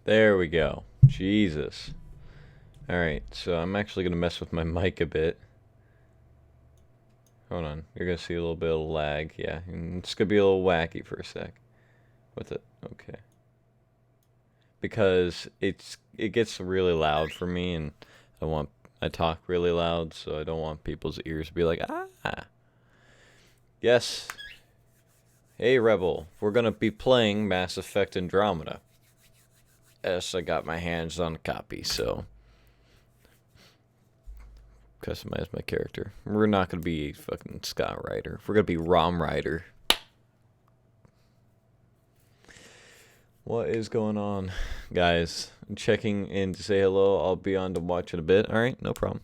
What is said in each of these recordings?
There we go. Jesus. Alright, so I'm actually going to mess with my mic a bit. Hold on. You're going to see a little bit of lag. Yeah, it's going to be a little wacky for a sec. With it. Okay. Because it gets really loud for me, and I talk really loud, so I don't want people's ears to be like, ah. Yes. Hey, Rebel. We're going to be playing Mass Effect Andromeda. Yes, I got my hands on a copy, so customize my character. We're not going to be fucking Scott Ryder. We're going to be Ram Ryder. What is going on, guys? I'm checking in to say hello. I'll be on to watch in a bit. All right, no problem.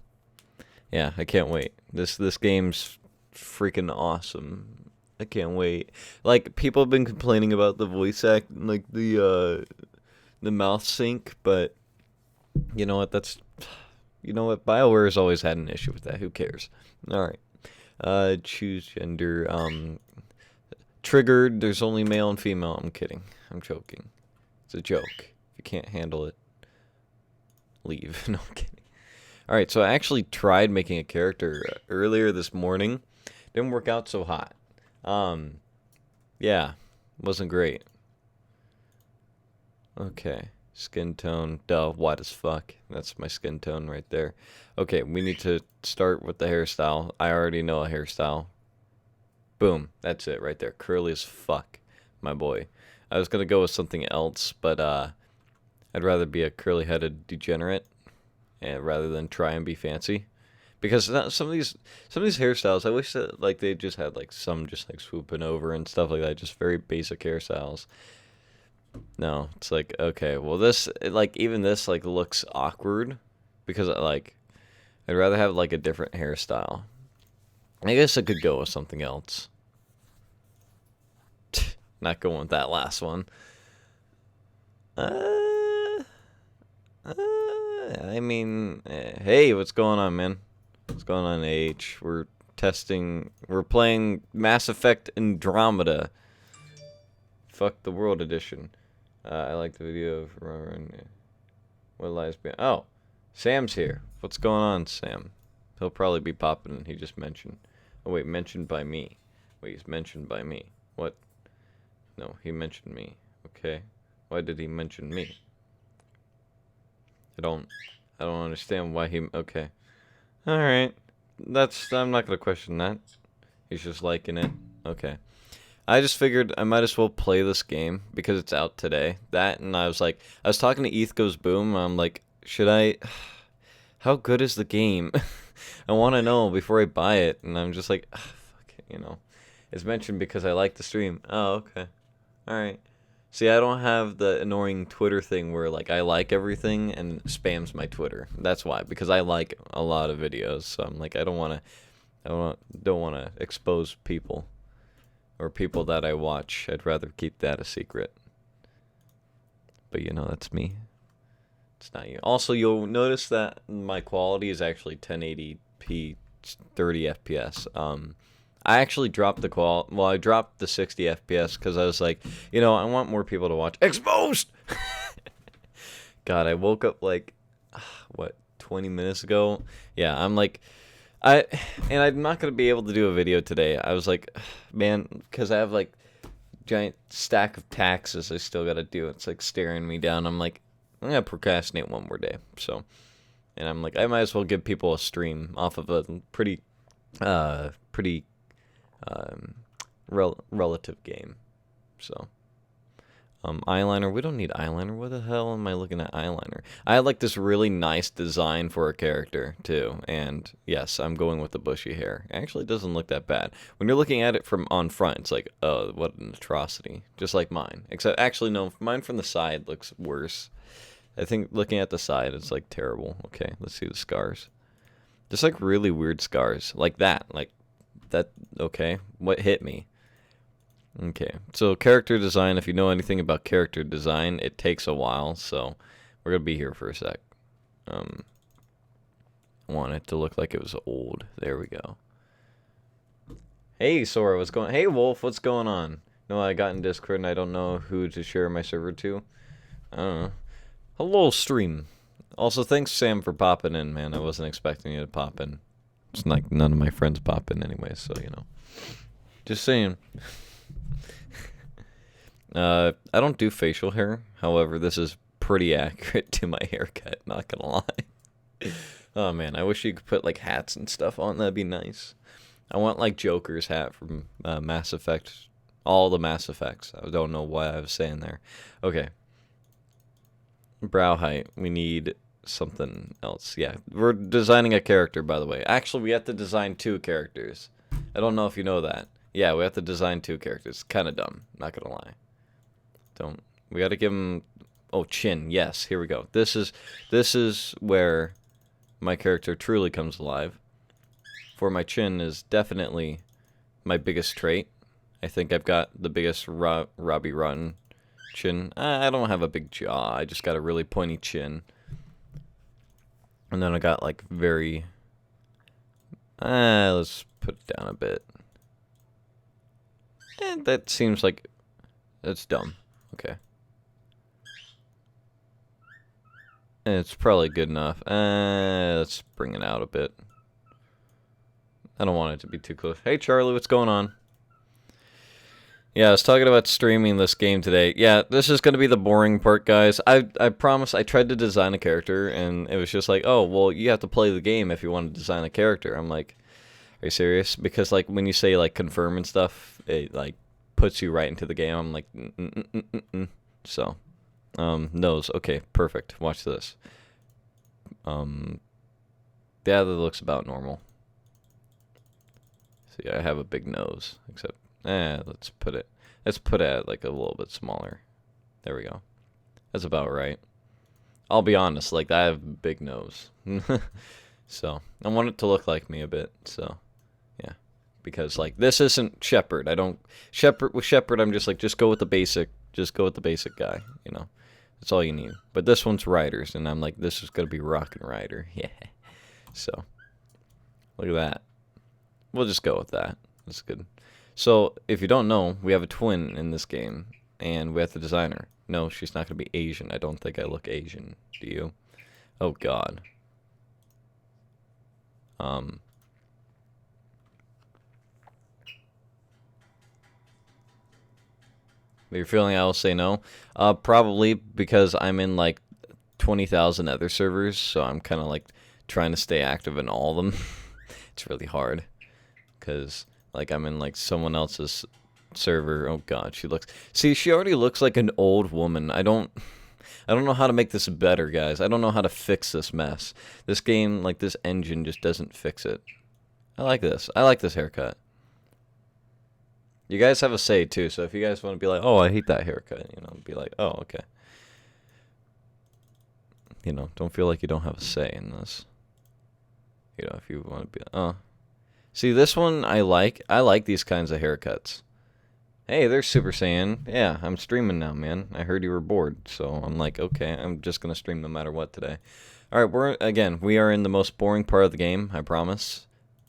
Yeah, I can't wait. This game's freaking awesome. I can't wait. Like, people have been complaining about the voice act, like the mouth sync, but you know what? BioWare has always had an issue with that. Who cares? All right. Choose gender. Triggered. There's only male and female. I'm kidding. I'm joking. It's a joke. If you can't handle it, leave. No, I'm kidding. All right. So I actually tried making a character earlier this morning. Didn't work out so hot. Yeah, wasn't great. Okay, skin tone, white as fuck. That's my skin tone right there. Okay, we need to start with the hairstyle. I already know a hairstyle. Boom, that's it right there. Curly as fuck, my boy. I was gonna go with something else, but I'd rather be a curly-headed degenerate, rather than try and be fancy. Because some of these hairstyles, I wish that like they just had like some just like swooping over and stuff like that, just very basic hairstyles. No, it's like, okay, well this, like, even this, like, looks awkward, because, like, I'd rather have, like, a different hairstyle. I guess I could go with something else. Not going with that last one. I mean, hey, what's going on, man? What's going on, H? We're playing Mass Effect Andromeda. Fuck the World Edition. I like the video of what lies behind. Oh, Sam's here. What's going on, Sam? He'll probably be popping. He just mentioned. Oh wait, mentioned by me. Wait, he's mentioned by me. What? No, he mentioned me. Okay. Why did he mention me? I don't understand why he. Okay. All right. I'm not gonna question that. He's just liking it. Okay. I just figured I might as well play this game because it's out today. That, and I was talking to ETH Goes Boom. I'm like, should I? How good is the game? I want to know before I buy it. And I'm just like, fuck it, you know. It's mentioned because I like the stream. Oh, okay. All right. See, I don't have the annoying Twitter thing where like I like everything and spams my Twitter. That's why, because I like a lot of videos. So I'm like, I don't want to expose people. Or people that I watch. I'd rather keep that a secret. But you know, that's me. It's not you. Also, you'll notice that my quality is actually 1080p 30 FPS. I actually dropped the I dropped the 60 FPS because I was like, you know, I want more people to watch. Exposed! God, I woke up like, 20 minutes ago? Yeah, I'm like, and I'm not going to be able to do a video today. I was like, man, because I have like giant stack of taxes I still got to do. It's like staring me down. I'm like, I'm going to procrastinate one more day. So, and I'm like, I might as well give people a stream off of a pretty relative game. So, eyeliner. We don't need eyeliner. What the hell am I looking at eyeliner? I like this really nice design for a character, too. And, yes, I'm going with the bushy hair. Actually, it doesn't look that bad. When you're looking at it from on front, it's like, oh, what an atrocity. Just like mine. Except, actually, no, mine from the side looks worse. I think looking at the side, it's, like, terrible. Okay, let's see the scars. Just, like, really weird scars. Like that. Like, that, okay. What hit me? Okay, so character design, if you know anything about character design, it takes a while, so we're going to be here for a sec. I want it to look like it was old. There we go. Hey, Sora, what's going on? Hey, Wolf, what's going on? No, I got in Discord and I don't know who to share my server to. I don't know. Hello, stream. Also, thanks, Sam, for popping in, man. I wasn't expecting you to pop in. It's like none of my friends pop in anyway, so, you know. Just saying. I don't do facial hair. However, this is pretty accurate to my haircut, not gonna lie. Oh, man, I wish you could put, like, hats and stuff on. That'd be nice. I want, like, Joker's hat from Mass Effect. All the Mass Effects. I don't know why I was saying there. Okay. Brow height. We need something else. Yeah, we're designing a character, by the way. Actually, we have to design 2 characters. I don't know if you know that. Yeah, we have to design 2 characters. Kind of dumb. Not gonna lie. We gotta give him... Oh, chin. Yes, here we go. This is where my character truly comes alive. For my chin is definitely my biggest trait. I think I've got the biggest Robbie Rotten chin. I don't have a big jaw. I just got a really pointy chin. And then I got like very... let's put it down a bit. And that seems like... That's dumb. Okay. It's probably good enough. Let's bring it out a bit. I don't want it to be too close. Hey, Charlie, what's going on? Yeah, I was talking about streaming this game today. Yeah, this is going to be the boring part, guys. I promise I tried to design a character, and it was just like, oh, well, you have to play the game if you want to design a character. I'm like, are you serious? Because, like, when you say, like, confirm and stuff, it, like, puts you right into the game. I'm like, So, nose. Okay, perfect. Watch this. Yeah, that looks about normal. See, I have a big nose, except... let's put it at like a little bit smaller. There we go. That's about right. I'll be honest, like I have a big nose. So, I want it to look like me a bit, so yeah. Because like this isn't Shepherd. With Shepherd I'm just like just go with the basic guy, you know. That's all you need. But this one's Riders and I'm like this is going to be Rockin' Rider. Yeah. So, look at that. We'll just go with that. That's good. So, if you don't know, we have a twin in this game, and we have to design her. No, she's not going to be Asian. I don't think I look Asian. Do you? Oh, God. You're feeling I will say no? Probably because I'm in, like, 20,000 other servers, so I'm kind of, like, trying to stay active in all of them. It's really hard, because... Like, I'm in, like, someone else's server. Oh, God, she looks... See, she already looks like an old woman. I don't know how to make this better, guys. I don't know how to fix this mess. This game, like, this engine just doesn't fix it. I like this. I like this haircut. You guys have a say, too, so if you guys want to be like, oh, I hate that haircut, you know, be like, oh, okay. You know, don't feel like you don't have a say in this. You know, if you want to be like, oh... See, this one I like. I like these kinds of haircuts. Hey, there's Super Saiyan. Yeah, I'm streaming now, man. I heard you were bored, so I'm like, okay, I'm just gonna stream no matter what today. All right, we are in the most boring part of the game, I promise.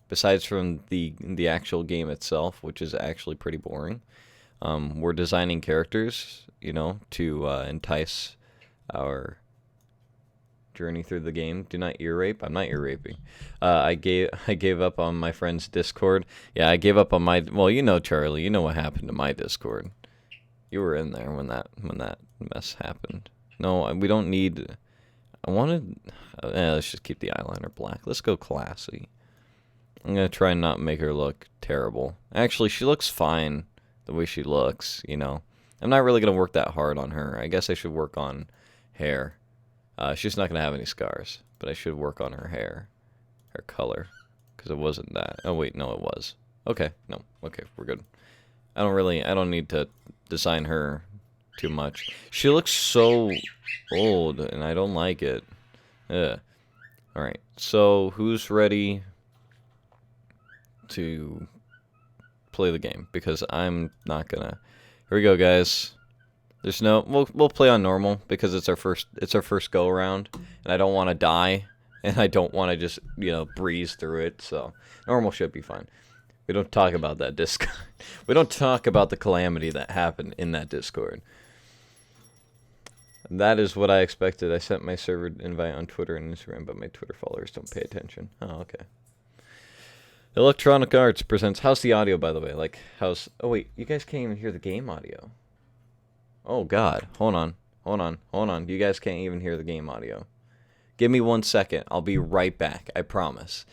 Besides from the actual game itself, which is actually pretty boring. We're designing characters, you know, to entice our journey through the game. Do not ear rape. I'm not ear raping. I gave up on my friend's Discord. Yeah, I gave up on my... Well, you know, Charlie, you know what happened to my Discord. You were in there when that mess happened. No, we don't need... I wanted... let's just keep the eyeliner black. Let's go classy. I'm gonna try and not make her look terrible. Actually, she looks fine the way she looks, you know. I'm not really gonna work that hard on her. I guess I should work on hair. She's not going to have any scars, but I should work on her hair, her color, because it wasn't that. Oh, wait, no, it was. Okay, no, okay, we're good. I don't need to design her too much. She looks so old, and I don't like it. Ugh. Alright, so who's ready to play the game? Because I'm not going to... Here we go, guys. There's no... We'll play on normal because it's our first go around, and I don't want to die, and I don't want to just, you know, breeze through it. So normal should be fine. We don't talk about that Discord. We don't talk about the calamity that happened in that Discord. That is what I expected. I sent my server invite on Twitter and Instagram, but my Twitter followers don't pay attention. Oh, okay. Electronic Arts presents... How's the audio, by the way? Like, how's... Oh, wait. You guys can't even hear the game audio. Oh, God. Hold on. You guys can't even hear the game audio. Give me 1 second. I'll be right back. I promise.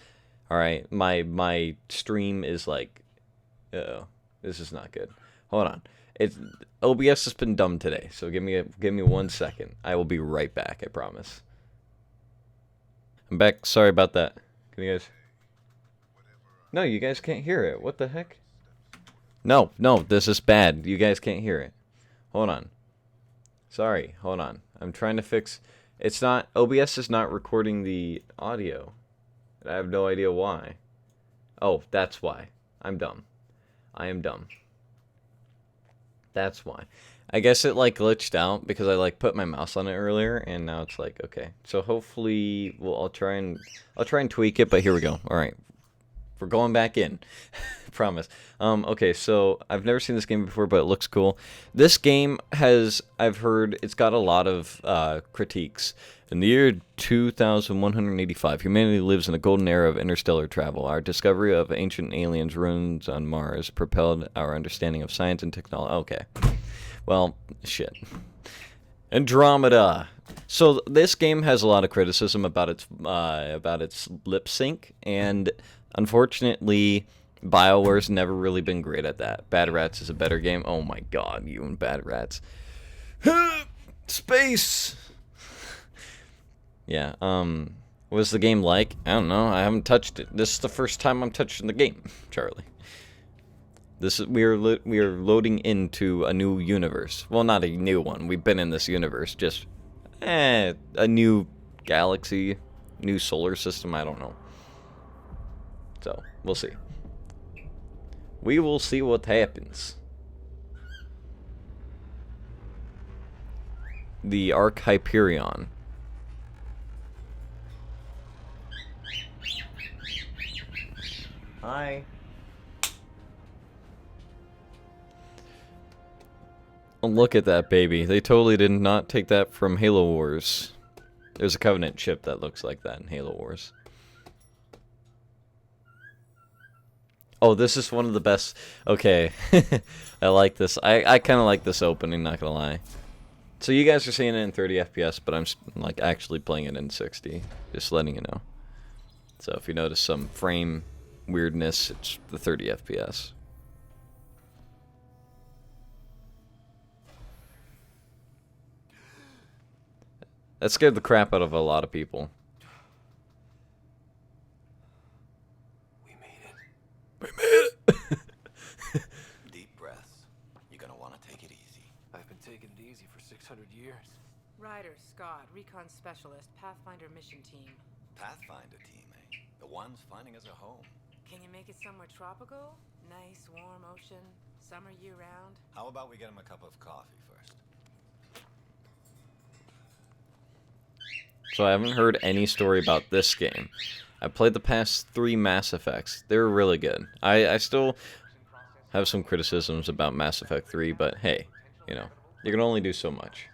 Alright? My stream is like... Uh-oh. This is not good. Hold on. OBS has been dumb today, so give me 1 second. I will be right back, I promise. I'm back. Sorry about that. Can you guys... No, you guys can't hear it. What the heck? No, this is bad. You guys can't hear it. Hold on. Sorry, hold on. I'm trying to fix... It's not... OBS is not recording the audio. I have no idea why. Oh, that's why. I'm dumb. I am dumb. That's why. I guess it like glitched out because I like put my mouse on it earlier and now it's like okay. So hopefully I'll try and tweak it, but here we go. All right. We're going back in. Promise. Okay, so I've never seen this game before, but it looks cool. This game has, I've heard, it's got a lot of critiques. In the year 2185, humanity lives in a golden era of interstellar travel. Our discovery of ancient aliens' ruins on Mars propelled our understanding of science and technology. Okay. Well, shit. Andromeda. So this game has a lot of criticism about its lip sync, and unfortunately, BioWare's never really been great at that. Bad Rats is a better game. Oh my god, you and Bad Rats. Space! Yeah, what was the game like? I don't know, I haven't touched it. This is the first time I'm touching the game, Charlie. We are loading into a new universe. Well, not a new one. We've been in this universe, just a new galaxy, new solar system, I don't know. So, we'll see. We will see what happens. The Arc Hyperion. Hi. Oh, look at that baby. They totally did not take that from Halo Wars. There's a Covenant ship that looks like that in Halo Wars. Oh, this is one of the best. Okay. I like this. I kind of like this opening, not gonna lie. So you guys are seeing it in 30 FPS, but I'm like actually playing it in 60. Just letting you know. So if you notice some frame weirdness, it's the 30 FPS. That scared the crap out of a lot of people. We made it. We made it! Deep breaths. You're gonna want to take it easy. I've been taking it easy for 600 years. Ryder, Scott, Recon Specialist, Pathfinder Mission Team. Pathfinder team, eh? The ones finding us a home. Can you make it somewhere tropical? Nice, warm ocean, summer year-round? How about we get him a cup of coffee first? So I haven't heard any story about this game. I played the past 3 Mass Effects. They were really good. I still have some criticisms about Mass Effect 3, but hey, you know, you can only do so much.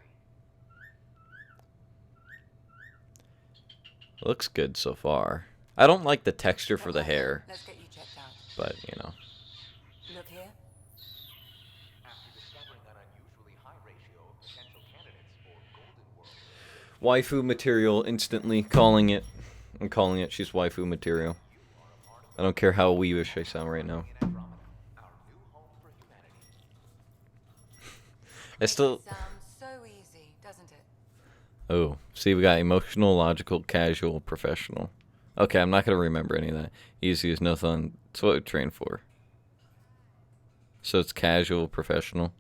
Looks good so far. I don't like the texture for the hair, Let's get you checked out. but you know. Look here. After discovering an unusually high ratio of potential candidates for Golden World. Waifu material, instantly calling it. I'm calling it, she's waifu material. I don't care how weebish I sound right now. Andromeda, our new home for humanity. I still... Sounds so easy, doesn't it? Oh, see, we got emotional, logical, casual, professional. Okay, I'm not going to remember any of that. Easy is no fun. It's what we train for. So it's casual, professional.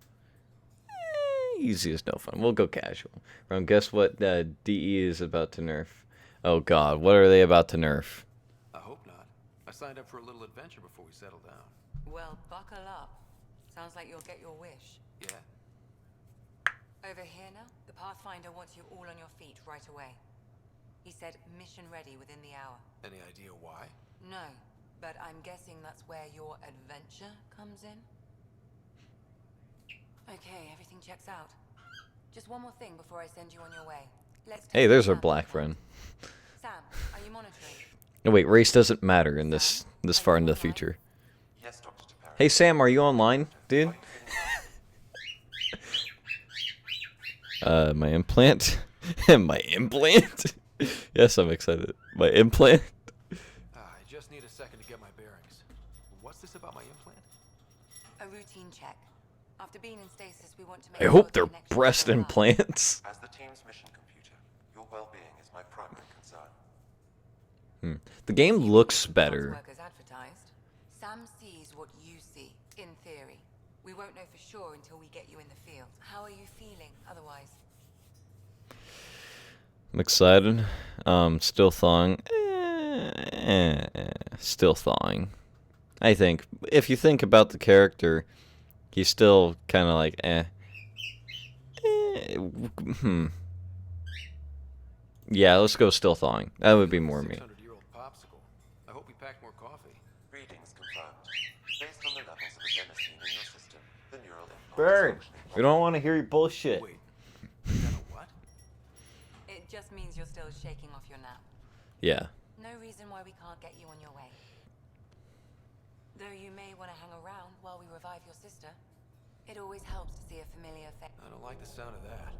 Easy is no fun. We'll go casual. Guess what DE is about to nerf? Oh god, what are they about to nerf? I hope not. I signed up for a little adventure before we settle down. Well, buckle up. Sounds like you'll get your wish. Yeah? Over here now, the Pathfinder wants you all on your feet right away. He said mission ready within the hour. Any idea why? No, but I'm guessing that's where your adventure comes in. Okay, everything checks out. Just one more thing before I send you on your way. Let's Hey, take there's our Sam black now. friend. Sam, are you monitoring? Oh, wait, race doesn't matter in this far into the future. Yes, Dr. Tapari. Hey Sam, are you online, dude? My implant? My implant? Yes, I'm excited. My implant? I just need a second to get my bearings. What's this about my implant? A routine check. After being in stasis, we want to make I sure hope the they're connections breast are up. implants. As the team's mission computer, your well-being is my primary concern. The game looks God's better. work as advertised. Sam sees what you see, in theory. We won't know for sure until we get you in the field. How are you feeling otherwise? I'm excited. Still thawing. Still thawing. I think. If you think about the character, he's still kind of like, Yeah, let's go still thawing. That would be more me. 600-year-old popsicle. I hope we packed more coffee. Readings confirmed. Based on the levels of adenosine in your system, the neural impulse Bird, is functioning we don't want to hear your bullshit. Wait, is that a what? It just means you're still shaking off your nap. Yeah. No reason why we can't get you on your way. Though you may want to hang around while we revive your sister. It always helps to see a familiar face. I don't like the sound of that.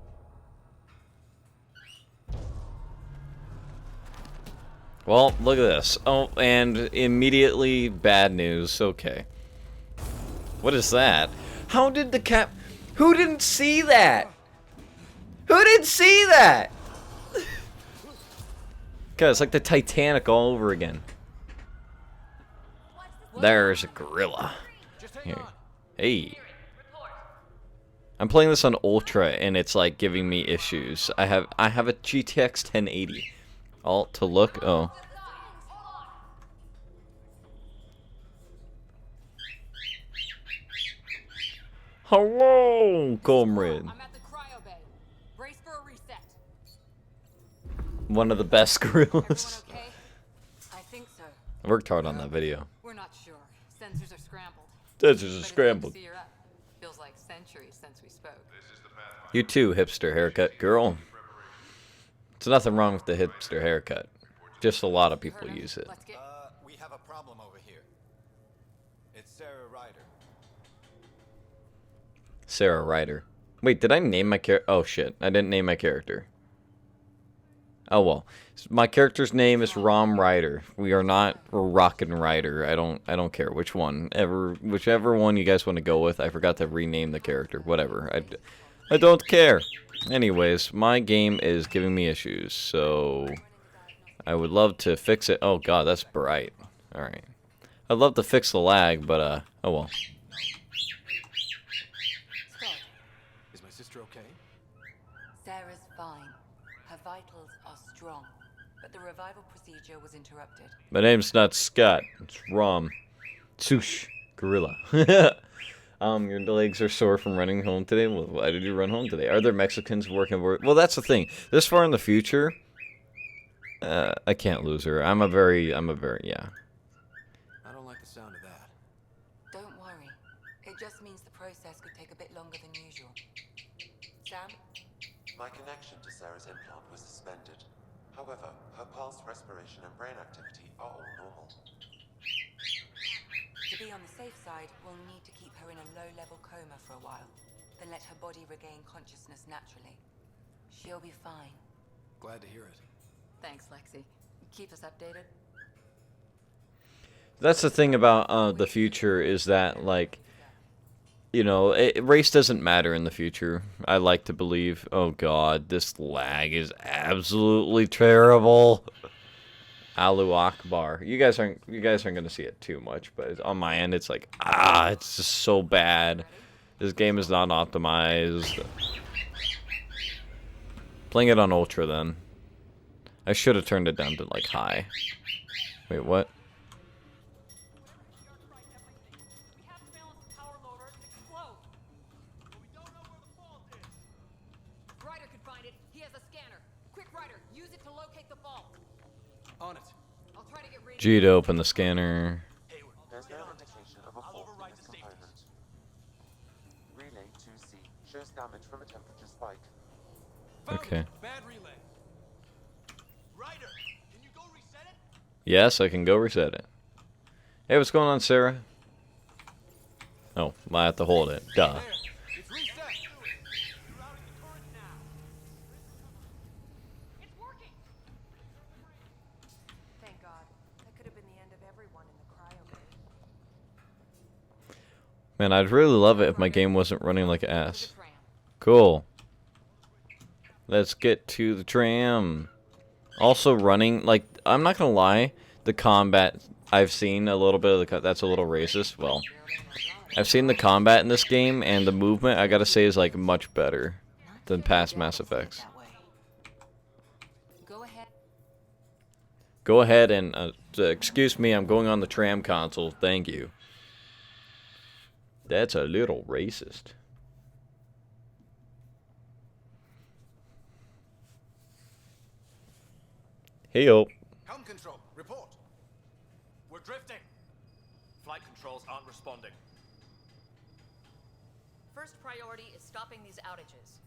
Well, look at this. Oh, and immediately bad news. Okay. What is that? How did the cap... Who didn't see that? Who didn't see that? God, it's like the Titanic all over again. There's a gorilla. Here. Hey. I'm playing this on Ultra and it's like giving me issues. I have a GTX 1080. Alt to look. Oh. Hello, comrade. I'm at the cryo bay. Brace for a reset. One of the best gorillas. Everyone okay? I think so. I worked hard on that video. We're not sure. Sensors are scrambled. This is But a it's good to scrambled. see you're up. Feels like centuries since we spoke. You too, hipster haircut girl. There's nothing wrong with the hipster haircut. Just a lot of people use it. Let's get. We have a problem over here. It's Sarah Ryder. Sarah Ryder. Wait, did I name my character? Oh shit, I didn't name my character. Oh well, my character's name is Ram Ryder. We are not Rockin' Ryder. I don't care which one. Whichever one you guys want to go with. I forgot to rename the character. Whatever. I don't care. Anyways, my game is giving me issues, so I would love to fix it. Oh god, that's bright. All right. I'd love to fix the lag, but oh well. Scott, Is my sister okay? Sarah's fine. Her vitals are strong. But the revival procedure was interrupted. My name's not Scott. It's Ram. Swoosh. Gorilla. Your legs are sore from running home today? Well, why did you run home today? Are there Mexicans working? Well, that's the thing. This far in the future, I can't lose her. I'm a very, yeah. I don't like the sound of that. Don't worry. It just means the process could take a bit longer than usual. Sam? My connection to Sarah's implant was suspended. However, her pulse, respiration, and brain activity are all normal. To be on the safe side, we'll need to keep her in a low-level coma for a while, then let her body regain consciousness naturally. She'll be fine. Glad to hear it. Thanks, Lexi. Keep us updated. That's the thing about the future is that, like, you know, race doesn't matter in the future. I like to believe. Oh god, this lag is absolutely terrible. Alu Akbar. You guys aren't gonna see it too much, but on my end, it's like it's just so bad. This game is not optimized. Playing it on Ultra then. I should have turned it down to like high. Wait, what? We have to balance the power loader and explode. But we don't know where the fault is. Ryder could find it. He has a scanner. Quick, Ryder, use it to locate the fault. On it. I'll try to get radio. G to open the scanner. There's no indication of a fault in this component. Relay 2C shows damage from a temperature spike. Okay. Bad relay. Ryder, can you go reset it? Yes, I can go reset it. Hey, what's going on, Sarah? Oh, I have to hold it. Duh. There, it's reset. Rerouting the current now. It's working. Thank God. That could have been the end of everyone in the cryo bay. Man, I'd really love it if my game wasn't running like ass. To the tram. Cool. Let's get to the tram. Also running, like, I'm not gonna lie, the combat, I've seen a little bit of the, that's a little racist, well, I've seen the combat in this game, and the movement, I gotta say, is, like, much better than past Mass Effects. That way. Go ahead. Go ahead and, excuse me, I'm going on the tram console, thank you. That's a little racist. Hey-o. Helm control, report. We're drifting. Flight controls aren't responding. First priority is stopping these outages.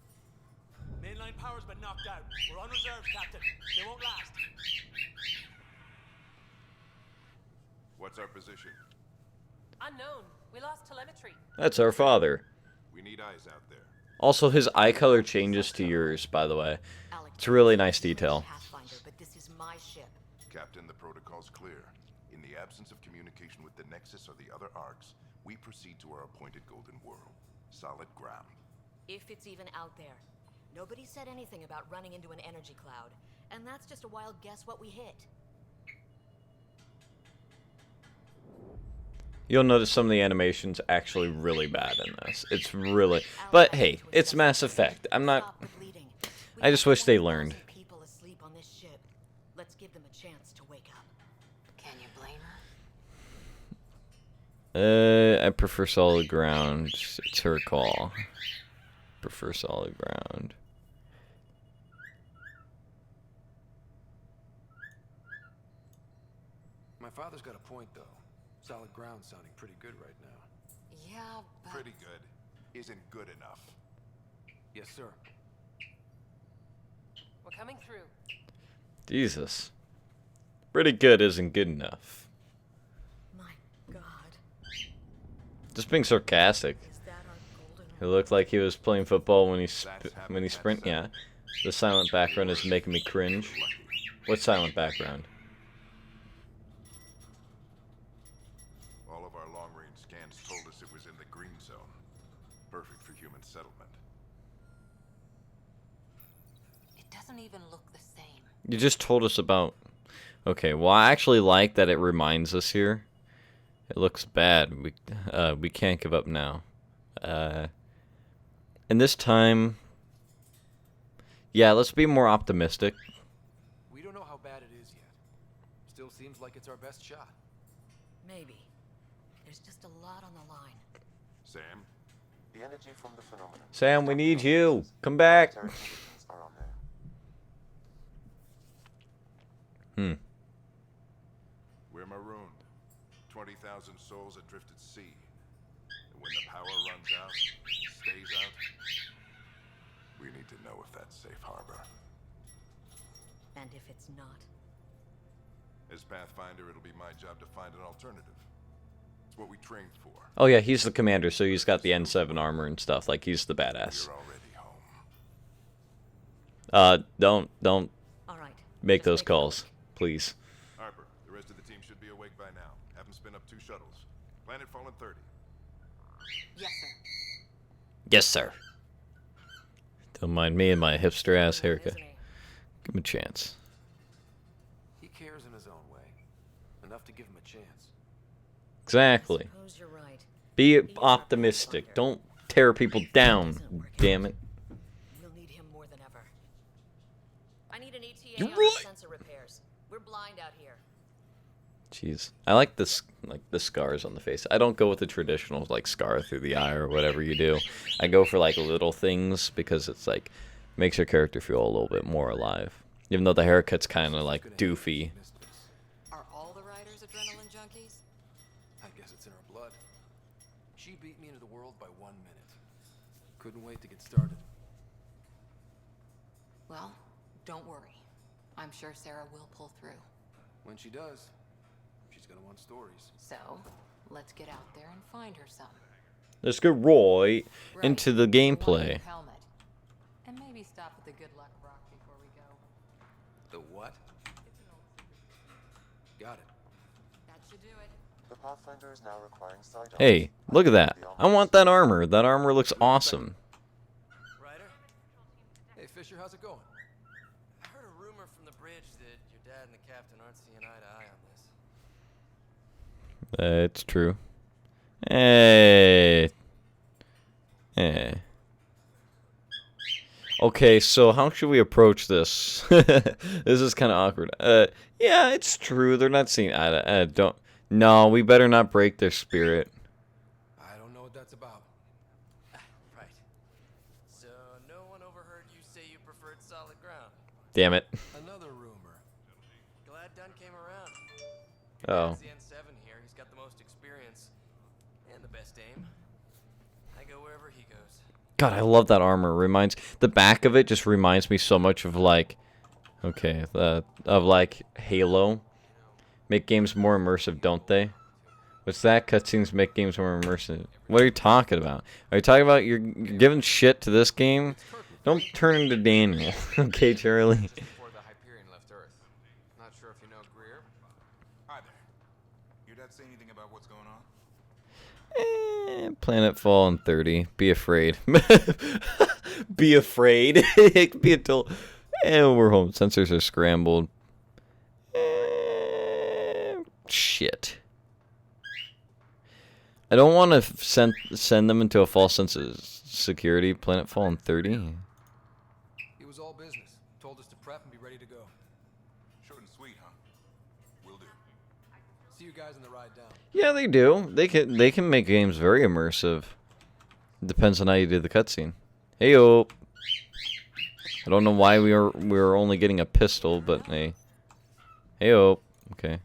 Mainline power's been knocked out. We're on reserve, Captain. They won't last. What's our position? Unknown. We lost telemetry. That's our father. We need eyes out there. Also, his eye color changes to yours, by the way. Alex, It's a really nice detail. Pathfinder, but this is my ship. Captain, the protocol's clear. In the absence of communication with the Nexus or the other arcs, we proceed to our appointed golden world. Solid ground. If it's even out there. Nobody said anything about running into an energy cloud, and that's just a wild guess what we hit. You'll notice some of the animations actually really bad in this. It's really... But hey, it's Mass Effect. I'm not... Stop the bleeding. We I just have wish they 1,000 learned. people asleep on this ship. Let's give them a chance to wake up. Can you blame her? I prefer solid ground. It's her call. Prefer solid ground. My father's got a point, though. Solid ground sounding pretty good right now. Yeah, but... Pretty good. Isn't good enough. Yes, sir. We're coming through. Jesus. Pretty good isn't good enough. My God. Just being sarcastic. Is that our golden It looked like he was playing football when he That's when he sprint. happened, Yeah. The silent background is making me cringe. Lucky. What silent background? All of our long-range scans told us it was in the green zone. Perfect for human settlement. It doesn't even look the same. You just told us about... Okay, well, I actually like that it reminds us here. It looks bad. We can't give up now. And this time... Yeah, let's be more optimistic. We don't know how bad it is yet. Still seems like it's our best shot. Maybe. There's just a lot on the line. Sam? The energy from the phenomenon. Sam, we need you. Come back. Terran conditions are on there. We're marooned. 20,000 souls adrift at sea. And when the power runs out, stays out, we need to know if that's safe harbor. And if it's not, As Pathfinder, it'll be my job to find an alternative. It's what we trained for. Oh yeah, he's the commander, so he's got the N7 armor and stuff. Like, he's the badass. You're already home. Don't all right. make just those wake up. calls, please. Harper, the rest of the team should be awake by now. Have them spin up 2 shuttles. Planet Fallen 30. Yes, sir. Yes, sir. Don't mind me and my hipster ass haircut. Isn't he? Give him a chance. He cares in his own way. Enough to give him a chance. Exactly. Suppose you're right. Be optimistic. Don't tear people down. Damn it. We'll need him more than ever. I need an ETA You're on right. sensor repairs. We're blind out here. Jeez, I like this, like the scars on the face. I don't go with the traditional like scar through the eye or whatever you do. I go for like little things because it's like makes your character feel a little bit more alive. Even though the haircut's kind of like doofy. Are all the riders adrenaline junkies? I guess it's in her blood. She beat me into the world by 1 minute. Couldn't wait to get started. Well, don't worry. I'm sure Sarah will pull through. When she does, she's gonna want stories. So, let's get out there and find her some. Let's get right into the One gameplay. helmet. And maybe stop at the Good Luck Rock before we go. The what? Got it. That should do it. The Pathfinder is now requiring side Hey, look at that. I want that armor. That armor looks awesome. Ryder? Hey, Fisher, how's it going? I heard a rumor from the bridge that your dad and the captain aren't seeing eye to eye on this. It's true. Hey. Hey. Okay, so how should we approach this? This is kind of awkward. Yeah, it's true. They're not seeing eye to eye. Don't. No, we better not break their spirit. I don't know what that's about. Right. So no one overheard you say you preferred solid ground. Damn it. Another rumor. Glad Dunn came around. Oh. Dad's the N7 here. He's got the most experience and the best aim. I go wherever he goes. God, I love that armor. Reminds the back of it just reminds me so much of like, okay, of like Halo. Make games more immersive, don't they? What's that? Cutscenes make games more immersive. What are you talking about? Are you talking about you're giving shit to this game? Don't turn into Daniel, okay, Charlie? Before the Hyperion left Earth. Not sure if you know Greer. Hi there. Your dad say anything about what's going on? Planet Fall in 30. Be afraid. Be afraid. It could be until... we're home. Sensors are scrambled. Shit. I don't want to send them into a false sense of security. Planet Fall in 30. It was all business. Told us to prep and be ready to go. Short and sweet, huh? Will do. See you guys on the ride down. Yeah, they do. They can make games very immersive. Depends on how you do the cutscene. Heyo. I don't know why we were only getting a pistol, but hey. Heyo. Okay.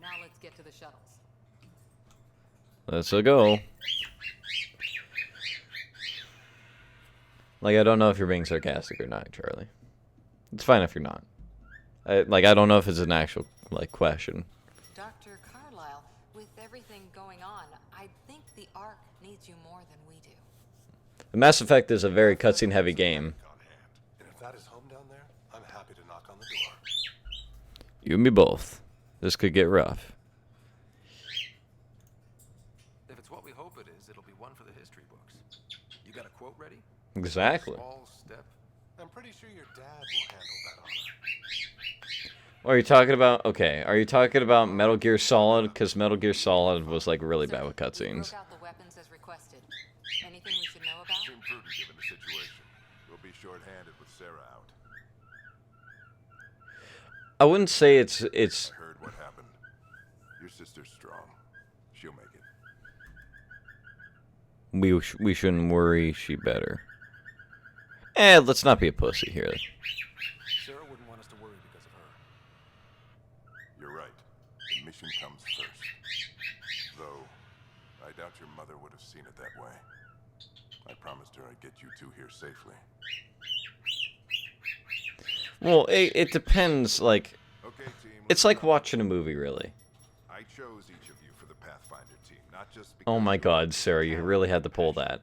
Now let's get to the shuttles. Let's go. Like, I don't know if you're being sarcastic or not, Charlie. It's fine if you're not. I don't know if it's an actual, like, question. Dr. Carlyle, with everything going on, I think the Ark needs you more than we do. The Mass Effect is a very cutscene-heavy game. On hand. And if that is home down there, I'm happy to knock on the door. You and me both. This could get rough. If it's what we hope it is, it'll be one for the history books. You got a quote ready? Exactly. Small step. I'm pretty sure your dad will handle that honor. Are you talking about... Okay, are you talking about Metal Gear Solid? Because Metal Gear Solid was, like, really bad with cutscenes. Broke out the weapons as requested. Anything we should know about? Seem prudent given the situation. We'll be short-handed with Sarah out. I wouldn't say it's... I heard what happened. Your sister's strong. She'll make it. We shouldn't worry. She better. Let's not be a pussy here. Sarah wouldn't want us to worry because of her. You're right. The mission comes first. Though, I doubt your mother would have seen it that way. I promised her I'd get you two here safely. Well, it depends, like... Okay, team. It's like watching a movie, really. I chose each of you for the Pathfinder team, not just because Oh my you're god, Sarah, you really had to pull that.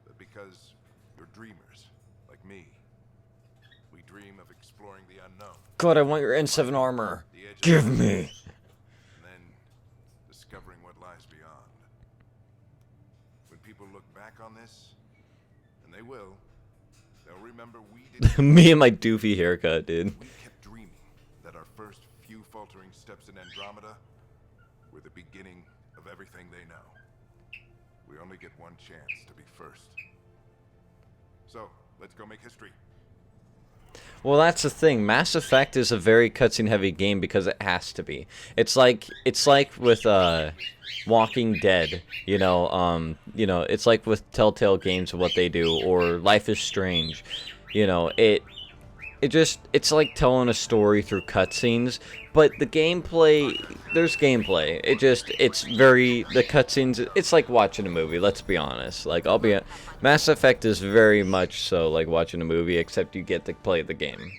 but because you're dreamers, like me. We dream of exploring the unknown, God, I want your N7 armor. the edge of Give the me. and then discovering what lies beyond. When people look back on this, and they will, they'll remember we did. Me and my doofy haircut, dude. We kept dreaming that our first few faltering steps in Andromeda were the beginning of everything they know. We only get one chance to be first. So, let's go make history. Well, that's the thing. Mass Effect is a very cutscene-heavy game because it has to be. It's like with Walking Dead, you know. It's like with Telltale games and what they do, or Life is Strange. You know, it's like telling a story through cutscenes, but the gameplay, there's gameplay. It's very, the cutscenes, it's like watching a movie, let's be honest. Like, Mass Effect is very much so like watching a movie, except you get to play the game.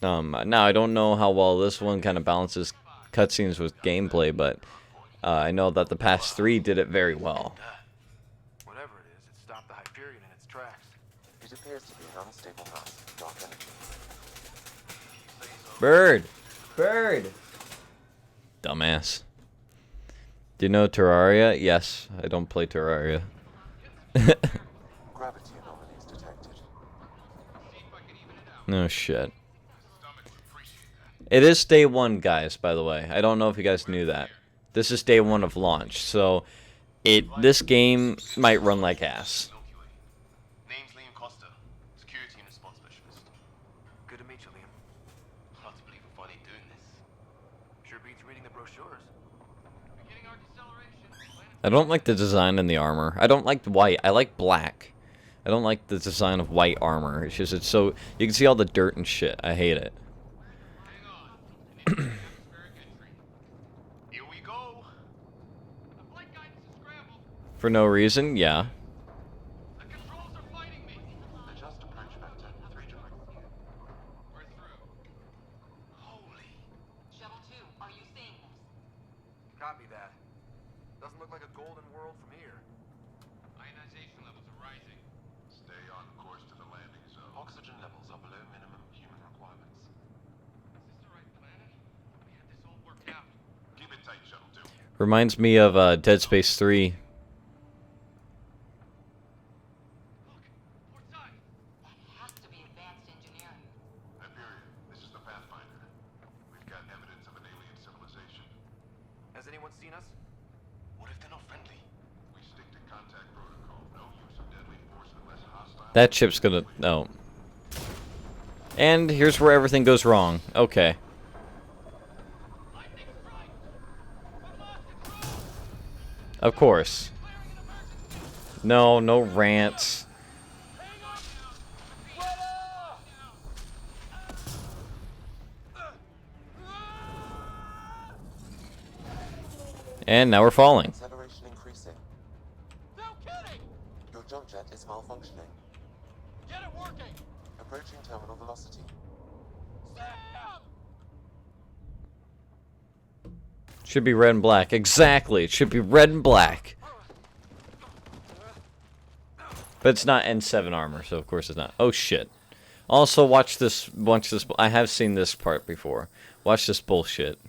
Now, I don't know how well this one kind of balances cutscenes with gameplay, but I know that the past 3 did it very well. Whatever it is, it stopped the Hyperion in its tracks. It appears to be an unstable mass of dark energy. Bird! Bird! Dumbass. Do you know Terraria? Yes, I don't play Terraria. Gravity anomalies detected. No shit. It is day 1, guys, by the way. I don't know if you guys knew that. This is day 1 of launch, so this game might run like ass. Name's Liam Costa, security and response specialist. Good to meet you, Liam. Hard to believe we're finally doing this. Sure beats reading the brochures. Beginning our deceleration. I don't like the design in the armor. I don't like the white. I like black. I don't like the design of white armor. It's just, it's so, you can see all the dirt and shit. I hate it. Here we go. The flight guidance is scrambled. For no reason, yeah. The controls are fighting me. Adjust approach vector 3 degrees. We're through. Holy. Shuttle 2, are you seeing this? Copy that. Doesn't look like a golden world from here. Ionization levels are rising. Stay on course to the landing zone. Oxygen levels are below minimum human requirements. Is this the right planet? We had this all worked out. Keep it tight, Shuttle 2. Reminds me of Dead Space 3. Look, port side. That has to be advanced engineering. Hyperion, this is the Pathfinder. We've got evidence of an alien civilization. Has anyone seen us? What if they're not friendly? We stick to contact protocol. No use of deadly force unless hostile. That ship's gonna, no. And here's where everything goes wrong. Okay. Lightning strike. We're lost control. Of course. Declaring an emergency. No, no rants. Hang on now. Weather. And now we're falling. Acceleration increasing. No kidding. Your jump jet is malfunctioning. Get it working. Approaching terminal velocity. Sam. Should be red and black. Exactly. It should be red and black. But it's not N7 armor, so of course it's not. Oh shit. Also, watch this. I have seen this part before. Watch this bullshit.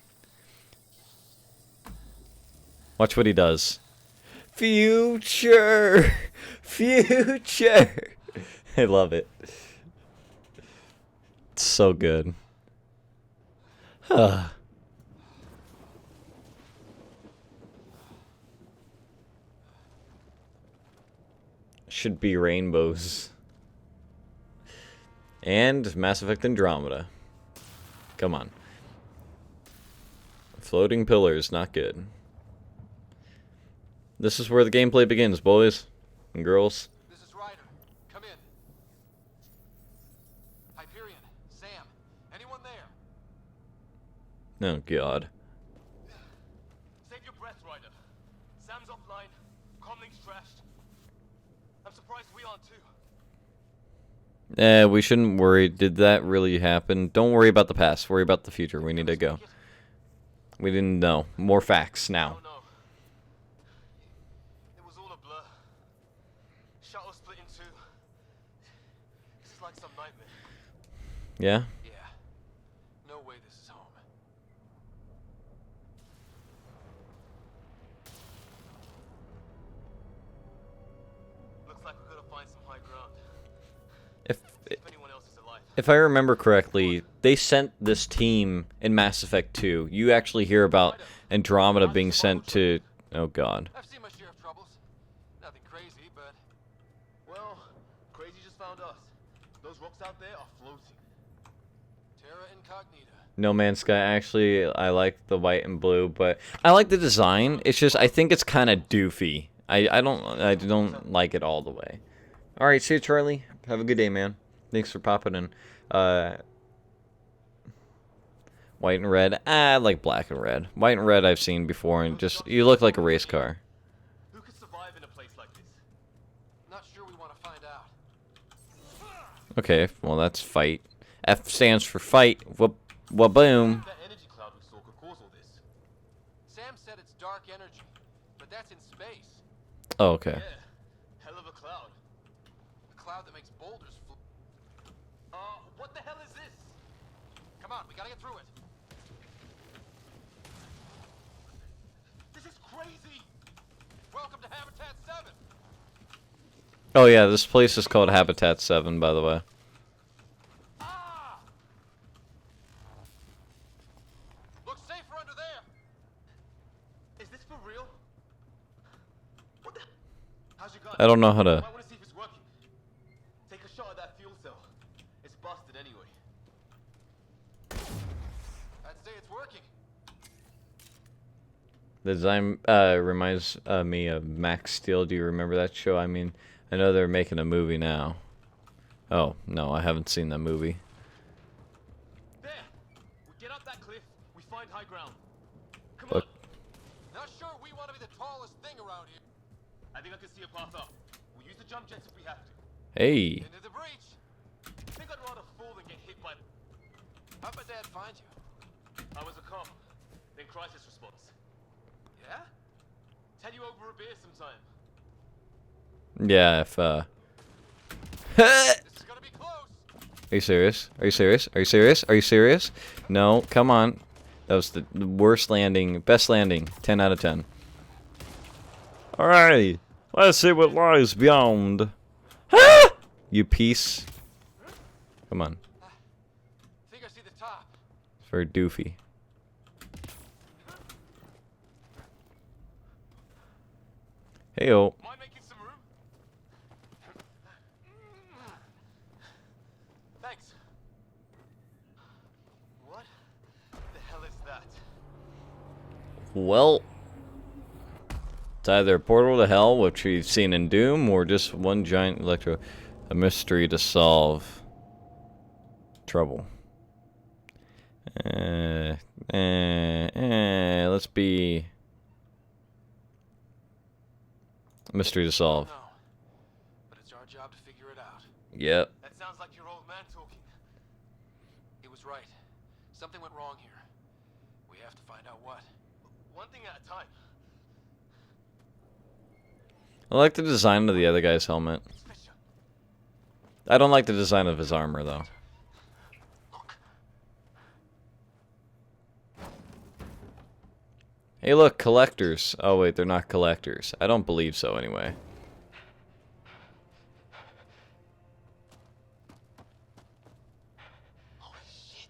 Watch what he does. Future! Future! I love it. It's so good. Should be rainbows. And Mass Effect Andromeda. Come on. Floating pillars, not good. This is where the gameplay begins, boys and girls. This is Ryder. Come in. Hyperion, Sam, anyone there? Oh, God. Save your breath, Ryder. Sam's offline. Comlink's trashed. I'm surprised we aren't too. We shouldn't worry. Did that really happen? Don't worry about the past. Worry about the future. We need to go. We didn't know. More facts now. Oh no. It was all a blur. Shuttle split in two. This is like some nightmare. Yeah? Yeah. No way this is home. Looks like we're gonna find some high ground. If If anyone else is alive. if I remember correctly, they sent this team in Mass Effect 2. You actually hear about Andromeda being sent to... Oh, God. I've seen my share of troubles. Nothing crazy, but... Well, crazy just found us. Those rocks out there are floating. Terra Incognita. No Man's Sky, actually, I like the white and blue, but I like the design. It's just, I think it's kind of doofy. I don't like it all the way. Alright, see you, Charlie. Have a good day, man. Thanks for popping in. White and red. I like black and red. White and red I've seen before, and just you look like a race car. Who could survive in a place like this? Not sure we want to find out. Okay, well that's fight. F stands for fight. Whoop, boom. That energy cloud we saw could cause all this. Sam said it's dark energy, but that's in space. Oh, okay. Yeah, hell of a cloud. A cloud that makes boulders float. What the hell is this? Come on, we gotta get through it. This is crazy. Welcome to Habitat 7. Oh yeah, this place is called Habitat 7, by the way. Ah! Looks safer under there. Is this for real? What the? How's your gun? I don't know how to. Might want to see if it's working. Take a shot at that fuel cell. It's busted anyway. I'd say it's working. The design reminds me of Max Steel. Do you remember that show? I mean, I know they're making a movie now. Oh, no, I haven't seen that movie. There! We get up that cliff, we find high ground. Come Look. on! Not sure we want to be the tallest thing around here. I think I can see a path up. We'll use the jump jets if we have to. Hey. Into the breach. I think I'd rather fall than get hit by... How'd my dad find you? I was a cop, then crisis response. Yeah? Tell you over a beer sometime. Yeah, if This is gonna be close. Are you serious? Are you serious? Are you serious? Are you serious? No, come on. That was the worst landing, best landing. 10 out of 10. Alright, let's see what lies beyond. You piece. Come on. Think I see the top. It's very doofy. Heyo. Mind making some room? Thanks. What the hell is that? Well, it's either a portal to hell, which we've seen in Doom, or just one giant a mystery to solve. Trouble. Let's be mystery to solve. No. But it's our job to figure it out. Yep. That sounds like your old man talking. He was right. Something went wrong here. We have to find out what. One thing at a time. I like the design of the other guy's helmet. I don't like the design of his armor, though. Hey, look, collectors. Oh, wait, they're not collectors. I don't believe so, anyway. Holy shit.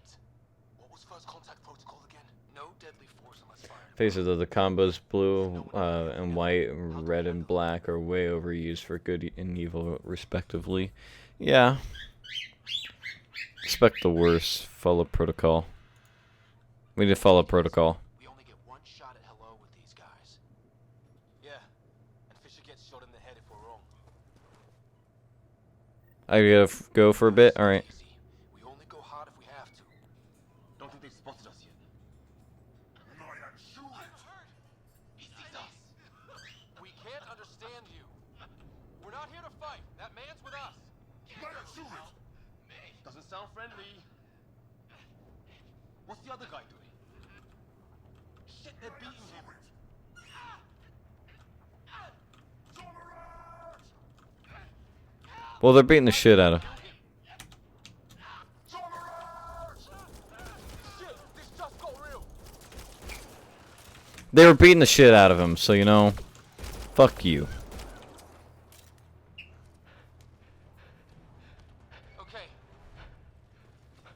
What was first contact protocol again? No deadly force unless fired. Faces of the combos blue and white, red and black are way overused for good and evil, respectively. Yeah. Expect the worst. Follow protocol. We need to follow protocol. We only get one shot at hello with these guys. Yeah. And Fisher gets shot in the head if we're wrong. I gotta go for a bit? Alright. Easy. We only go hard if we have to. Don't think they've spotted us yet. He sees us. We can't understand you. We're not here to fight. That man's with us. Doesn't sound friendly. What's the other guy doing? Shit, they're beating him. Well, they're beating the shit out of him. Shit, this just got real. They were beating the shit out of him, so you know. Fuck you. Okay.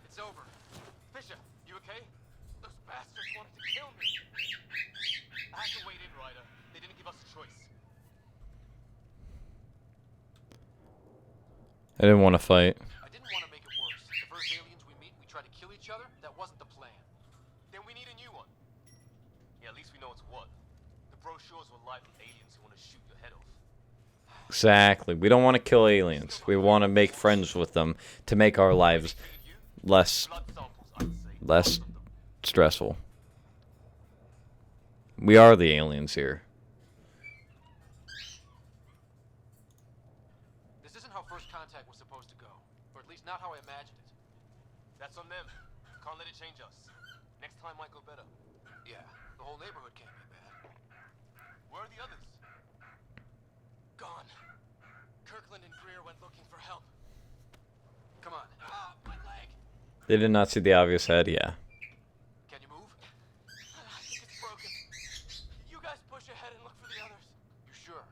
It's over. Fisher, you okay? Those bastards wanted to kill me. I had to wait in, Ryder. They didn't give us a choice. I didn't want to fight. I didn't want to make it worse. The first aliens we meet, we try to kill each other. That wasn't the plan. Then we need a new one. Yeah, at least we know it's what. The brochures were live with aliens who want to shoot your head off. Exactly. We don't want to kill aliens. We want to make friends with them to make our lives less stressful. We are the aliens here. This isn't how first contact was supposed to go. Or at least not how I imagined it. That's on them. Can't let it change us. Next time might go better. Yeah, the whole neighborhood can't be bad. Where are the others? Gone. Kirkland and Greer went looking for help. Come on. Ah, my leg! They did not see the obvious head, yeah. Can you move? I think it's broken. You guys push ahead and look for the others. You sure?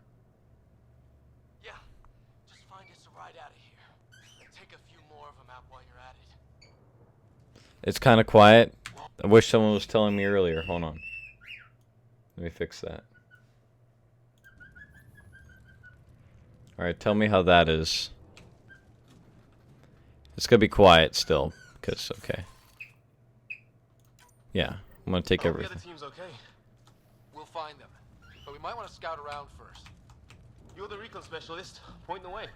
Yeah. Just find us a ride out of here. And take a few more of them out while you're at it. It's kind of quiet. I wish someone was telling me earlier. Hold on. Let me fix that. Alright, tell me how that is. It's gonna be quiet still, because, okay. Yeah, I'm gonna take The everything. other team's okay. We'll find them. But we might want to scout around first. You're the recon specialist. Point the way.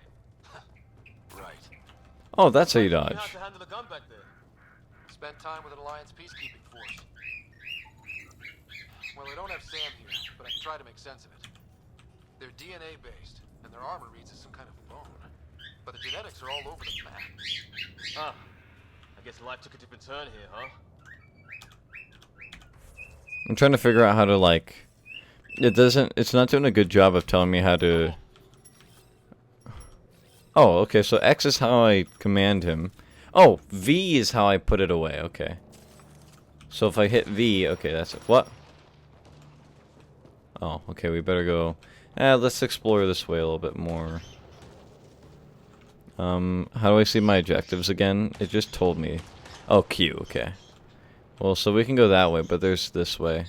Right. Oh, that's how you You have dodge. to handle the gun back there. Spent time with an Alliance peacekeeping force. Well, I don't have Sam here, but I can try to make sense of it. They're DNA based, and their armor reads as some kind of bone. But the genetics are all over the map. Ah. I guess life took a different turn here, huh? I'm trying to figure out how to, like... It's not doing a good job of telling me how to... Oh, okay, so X is how I command him. Oh, V is how I put it away, okay. So if I hit V, okay, that's it. What? Oh, okay, we better go... let's explore this way a little bit more. How do I see my objectives again? It just told me. Oh, Q, okay. Well, so we can go that way, but there's this way.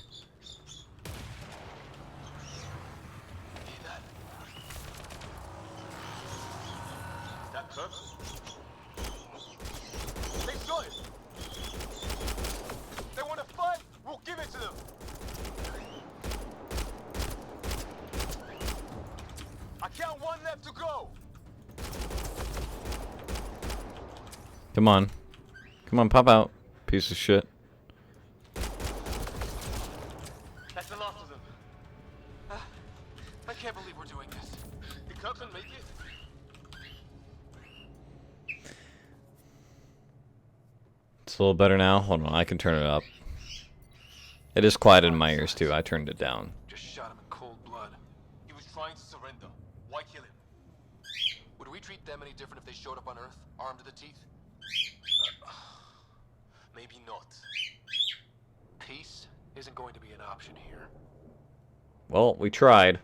That Kirk? Let's go! They want to fight? We'll give it to them! I count one left to go! Come on. Come on, pop out. Piece of shit. That's the last of them. I can't believe we're doing this. Did Kirkland make it? It's a little better now. Hold on, I can turn it up. It is quiet in my ears, too. I turned it down. Just shot him in cold blood. He was trying to surrender. Why kill him? Would we treat them any different if they showed up on Earth, armed to the teeth? Maybe not. Peace isn't going to be an option here. Well, we tried.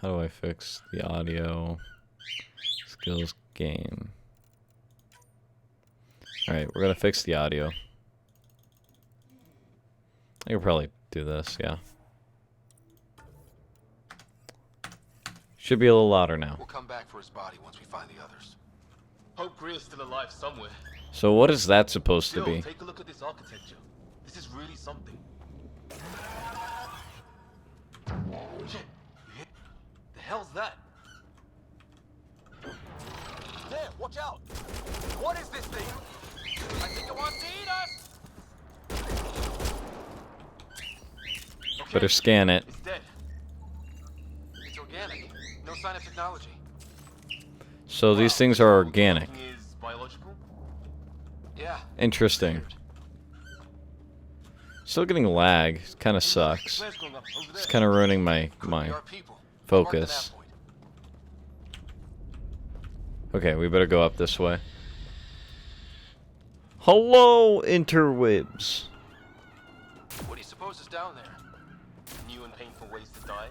How do I fix the audio? Skills game. Alright, we're gonna fix the audio. I could probably do this, yeah. Should be a little louder now. We'll come back for his body once we find the others. Hope Greer's still alive somewhere. So what is that supposed to Still, be? take a look at this architecture. This is really something. Shit. The hell's that? There, watch out! What is this thing? I think it wants to eat us! Okay, Better scan it. it's dead. It's organic. No sign of technology. So these things are organic. Thinking is biological? Yeah. Interesting. Weird. Still getting lag. Kind of sucks. Flares going up over It's there. kind of ruining my Could be our people. focus. Mark the nav point. Okay, we better go up this way. Hello, interwebs. What do you suppose is down there? New and painful ways to die.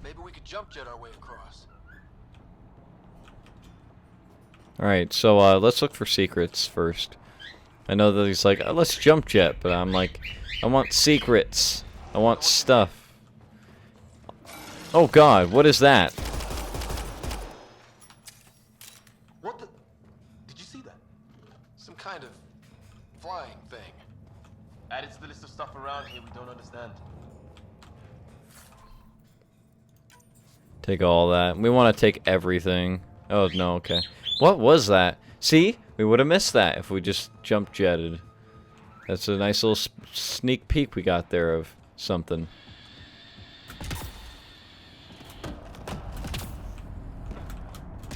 Maybe we could jump jet our way across. Alright, so let's look for secrets first. I know that he's like, let's jump jet, but I'm like, I want secrets. I want stuff. Oh god, what is that? What the? Did you see that? Some kind of flying thing. Added to the list of stuff around here we hand. Take all that. We want to take everything. Oh, no, okay. What was that? See? We would have missed that if we just jump jetted. That's a nice little sneak peek we got there of something.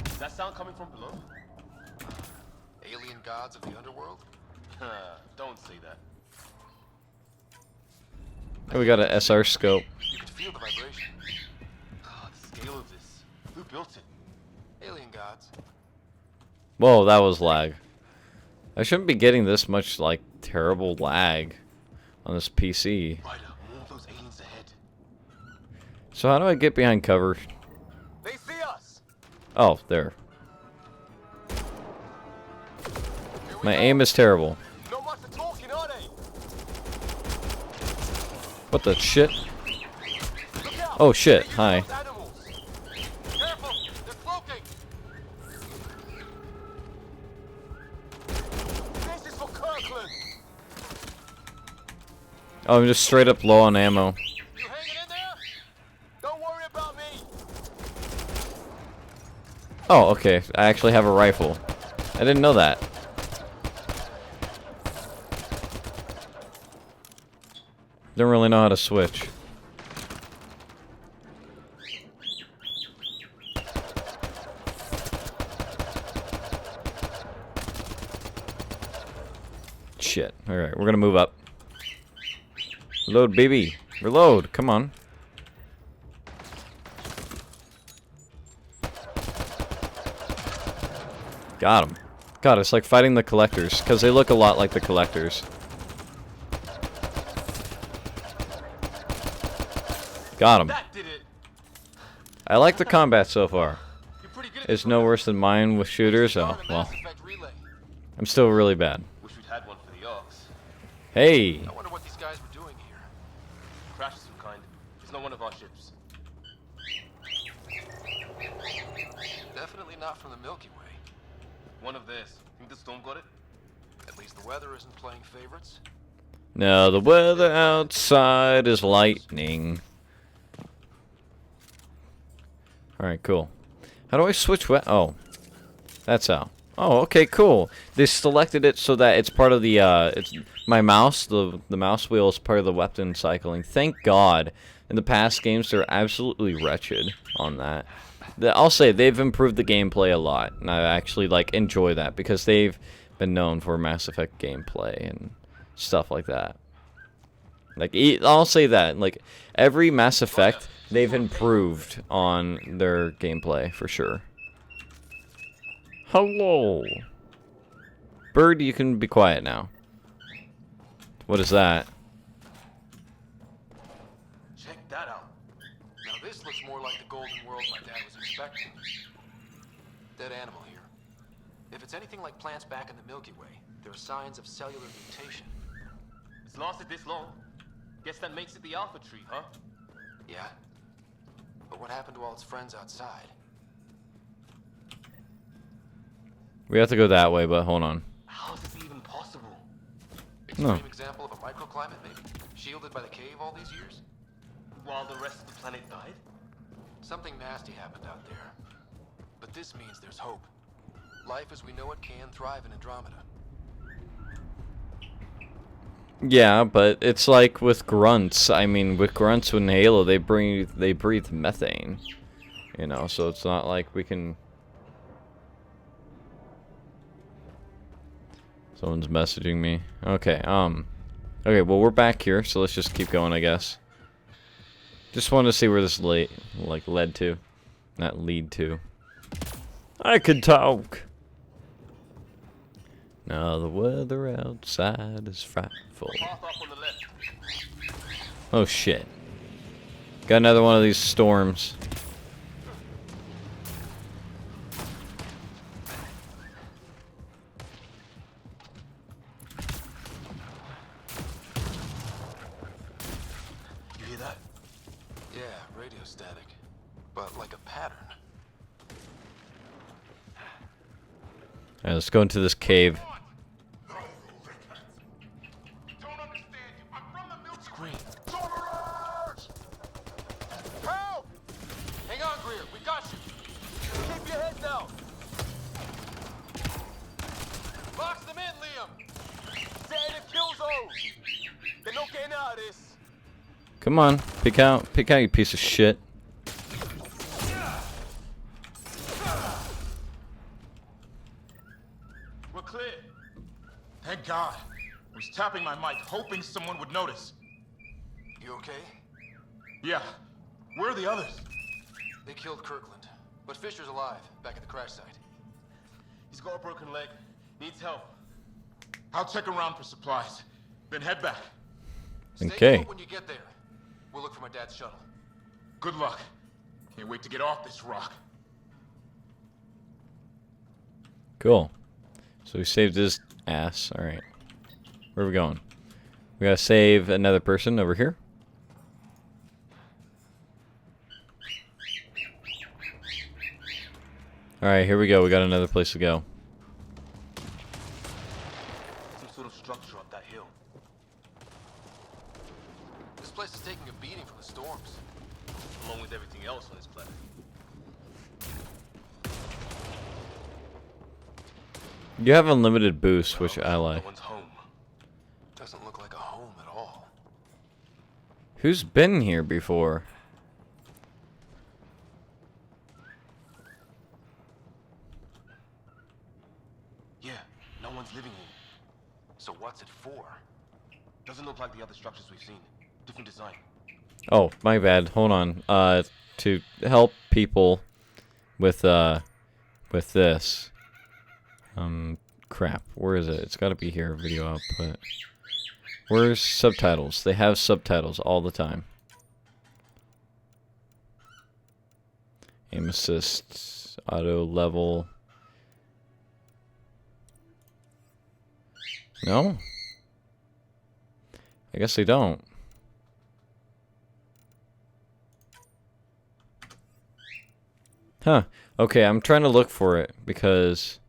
Is that sound coming from below? Alien gods of the underworld? Don't say that. Oh, we got an SR scope. You could feel the vibration. Oh, the scale of this. Who built it? Alien gods. Whoa, that was lag. I shouldn't be getting this much, like, terrible lag on this PC. Ryder, more of those aliens ahead. So how do I get behind cover? They see us! Oh, there. My aim is terrible. Not much for talking, are they? What the shit? Look out! Oh shit, They use hi. those animals. Careful! They're cloaking! This is for Kirkland! Oh, I'm just straight up low on ammo. You hanging in there? Don't worry about me! Oh, okay. I actually have a rifle. I didn't know that. Don't really know how to switch. Shit. Alright, we're gonna move up. Reload, baby. Reload. Come on. Got him. God, it's like fighting the collectors, because they look a lot like the collectors. Got him. That did it! I like the combat so far. You're pretty good at It's this, no Ryder. worse than mine with shooters. Oh, Started a well. Mass Effect relay. I'm still really bad. Wish we'd had one for the Arks. Hey! I wonder what these guys were doing here. Crash of some kind. It's not one of our ships. Definitely not from the Milky Way. One of theirs. Think the storm got it? At least the weather isn't playing favorites. Now the weather outside is lightning. Alright, cool. How do I switch oh. That's how. Oh, okay, cool. They selected it so that it's part of the, it's my mouse, the mouse wheel is part of the weapon cycling. Thank God. In the past games, they're absolutely wretched on that. I'll say, they've improved the gameplay a lot, and I actually, like, enjoy that, because they've been known for Mass Effect gameplay and stuff like that. Like, I'll say that, like, every Mass Effect, they've improved on their gameplay, for sure. Hello! Bird, you can be quiet now. What is that? Check that out. Now this looks more like the golden world my dad was expecting. Dead animal here. If it's anything like plants back in the Milky Way, there are signs of cellular mutation. It's lasted this long. Guess that makes it the Alpha tree, huh? Yeah? But what happened to all its friends outside? We have to go that way, but hold on. How is this even possible? Extreme No. example of a microclimate, maybe? Shielded by the cave all these years? While the rest of the planet died? Something nasty happened out there. But this means there's hope. Life as we know it can thrive in Andromeda. Yeah, but it's like with grunts. I mean, with grunts in Halo, they breathe methane. You know, so it's not like we can... Someone's messaging me. Okay, okay, well, we're back here, so let's just keep going, I guess. Just wanted to see where this led to. Not lead to. I could talk! Now the weather outside is frightful. Path up on the left. Oh shit. Got another one of these storms. You hear that? Yeah, radio static. But like a pattern. Alright, let's go into this cave. It's green. Keep your head down. Box them in, Liam. Set in a kill zone. They're not getting out of this. Come on, pick out, you piece of shit. We're clear. Thank God. I was tapping my mic, hoping someone would notice. You okay? Yeah. Where are the others? They killed Kirkland, but Fisher's alive, back at the crash site. He's got a broken leg. Needs help. I'll check around for supplies, then head back. Stay Okay. put when you get there. We'll look for my dad's shuttle. Good luck. Can't wait to get off this rock. Cool. So we saved his ass. Alright. Where are we going? We gotta save another person over here. Alright, here we go. We got another place to go. Some sort of structure up that hill. This place is taking a beating from the storms. Along with everything else on this planet. You have unlimited boost, which I like. No one's home. Doesn't look like a home at all. Who's been here before? Yeah, no one's living here. So what's it for? Doesn't look like the other structures we've seen. Different design. Oh, my bad. Hold on. To help people with this. Crap. Where is it? It's got to be here. Video output. Where's subtitles? They have subtitles all the time. Aim assist, auto level. No? I guess they don't. Huh. Okay, I'm trying to look for it because...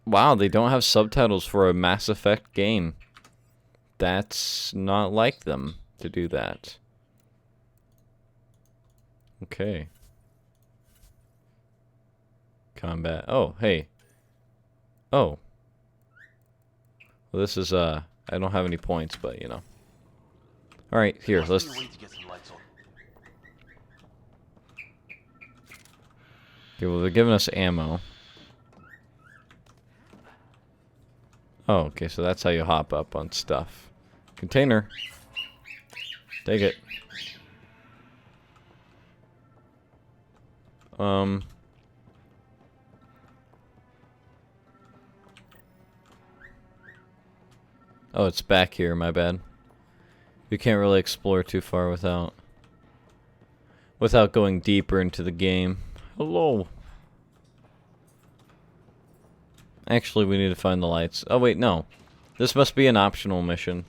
Wow, they don't have subtitles for a Mass Effect game. That's not like them to do that. Okay. Combat. Oh, hey. Oh. Well, this is, I don't have any points, but, you know. Alright, here, let's... Must be a way to get some lights on. Okay, well, they're giving us ammo. Oh, okay, so that's how you hop up on stuff. Container. Take it. Oh, it's back here, my bad. You can't really explore too far without going deeper into the game. Hello. Actually, we need to find the lights. Oh, wait, no. This must be an optional mission.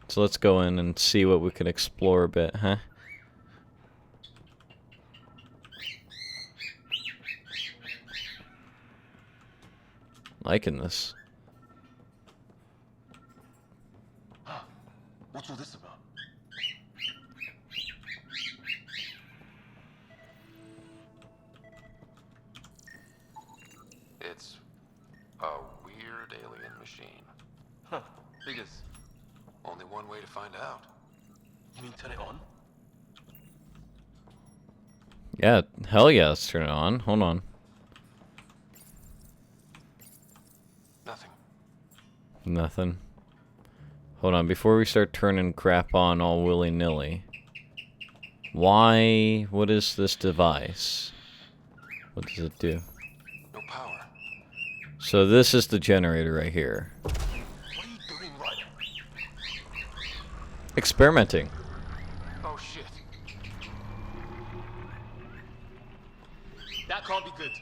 So let's go in and see what we can explore a bit, huh? Liking this. What's all this about? It's a weird alien machine. Huh. Figures. Only one way to find out. You mean turn it on? Yeah, hell yeah, let's turn it on. Hold on. Nothing. Nothing. Hold on, before we start turning crap on all willy-nilly. Why? What is this device? What does it do? No power. So this is the generator right here. What are you doing, Ryder? Experimenting. Oh shit. That can't be good.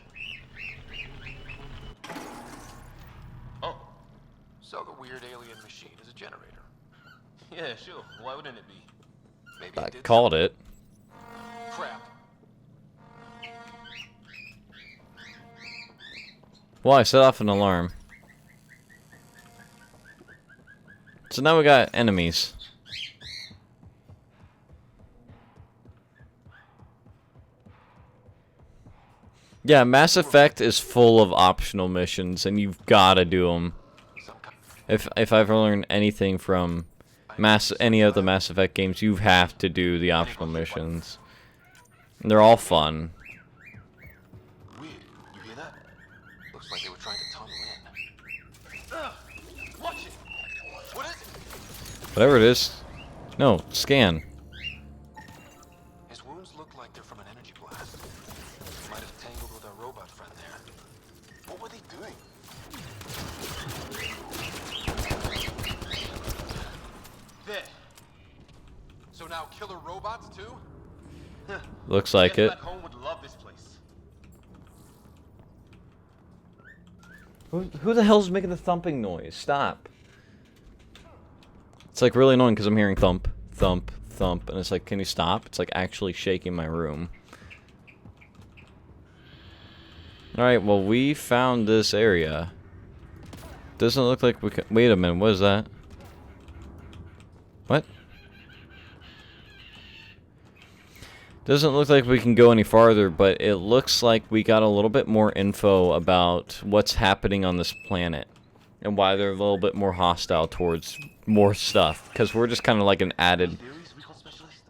Oh. So the weird alien machine is a generator. Yeah, sure. Why wouldn't it be? Maybe I it did called it. crap. Well, I set off an alarm. So now we got enemies. Yeah, Mass Effect is full of optional missions, and you've got to do them. If I've ever learned anything from any of the Mass Effect games, you have to do the optional missions. And they're all fun. Weird. You hear that? Looks like they were trying to tunnel in. Watch it! What is it? Whatever it is. No, scan. His wounds look like they're from an energy blast. Might have tangled with our robot friend there. What were they doing? There. So now killer robots too? Looks like Guess it. Back home would love this place. Who the hell's making the thumping noise? Stop. It's like really annoying because I'm hearing thump, thump, thump, and it's like, can you stop? It's like actually shaking my room. Alright, well, we found this area. Doesn't look like we can. Wait a minute, what is that? What? Doesn't look like we can go any farther, but it looks like we got a little bit more info about what's happening on this planet and why they're a little bit more hostile towards more stuff, because we're just kind of like an added. Theories, recall specialist?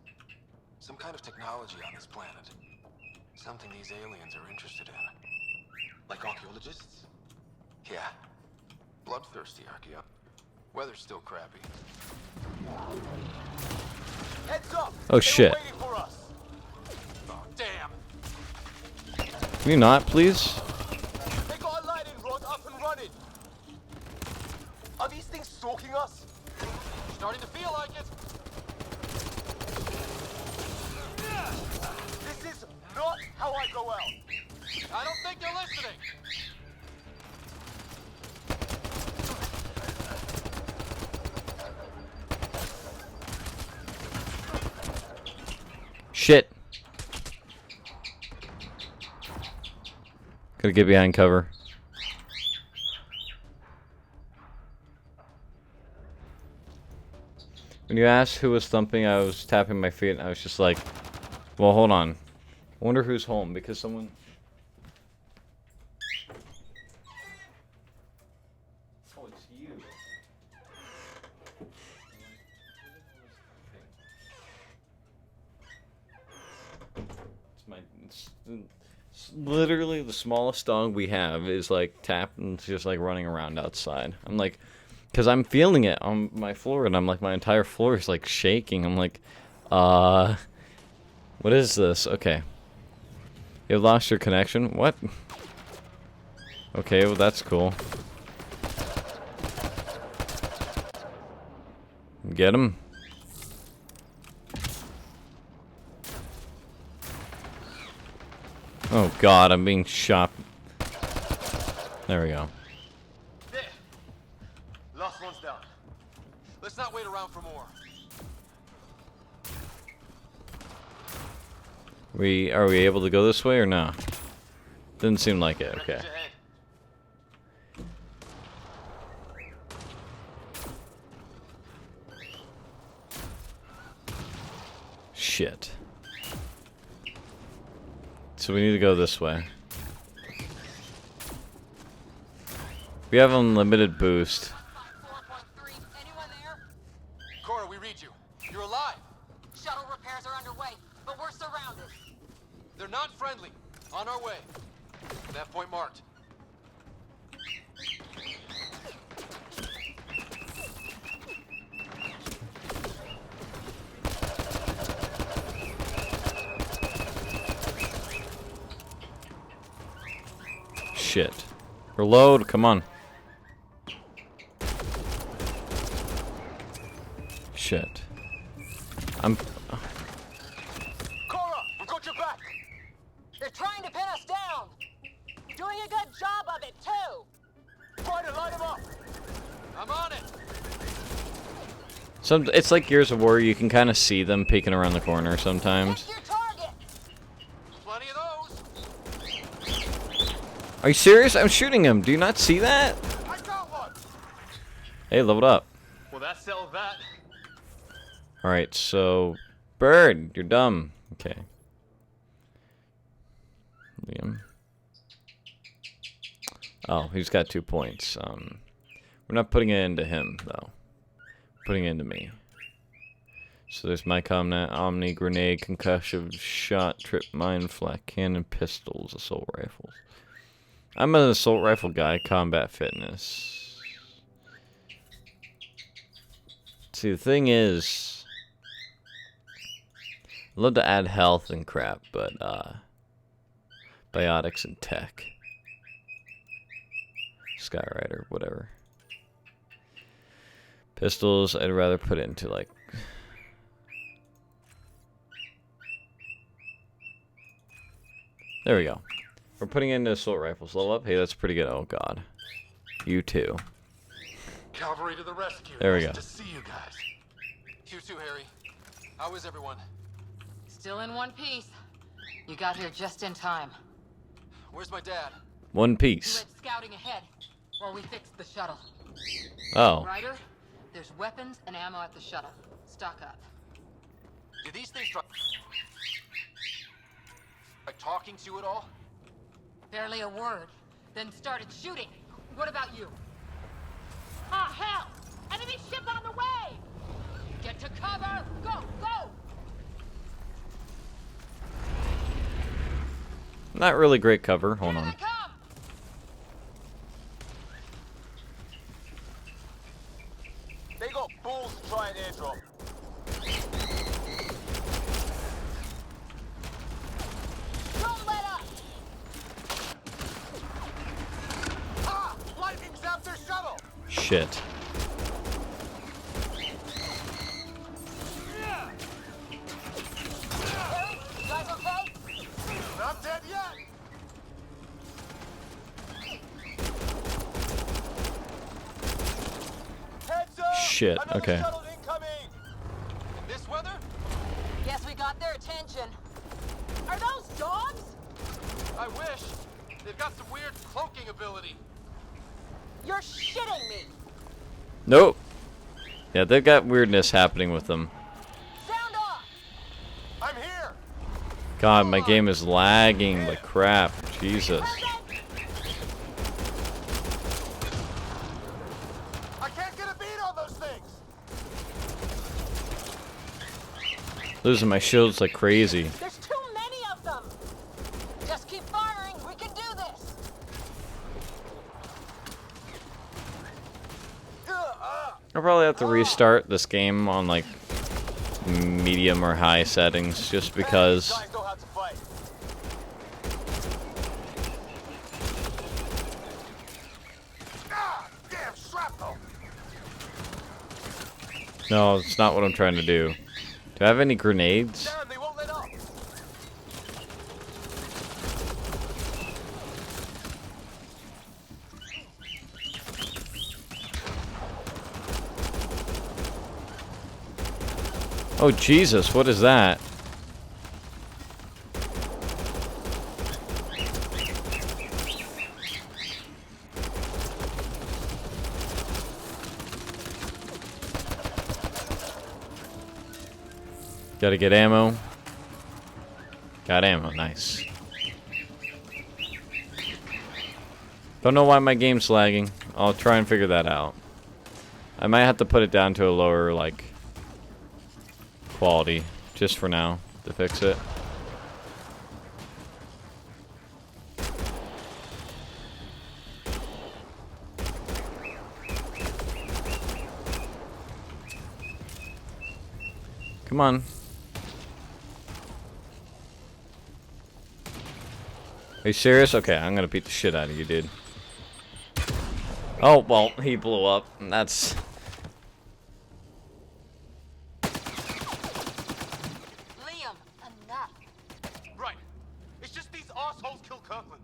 Some kind of technology on this planet. Something these aliens are interested in. Like archaeologists? Yeah. Bloodthirsty archaeo. Weather's still crappy. Heads up! Oh shit. They were waiting for us. Oh, damn! Can you not, please? They got a lightning rod up and running. Are these things stalking us? Starting to feel like it. This is not how I go out. I don't think you're listening. Shit. Gotta get behind cover. When you asked who was thumping, I was tapping my feet and I was just like, well, hold on. I wonder who's home, because someone... Oh, it's you. It's literally the smallest dog we have is like tapping, just like running around outside. I'm like, because I'm feeling it on my floor, and I'm like, my entire floor is like shaking. I'm like, what is this? Okay. You lost your connection? What? Okay, well that's cool. Get him. Oh god, I'm being shot. There we go. There. Last one's down. Let's not wait around for more. Are we able to go this way or no? Didn't seem like it. Okay. Wreckage ahead. Shit. So we need to go this way. We have unlimited boost. 4.3. Anyone there? Cora, we read you. You're alive. Shuttle repairs are underway, but we're surrounded. They're not friendly. On our way. That point marked. Shit. Reload, come on. Shit. I'm... Cora, we've got your back. They're trying to pin us down. Doing a good job of it, too. Try to light them up. I'm on it. It's like Gears of War, you can kind of see them peeking around the corner sometimes. Pick your target. Plenty of those. Are you serious? I'm shooting him. Do you not see that? I got one. Hey, leveled up. Well, that settled that. Alright, so... Bird, you're dumb. Okay. Liam. Oh, he's got 2 points. We're not putting it into him, though. Putting it into me. So there's my Comnet, Omni, Grenade, Concussive, Shot, Trip, Mine, Flak, Cannon, Pistols, Assault Rifles. I'm an Assault Rifle guy, Combat Fitness. See, the thing is, I'd love to add health and crap, but, Biotics and Tech. Skyrider, whatever. Pistols, I'd rather put it into, like... There we go. We're putting it into assault rifles. Level up. Hey, that's pretty good. Oh, God. You too. Cavalry to the rescue. There we Nice go. to see you guys. You too, Harry. How is everyone? Still in one piece. You got here just in time. Where's my dad? One You piece. went scouting ahead while we fixed the shuttle. Oh. Ryder, there's weapons and ammo at the shuttle. Stock up. Do these things try talking to you at all? Barely a word. Then started shooting. What about you? Ah, hell! Enemy ship on the way! Get to cover! Go, go! Not really great cover. Hold Here on. they come! They got balls to try an airdrop. Don't let up! Ah! Lightning zapped their shuttle! Shit. Harry, you guys okay? Not dead yet! Heads up! Shit, Another okay. shuttle incoming! In this weather? Guess we got their attention. Are those dogs? I wish. They've got some weird cloaking ability. You're shitting me! Nope. Yeah, they've got weirdness happening with them. Sound off! I'm here! God, my game is lagging like crap. Jesus. I can't get a beat on those things! Losing my shields like crazy. There's too many of them! Just keep firing, we can do this! I'll probably have to restart this game on like medium or high settings just because. Guys know how to fight. Ah! Damn shrapnel! No, it's not what I'm trying to do. Do I have any grenades? Damn, they won't let up! Oh Jesus, what is that? Gotta get ammo. Got ammo, nice. Don't know why my game's lagging. I'll try and figure that out. I might have to put it down to a lower, like, quality, just for now, to fix it. Come on. Are you serious? Okay, I'm gonna beat the shit out of you, dude. Oh, well, he blew up. That's... Liam, enough. Right. It's just these assholes kill Kirkland.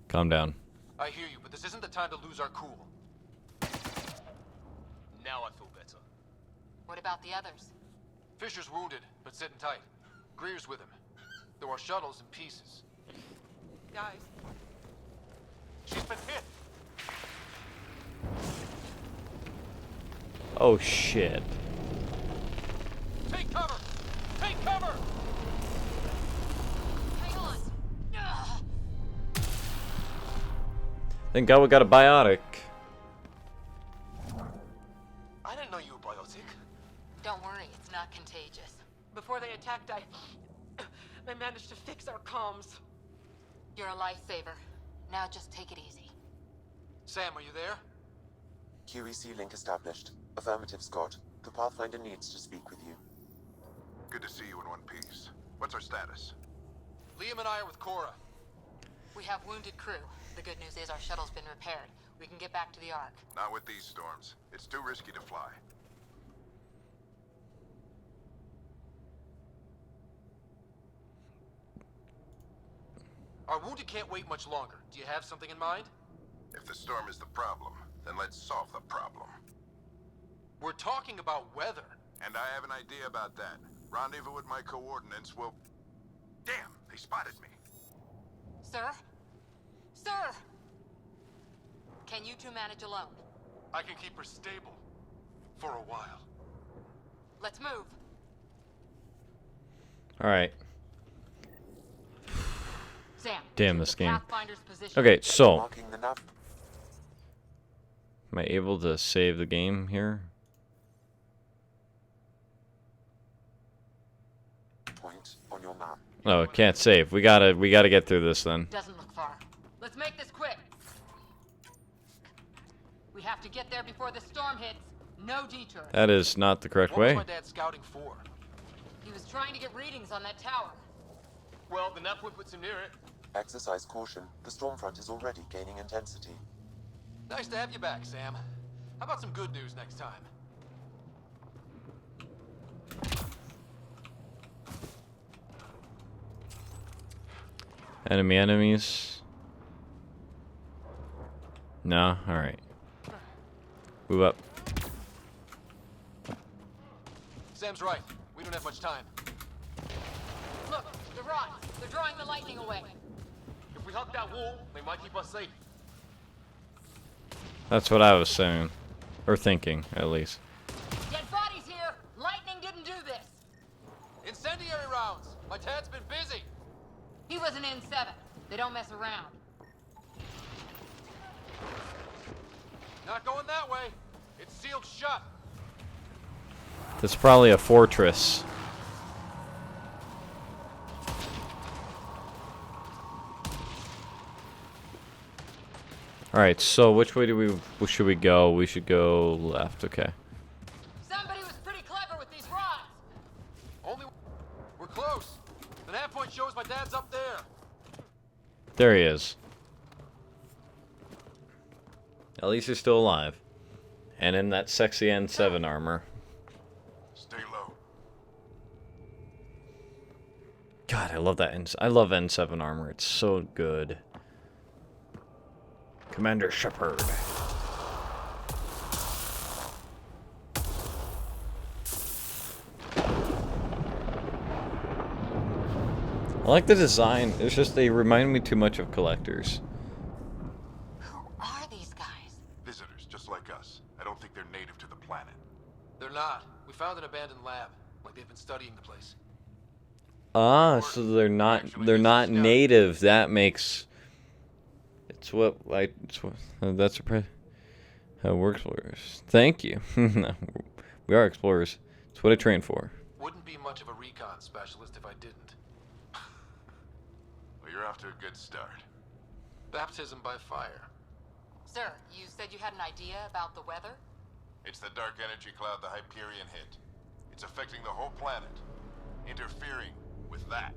Calm down. I hear you, but this isn't the time to lose our cool. Now I feel better. What about the others? Fisher's wounded, but sitting tight. Greer's with him. There are shuttles in pieces. Guys, She's been hit. Oh, shit. Take cover! Take cover! Hang on! Thank God we got a biotic. I didn't know you were biotic. Don't worry, it's not contagious. Before they attacked, I managed to fix our comms. You're a lifesaver. Now just take it easy. Sam, are you there? QEC link established. Affirmative, Scott. The Pathfinder needs to speak with you. Good to see you in one piece. What's our status? Liam and I are with Cora. We have wounded crew. The good news is our shuttle's been repaired. We can get back to the Ark. Not with these storms. It's too risky to fly. Our wounded can't wait much longer. Do you have something in mind? If the storm is the problem, then let's solve the problem. We're talking about weather. And I have an idea about that. Rendezvous with my coordinates will... Damn, they spotted me. Sir? Sir! Can you two manage alone? I can keep her stable. For a while. Let's move. Alright. Sam. Damn keep this the game. Pathfinder's position. Okay, so Marking the nav am I able to save the game here? point on your map. Oh, it can't save. We gotta get through this then. Doesn't look far. Let's make this quick. We have to get there before the storm hits. No detour. That is not the correct What was way. my dad scouting for? He was trying to get readings on that tower. Well, the nav point puts him near it. Exercise caution. The storm front is already gaining intensity. Nice to have you back, Sam. How about some good news next time? Enemies. No? Alright. Move up. Sam's right. We don't have much time. Look, the rods. They're drawing the lightning away. If we hug that wall, they might keep us safe. That's what I was saying. Or thinking, at least. Dead bodies here. Lightning didn't do this. Incendiary rounds. My dad's been busy. He was an N7. They don't mess around. Not going that way. It's sealed shut. That's probably a fortress. Alright, so which way should we go? We should go left, okay. Somebody was pretty clever with these rods. We're close. The nav point shows my dad's up there. There he is. At least he's still alive. And in that sexy N7 armor. Stay low. God, I love that. I love N7 armor. It's so good. Commander Shepard. I like the design. It's just they remind me too much of collectors. Who are these guys? Visitors, just like us. I don't think they're native to the planet. They're not. We found an abandoned lab. Like they've been studying the place. Ah, so they're not native. That makes it's what that's how we're explorers. Thank you. We are explorers. It's what I trained for. Wouldn't be much of a recon specialist if I didn't. Well, you're off to a good start. Baptism by fire. Sir, you said you had an idea about the weather? It's the dark energy cloud the Hyperion hit. It's affecting the whole planet. Interfering with that.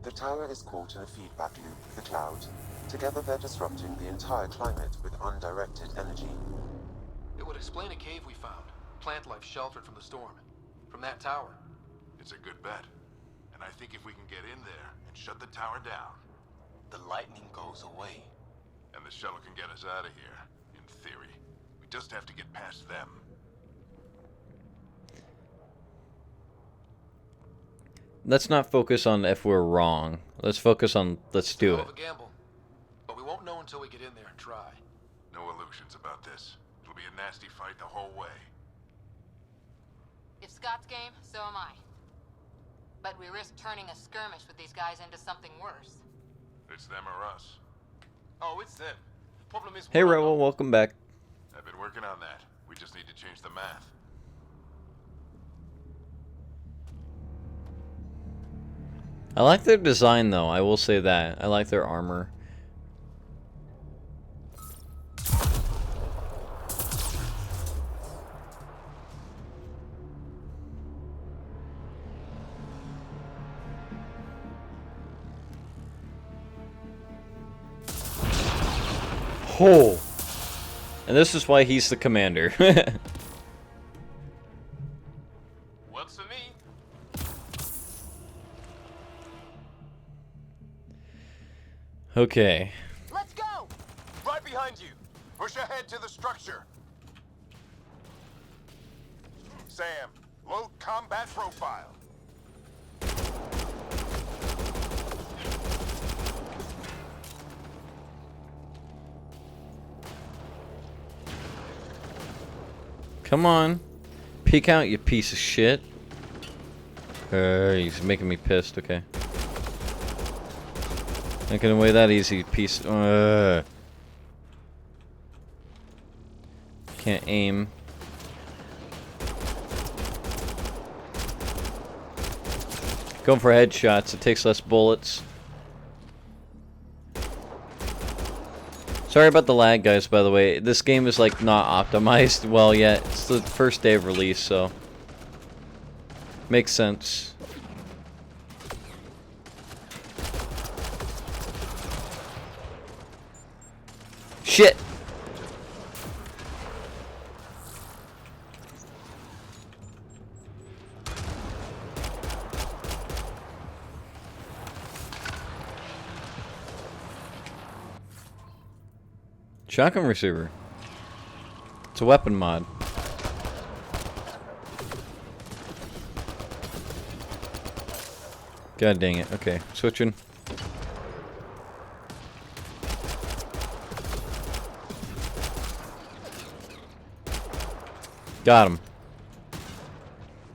The tower is caught in a feedback loop with the cloud. Together they're disrupting the entire climate with undirected energy. It would explain a cave we found. Plant life sheltered from the storm. From that tower. It's a good bet. And I think if we can get in there and shut the tower down, The lightning goes away. and the shuttle can get us out of here, in theory. We just have to get past them. Let's not focus on if we're wrong. Let's focus on let's do Hell it. of a gamble. But we won't know until we get in there and try. No illusions about this. It'll be a nasty fight the whole way. If Scott's game, so am I. But we risk turning a skirmish with these guys into something worse. It's them or us. Oh, it's them. Problem is, Hey, we're Rebel, welcome back. I've been working on that. We just need to change the math. I like their design, though. I will say that. I like their armor. Oh! And this is why he's the commander. Works for me. Okay. Let's go! Right behind you. Push ahead to the structure. Sam, load combat profile. Come on. Peek out, you piece of shit. He's making me pissed, okay. Not getting away that easy, piece. Can't aim. Going for headshots, it takes less bullets. Sorry about the lag, guys, by the way. This game is, like, not optimized well yet. It's the first day of release, so... Makes sense. Shit! Shotgun receiver. It's a weapon mod. God dang it. Okay, switching. Got him.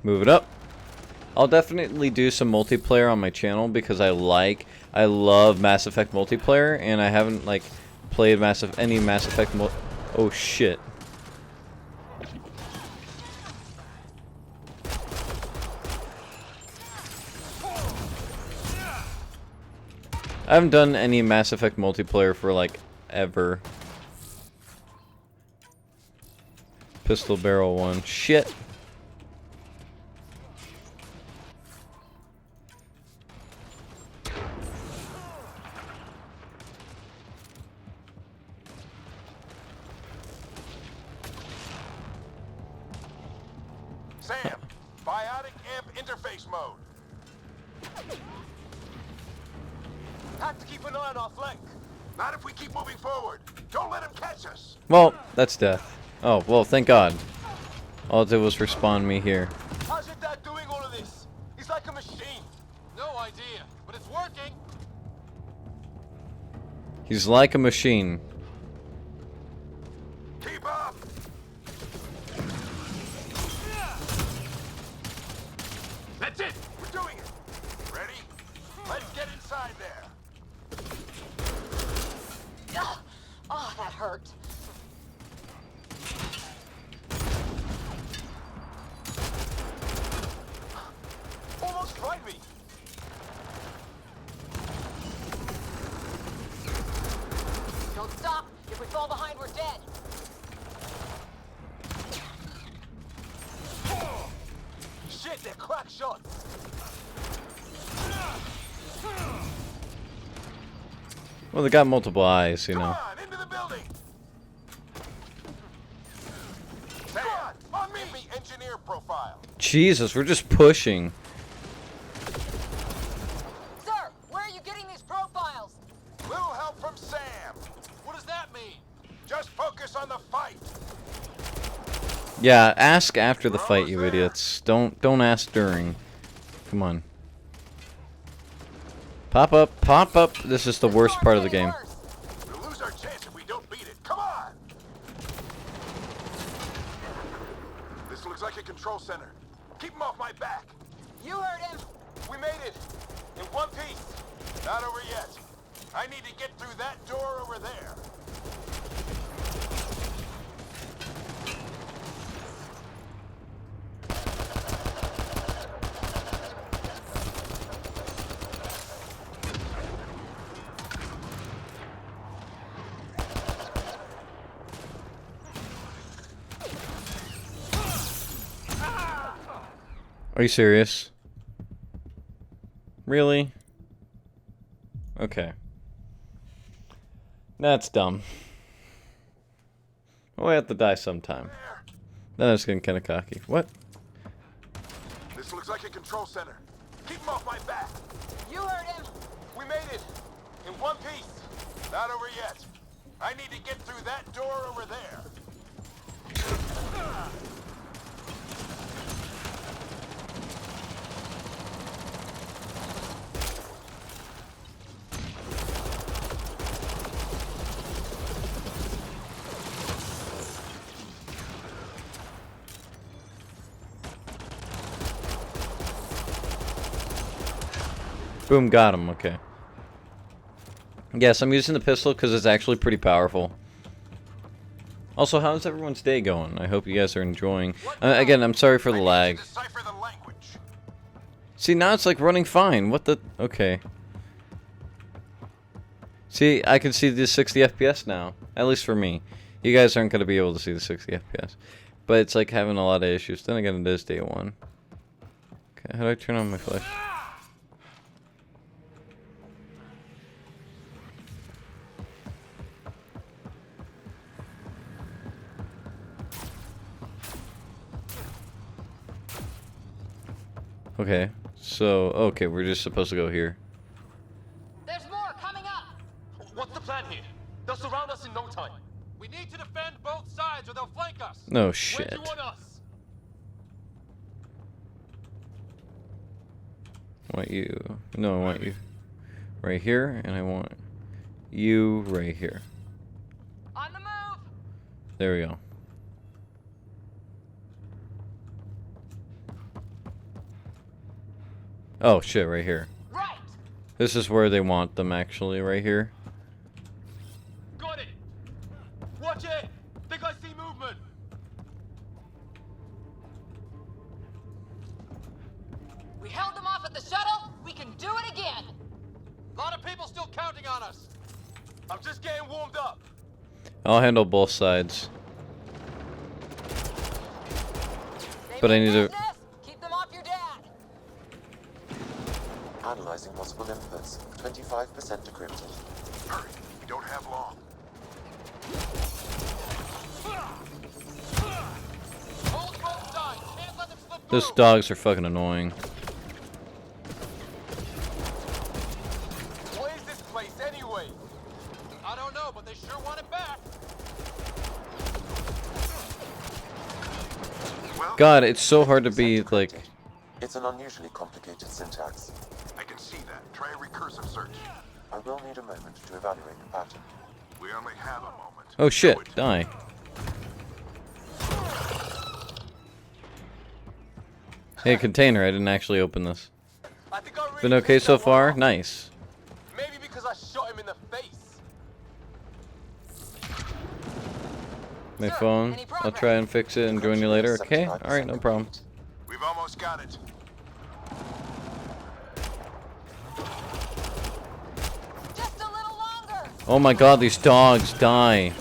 Move it up. I'll definitely do some multiplayer on my channel because I love Mass Effect multiplayer, and I haven't, like, played any Mass Effect oh shit. I haven't done any Mass Effect multiplayer for, like, ever. Pistol barrel one. Shit. Sam, biotic amp interface mode. Have to keep an eye on our flank. Not if we keep moving forward. Don't let him catch us. Well, that's death. Oh, well, thank God. All it did was respawn me here. How's your dad doing all of this? He's like a machine. No idea, but it's working. He's like a machine. Keep up. That's it. We're doing it. Ready? Let's get inside there. Ugh. Oh, that hurt. Almost tried me. Don't stop. If we fall behind, we're dead. Shit, they're crack shots. Well, they got multiple eyes, you Come know. on, into the building. Sam, on me. Engineer profile. Jesus, we're just pushing. Sir, where are you getting these profiles? Little help from Sam. What does that mean? Just focus on the fight. Yeah, ask after the fight, you idiots. Don't ask during. Come on. Pop up, pop up. This is the worst part of the game. We'll lose our chance if we don't beat it. Come on. This looks like a control center. Keep him off my back. You heard him. We made it. In one piece. Not over yet. I need to get through that door over there. Are you serious? Really? Okay. That's dumb. Well, I have to die sometime. Then I was getting kind of cocky. What? This looks like a control center. Keep him off my back. You heard him. We made it! In one piece! Not over yet. I need to get through that door over there. Boom, got him. Okay. Yes, I'm using the pistol because it's actually pretty powerful. Also, how's everyone's day going? I hope you guys are enjoying. Again, I'm sorry for the lag. Decipher the language. See, now it's like running fine. What the? Okay. See, I can see the 60 FPS now. At least for me. You guys aren't going to be able to see the 60 FPS. But it's like having a lot of issues. Then again, it is day one. Okay, how do I turn on my flash? Okay, so, okay, we're just supposed to go here. There's more coming up. What's the plan here? They'll surround us in no time. We need to defend both sides or they'll flank us. No Where shit. do you want us? I want you. No, I want you right here, and I want you right here. On the move. There we go. Oh shit, right here. Right. This is where they want them, actually, right here. Got it! Watch it! Think I see movement! We held them off at the shuttle. We can do it again. A lot of people still counting on us. I'm just getting warmed up. I'll handle both sides. But I need to... Keep them off your dad. Analyzing possible inputs. 25% decrypted. Hurry. We don't have long. Hold both sides. Can't let them slip Those through. dogs are fucking annoying. What is this place anyway? I don't know, but they sure want it back. Well, God, it's so hard to be, like... It's an unusually complicated syntax. I can see that. Try a recursive search. I will need a moment to evaluate the pattern. We only have a moment. Oh shit, Do it. die. Hey, container, I didn't actually open this. I think I really Been okay pissed so that one far? off. Nice. Maybe because I shot him in the face. My Sir, phone. any I'll progress? try and fix it and join you later, okay? Alright, no problem. We've almost got it. Just a little longer. Oh my god, these dogs die.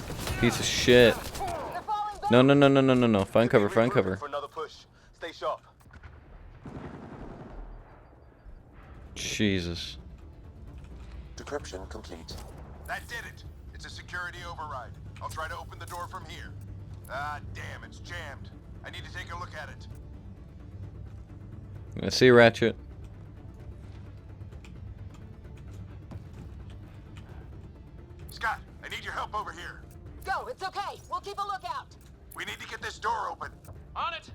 Piece of shit. They're falling back. No, no, no, no, no, no, no. Find cover, find cover. For another push. Stay sharp. Jesus. Decryption complete. That did it. It's a security override. I'll try to open the door from here. Ah, damn, it's jammed. I need to take a look at it. I see Ratchet. Scott, I need your help over here. Go. It's okay. We'll keep a lookout. We need to get this door open. On it.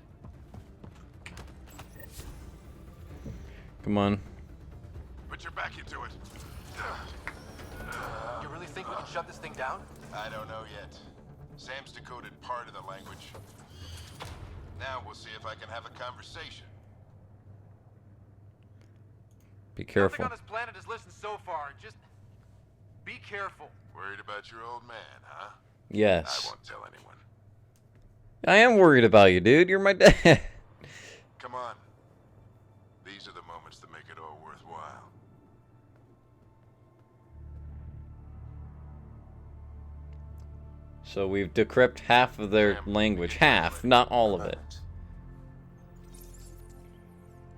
Come on. Put your back into it. You really think we can shut this thing down? I don't know yet. Sam's decoded part of the language. Now we'll see if I can have a conversation. Be careful. Nothing on this planet has listened so far. Just be careful. Worried about your old man, huh? I Yes. won't tell anyone. I am worried about you, dude. You're my dad. Come on. These are the moments that make it all worthwhile. So we've decrypted half of their language. Half, not all of it.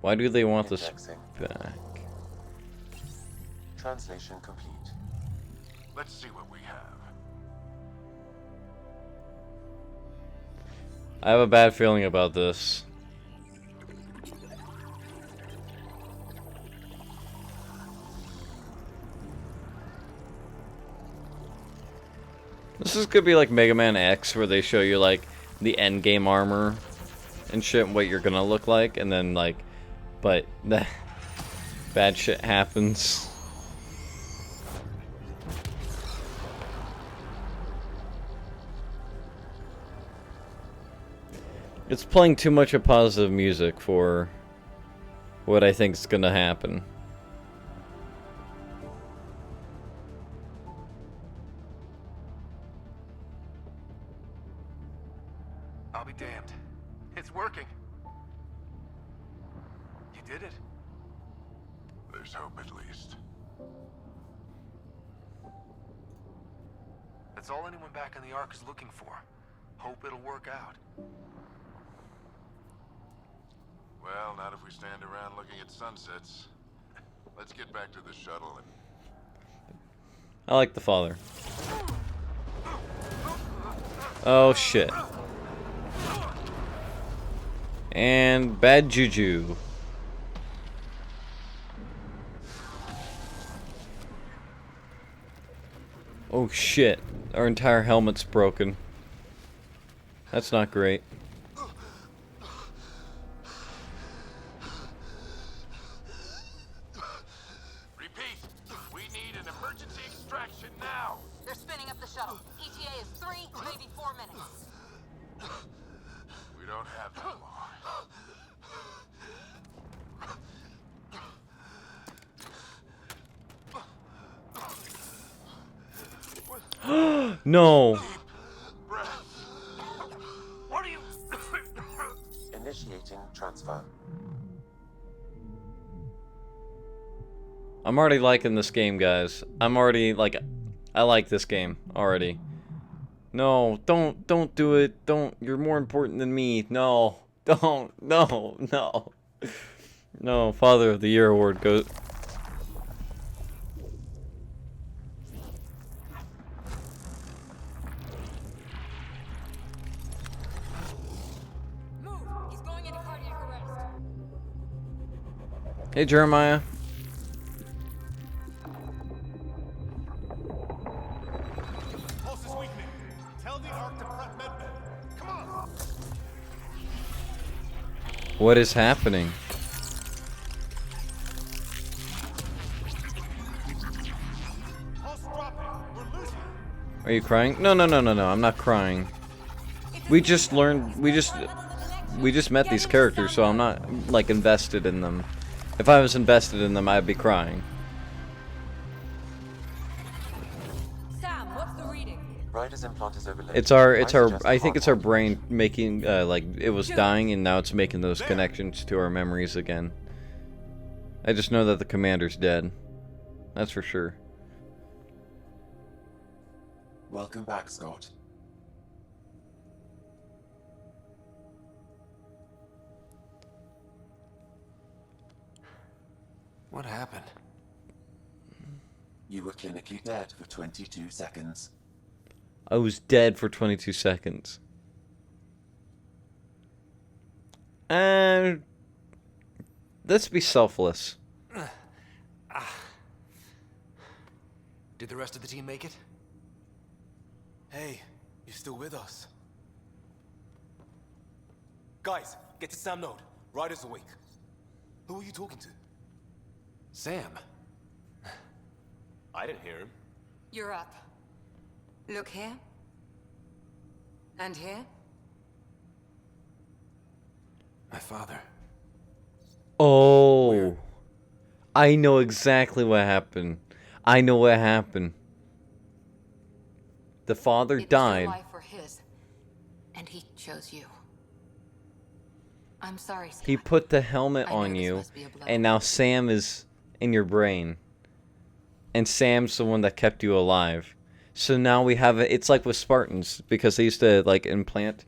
Why do they want this Indexing. back? Translation complete. Let's see what we have. I have a bad feeling about this. This is gonna be like Mega Man X, where they show you like the end game armor and shit, and what you're gonna look like, and then like, but the bad shit happens. It's playing too much of positive music for what I think is gonna happen. I'll be damned. It's working. You did it. There's hope at least. That's all anyone back in the Ark is looking for. Hope it'll work out. Well, not if we stand around looking at sunsets. Let's get back to the shuttle and... I like the father. Oh shit. And bad juju. Oh shit. Our entire helmet's broken. That's not great. Repeat! We need an emergency extraction now! They're spinning up the shuttle. ETA is 3, maybe 4 minutes. We don't have that long. No. What are you... Initiating transfer. I'm already liking this game, guys. I'm already like, I like this game already. No, don't do it. Don't. You're more important than me. No, don't. No, no, no. Father of the Year award goes. Move! He's going into cardiac arrest. Hey, Jeremiah. Pulse is weakening. Tell the Ark to prep medbay. Come on! What is happening? Pulse dropping. We're losing. Are you crying? No, no, no, no, no. I'm not crying. We just learned. We just met these characters, so I'm not like invested in them. If I was invested in them, I'd be crying. Sam, what's the reading? Ryder's implant is overlaid. It's our. suggest I think it's our hardwired. brain making like it was dying, and now it's making those connections to our memories again. I just know that the commander's dead. That's for sure. Welcome back, Scott. What happened? You were clinically dead for 22 seconds. I was dead for 22 seconds. And let's be selfless. Did the rest of the team make it? Hey, you're still with us. Guys, get to Sam Node. Ryder's awake. Who are you talking to? Sam. I didn't hear him. You're up. Look here. And here. My father. Oh, I know exactly what happened. I know what happened. The father It was died. your life or his, and he chose you. I'm sorry, Scott. He put the helmet I know on this you, must be a blow. and now Sam is in your brain. And Sam's the one that kept you alive. So now we have it's like with Spartans, because they used to like implant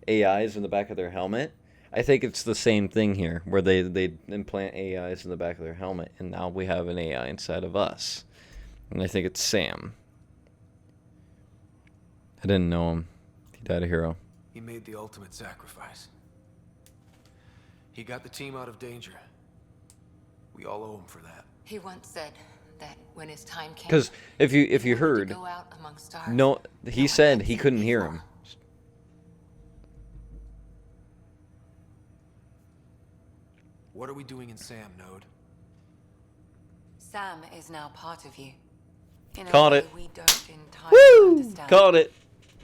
AIs in the back of their helmet. I think it's the same thing here, where they implant AIs in the back of their helmet, and now we have an AI inside of us. And I think it's Sam. I didn't know him. He died a hero. He made the ultimate sacrifice. He got the team out of danger. We all owe him for that. He once said that when his time came, Because if you to heard, go out among stars, no, he said he couldn't hear him. What are we doing in Sam, Node? Sam is now part of you. In a Caught way it. we don't entirely understand. Caught it.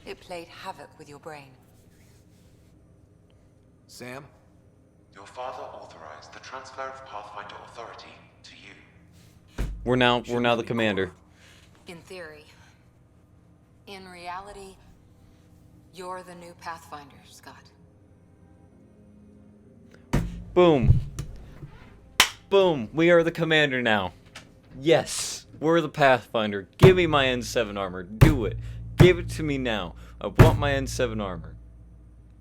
It played havoc with your brain. Sam? Your father authorized the transfer of Pathfinder authority to you. We're now the commander. In theory. In reality, you're the new Pathfinder, Scott. Boom. Boom. We are the commander now. Yes. We're the Pathfinder. Give me my N7 armor. Do it. Give it to me now. I want my N7 armor.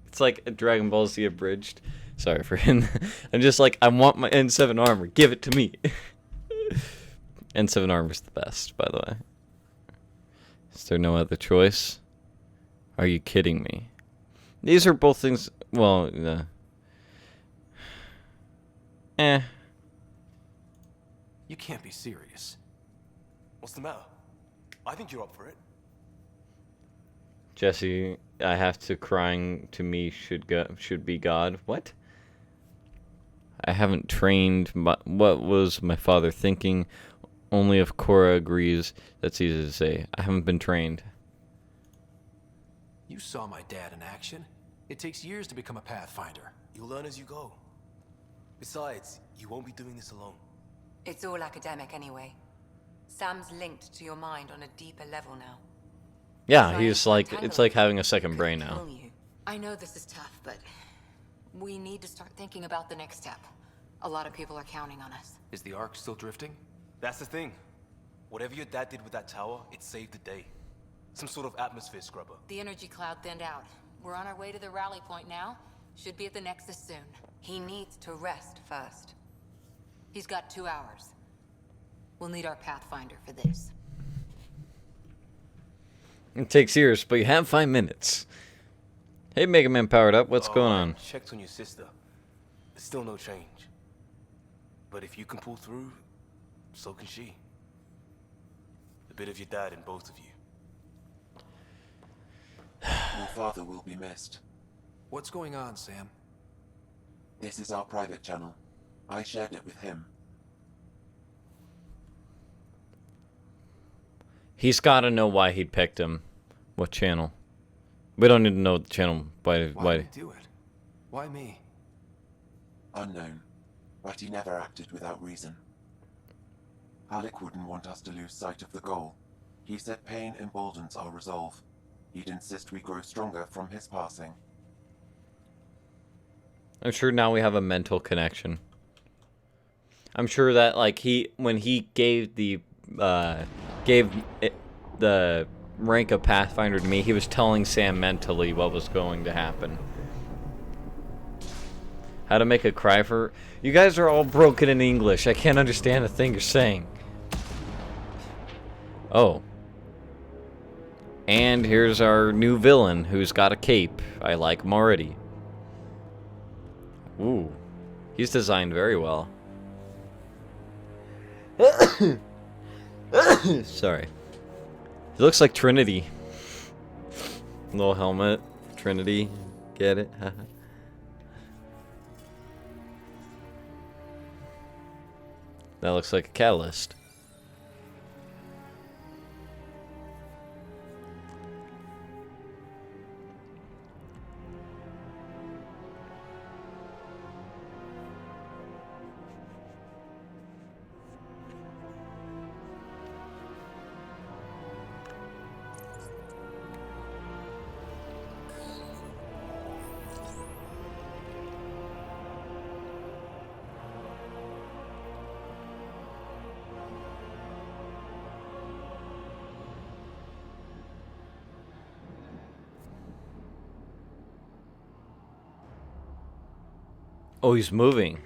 It's like a Dragon Ball Z abridged. Sorry for him. I'm just like, I want my N7 armor. Give it to me. N7 armor's the best, by the way. Is there no other choice? Are you kidding me? These are both things... Well, You can't be serious. What's the matter? I think you're up for it. Jesse, I have to crying to me should be God. What? I haven't trained. What was my father thinking? Only if Cora agrees. That's easy to say. I haven't been trained. You saw my dad in action. It takes years to become a Pathfinder. You'll learn as you go. Besides, you won't be doing this alone. It's all academic anyway. Sam's linked to your mind on a deeper level now. Yeah, he's like, it's like having a second brain now. Kill you. I know this is tough, but we need to start thinking about the next step. A lot of people are counting on us. Is the Ark still drifting? That's the thing. Whatever your dad did with that tower, it saved the day. Some sort of atmosphere scrubber. The energy cloud thinned out. We're on our way to the rally point now. Should be at the Nexus soon. He needs to rest first. He's got 2 hours. We'll need our Pathfinder for this. It takes years, but you have 5 minutes. Hey, Mega Man powered up. What's going on? Checked on your sister. There's still no change. But if you can pull through, so can she. A bit of your dad in both of you. Your father will be missed. What's going on, Sam? This is our private channel. I shared it with him. He's got to know why he picked him. What channel? We don't need to know the channel. Why did he do it? Why me? Unknown, but he never acted without reason. Alec wouldn't want us to lose sight of the goal. He said pain emboldens our resolve. He'd insist we grow stronger from his passing. I'm sure now we have a mental connection. I'm sure that like when he gave the rank of Pathfinder to me, he was telling Sam mentally what was going to happen. How to make a cry for... You guys are all broken in English. I can't understand a thing you're saying. Oh. And here's our new villain who's got a cape. I like him already. Ooh. He's designed very well. Sorry. He looks like Trinity. Little helmet. Trinity. Get it? That looks like a catalyst. Oh, he's moving.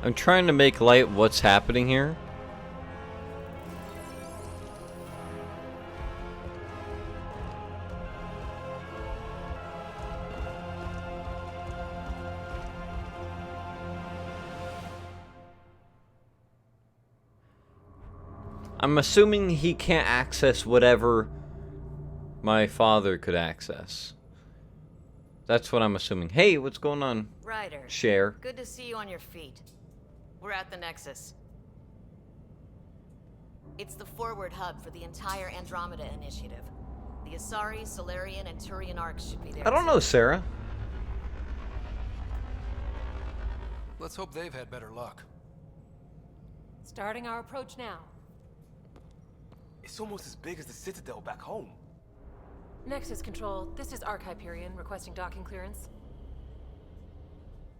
I'm trying to make light what's happening here. I'm assuming he can't access whatever my father could access. That's what I'm assuming. Hey, what's going on? Ryder. Share. Good to see you on your feet. We're at the Nexus. It's the forward hub for the entire Andromeda initiative. The Asari, Solarian, and Turian arcs should be there. I don't know, Sarah. Let's hope they've had better luck. Starting our approach now. It's almost as big as the Citadel back home. Nexus Control, this is Arc Hyperion requesting docking clearance.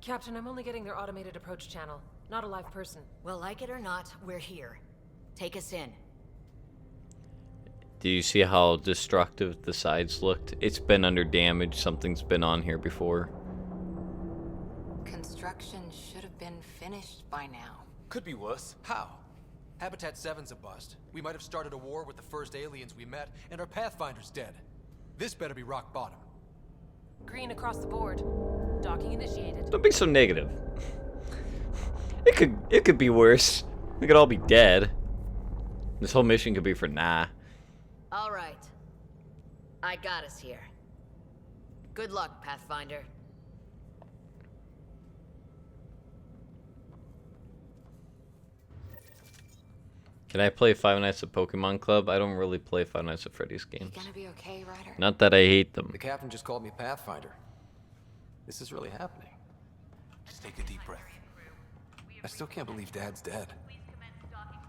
Captain, I'm only getting their automated approach channel, not a live person. Well, like it or not, we're here. Take us in. Do you see how destructive the sides looked? It's been under damage. Something's been on here before. Construction should have been finished by now. Could be worse. How? Habitat 7's a bust. We might have started a war with the first aliens we met, and our Pathfinder's dead. This better be rock bottom. Green across the board. Docking initiated. Don't be so negative. It could be worse. We could all be dead. This whole mission could be for nah. All right. I got us here. Good luck, Pathfinder. Can I play Five Nights at Pokemon Club? I don't really play Five Nights at Freddy's games. You gonna be okay, Ryder? Not that I hate them. The captain just called me Pathfinder. This is really happening. Just take a deep breath. I still can't believe Dad's dead.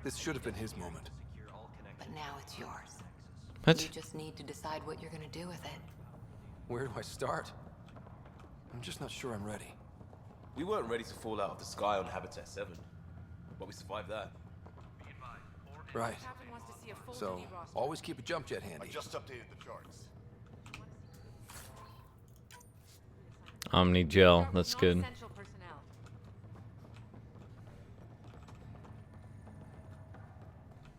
This should have been his moment. But now it's yours. What? You just need to decide what you're gonna do with it. Where do I start? I'm just not sure I'm ready. We weren't ready to fall out of the sky on Habitat 7, but we survived that. Right. Captain wants to see a full So, duty roster. always keep a jump jet handy. Just updated the charts. Omni Gel, that's good. Non-essential personnel.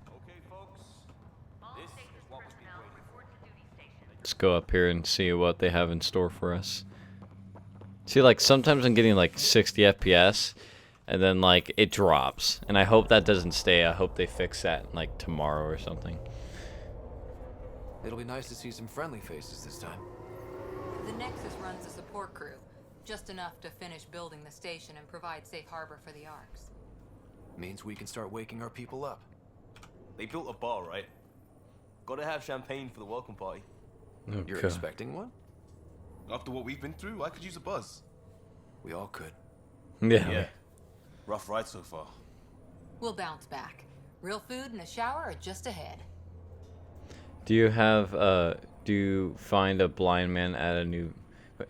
Okay, folks. This is what we've been waiting for. Let's go up here and see what they have in store for us. See, like, sometimes I'm getting like 60 FPS, and then like it drops. And I hope that doesn't stay. I hope they fix that like tomorrow or something. It'll be nice to see some friendly faces this time. The Nexus runs a support crew, just enough to finish building the station and provide safe harbor for the arcs. Means we can start waking our people up. They built a bar, right? Gotta have champagne for the welcome party. You're Okay. expecting one? After what we've been through, I could use a buzz. We all could. Yeah. Rough ride so far. We'll bounce back. Real food and a shower are just ahead. Do you have do you find a blind man at a nude?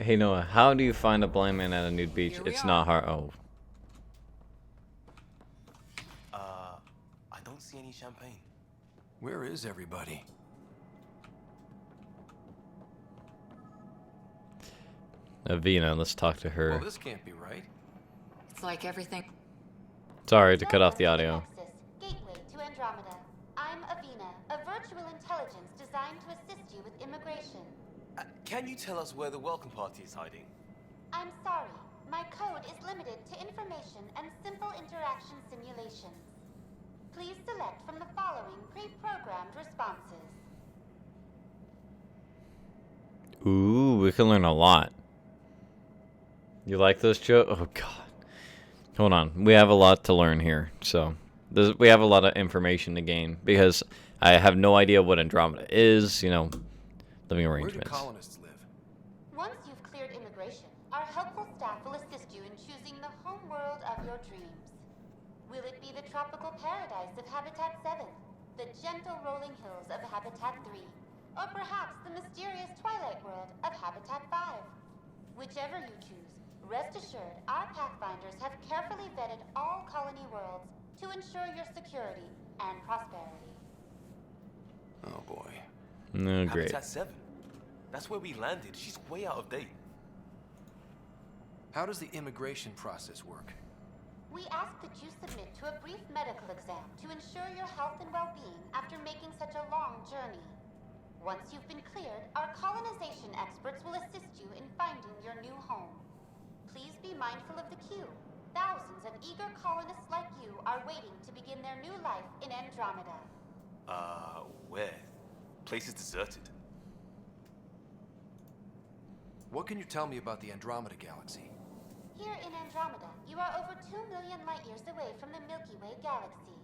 Hey Noah, how do you find a blind man at a nude beach? Here we It's are. not hard. Oh. I don't see any champagne. Where is everybody? Avina, let's talk to her. Well, this can't be right. It's like everything. Sorry to cut off the audio. Nexus, gateway to Andromeda. I'm Avina, a virtual intelligence designed to assist you with immigration. Can you tell us where the welcome party is hiding? I'm sorry, my code is limited to information and simple interaction simulations. Please select from the following pre-programmed responses. Ooh, we can learn a lot. You like those, Joe? Oh God. Hold on, we have a lot to learn here. So we have a lot of information to gain because I have no idea what Andromeda is. You know, living Where do arrangements. colonists live? Once you've cleared immigration, our helpful staff will assist you in choosing the home world of your dreams. Will it be the tropical paradise of Habitat 7, the gentle rolling hills of Habitat 3, or perhaps the mysterious twilight world of Habitat 5? Whichever you choose, rest assured our Pathfinders have carefully vetted all colony worlds to ensure your security and prosperity. Oh boy. No, great. Habitat 7. That's where we landed. She's way out of date. How does the immigration process work? We ask that you submit to a brief medical exam to ensure your health and well-being after making such a long journey. Once you've been cleared, our colonization experts will assist you in finding your new home. Please be mindful of the queue. Thousands of eager colonists like you are waiting to begin their new life in Andromeda. Where? Place is deserted. What can you tell me about the Andromeda galaxy? Here in Andromeda, you are over 2 million light-years away from the Milky Way galaxy.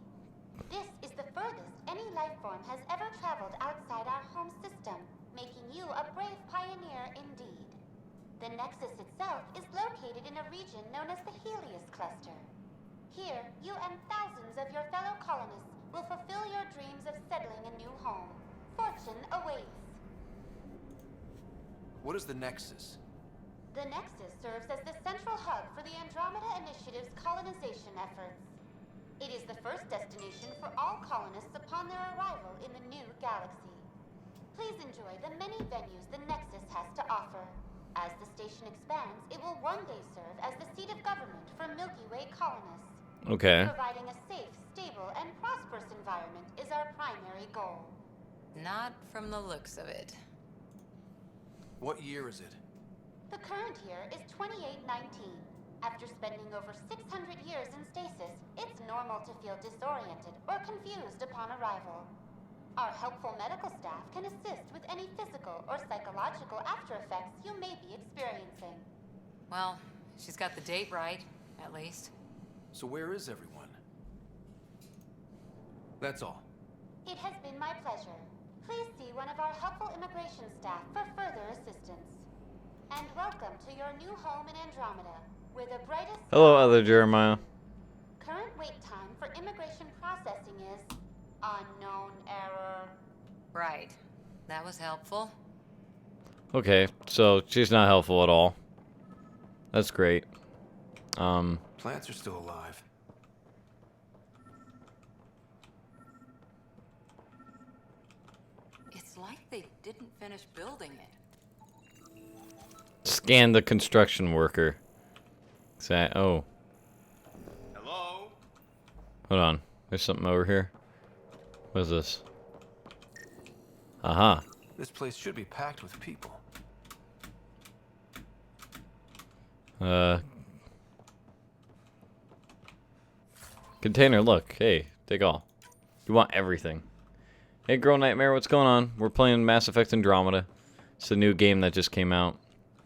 This is the furthest any life form has ever traveled outside our home system, making you a brave pioneer indeed. The Nexus itself is located in a region known as the Helios Cluster. Here, you and thousands of your fellow colonists will fulfill your dreams of settling a new home. Fortune awaits. What is the Nexus? The Nexus serves as the central hub for the Andromeda Initiative's colonization efforts. It is the first destination for all colonists upon their arrival in the new galaxy. Please enjoy the many venues the Nexus has to offer. As the station expands, it will one day serve as the seat of government for Milky Way colonists. Okay. Providing a safe, stable, and prosperous environment is our primary goal. Not from the looks of it. What year is it? The current year is 2819. After spending over 600 years in stasis, it's normal to feel disoriented or confused upon arrival. Our helpful medical staff can assist with any physical or psychological after effects you may be experiencing. Well, she's got the date right, at least. So where is everyone? That's all. It has been my pleasure. Please see one of our helpful immigration staff for further assistance. And welcome to your new home in Andromeda, where the brightest... Hello, other Jeremiah. Current wait time for immigration processing is unknown error. Right. That was helpful. Okay, so she's not helpful at all. That's great. Plants are still alive. It's like they didn't finish building it. Scan the construction worker. Oh. Hello? Hold on. There's something over here. What is this? Aha. This place should be packed with people. Container, look. Hey, take all. You want everything. Hey, Girl Nightmare, what's going on? We're playing Mass Effect Andromeda. It's a new game that just came out.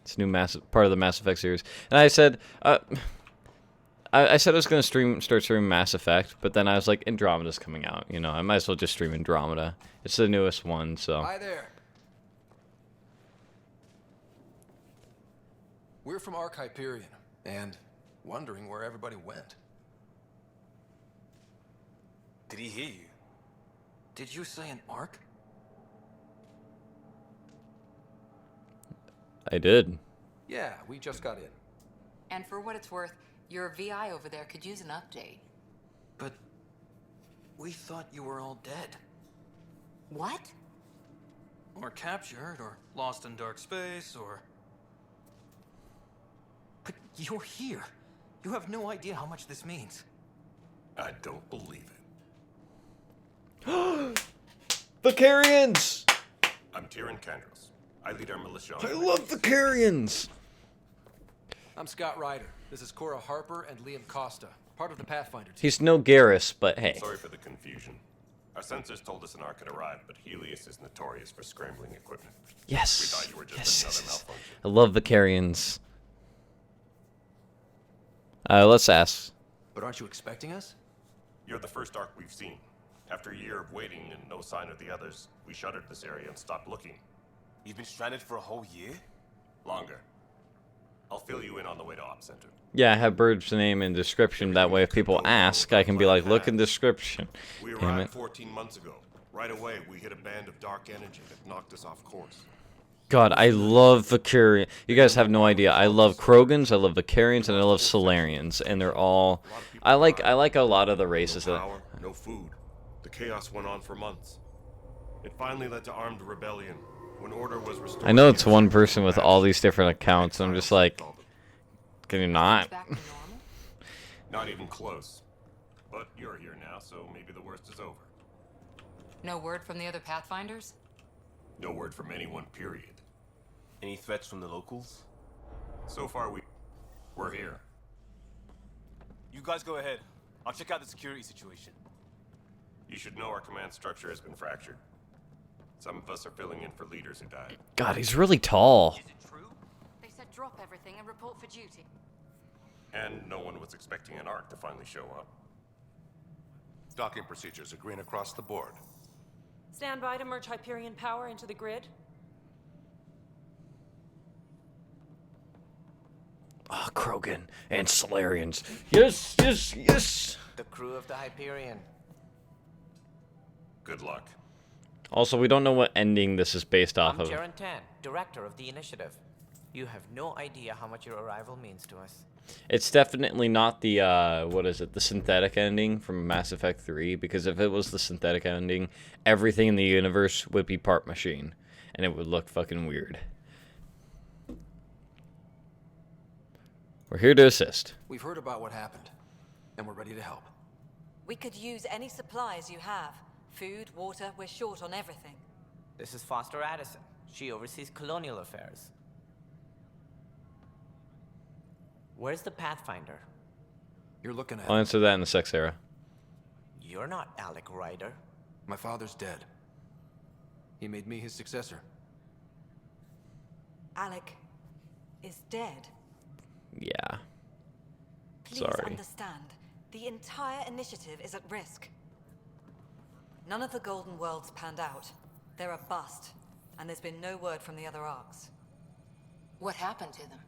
It's a new part of the Mass Effect series. And I said, I said I was going to start streaming Mass Effect, but then I was like, Andromeda's coming out. You know, I might as well just stream Andromeda. It's the newest one, so. Hi there. We're from Ark Hyperion, and wondering where everybody went. Did he hear you? Did you say an Ark? I did. Yeah, we just got in. And for what it's worth, your VI over there could use an update. But we thought you were all dead. What? Or captured, or lost in dark space, or... But you're here. You have no idea how much this means. I don't believe it. The Carrions! I'm Tyrion Candros. I lead our militia. I love the Carrions! I'm Scott Ryder. This is Cora Harper and Liam Costa, part of the Pathfinder team. He's no Garrus, but hey. Sorry for the confusion. Our sensors told us an Ark had arrived, but Helios is notorious for scrambling equipment. Yes. We thought you were just another malfunction. I love the Carrions. Let's ask. But aren't you expecting us? You're the first Ark we've seen. After a year of waiting and no sign of the others, we shuttered this area and stopped looking. You've been stranded for a whole year? Longer. I'll fill you in on the way to Op Center. Yeah, I have Bird's name in description. That way, if people ask, I can be like, look in description. We Damn arrived it. 14 months ago. Right away, we hit a band of dark energy that knocked us off course. God, I love Vicarian. You guys have no idea. I love Krogans, I love Vicarians, and I love Solarians, and they're all. I like a lot of the races. No power, no food. The chaos went on for months. It finally led to armed rebellion when order was restored. I know it's one person with all these different accounts. I'm just like, can you not? Not even close. But you're here now, so maybe the worst is over. No word from the other Pathfinders? No word from anyone, period. Any threats from the locals? So far, we're here. You guys go ahead. I'll check out the security situation. You should know our command structure has been fractured. Some of us are filling in for leaders who died. God, he's really tall. They said drop everything and report for duty. And no one was expecting an Ark to finally show up. Docking procedures are green across the board. Stand by to merge Hyperion power into the grid. Oh, Krogan and Solarians. Yes, yes, yes. The crew of the Hyperion. Good luck. Also, we don't know what ending this is based off I'm of. Jaren Tan, director of the initiative. You have no idea how much your arrival means to us. It's definitely not the, what is it, the synthetic ending from Mass Effect 3, because if it was the synthetic ending, everything in the universe would be part machine, and it would look fucking weird. We're here to assist. We've heard about what happened, and we're ready to help. We could use any supplies you have. Food, water, we're short on everything. This is Foster Addison. She oversees colonial affairs. Where's the Pathfinder? You're looking at I'll answer that in the sex era. You're not Alec Ryder. My father's dead. He made me his successor. Alec is dead. Yeah. Please Sorry. understand, the entire initiative is at risk. None of the Golden Worlds panned out. They're a bust, and there's been no word from the other arcs. What happened to them?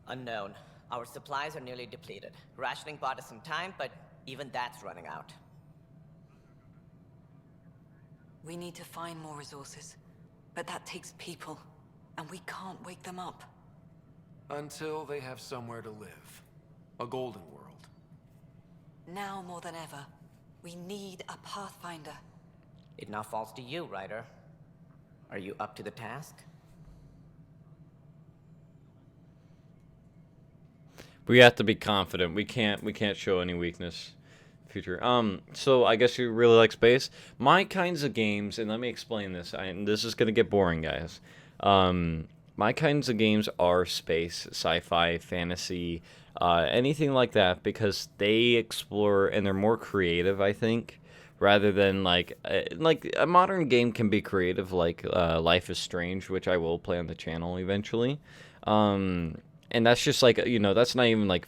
Unknown. Our supplies are nearly depleted. Rationing bought us some time, but even that's running out. We need to find more resources, but that takes people, and we can't wake them up. Until they have somewhere to live. A golden world. Now more than ever, we need a Pathfinder. It now falls to you, Ryder. Are you up to the task? We have to be confident. We can't show any weakness. Future. So I guess you really like space. My kinds of games, and let me explain this. And this is gonna get boring, guys. My kinds of games are space, sci-fi, fantasy, anything like that, because they explore and they're more creative, I think, rather than like a modern game can be creative, like Life is Strange, which I will play on the channel eventually. And that's just like, you know, that's not even like,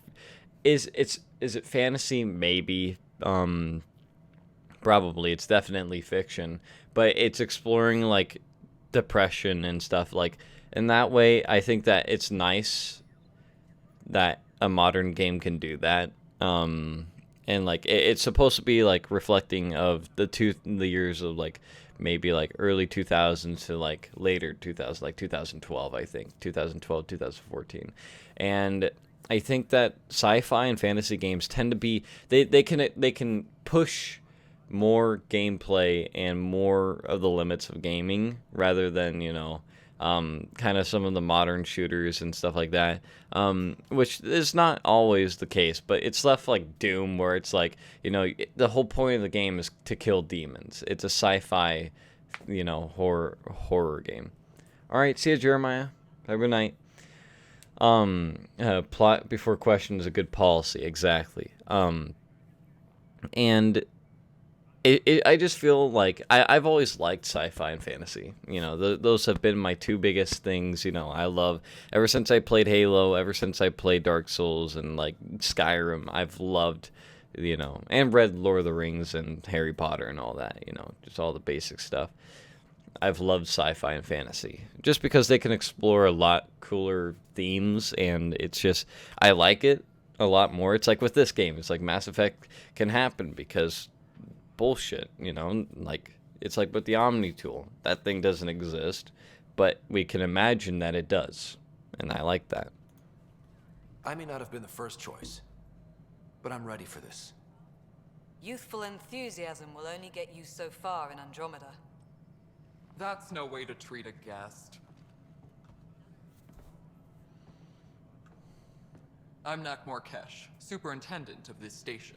is it fantasy? Maybe. Probably. It's definitely fiction, but it's exploring like depression and stuff like. In that way, I think that it's nice that a modern game can do that. And like it's supposed to be like reflecting of the years of like maybe like early 2000s to like later 2000s, like 2012, I think 2012, 2014. And I think that sci-fi and fantasy games tend to be they can push more gameplay and more of the limits of gaming rather than, you know, kind of some of the modern shooters and stuff like that, which is not always the case, but it's left like Doom, where it's like, you know, the whole point of the game is to kill demons. It's a sci-fi, you know, horror game. All right, see you, Jeremiah. Have a good night. Plot before question is a good policy, exactly. And I just feel like I've always liked sci-fi and fantasy. You know, those have been my two biggest things. You know, I love, ever since I played Halo, ever since I played Dark Souls and like Skyrim, I've loved, you know, and read Lord of the Rings and Harry Potter and all that. You know, just all the basic stuff. I've loved sci-fi and fantasy just because they can explore a lot cooler themes, and it's just I like it a lot more. It's like with this game, it's like Mass Effect can happen because bullshit, you know, like it's like with the Omni tool. That thing doesn't exist, but we can imagine that it does, and I like that. I may not have been the first choice, but I'm ready for this. Youthful enthusiasm will only get you so far in Andromeda. That's no way to treat a guest. I'm Nak Morkesh, superintendent of this station.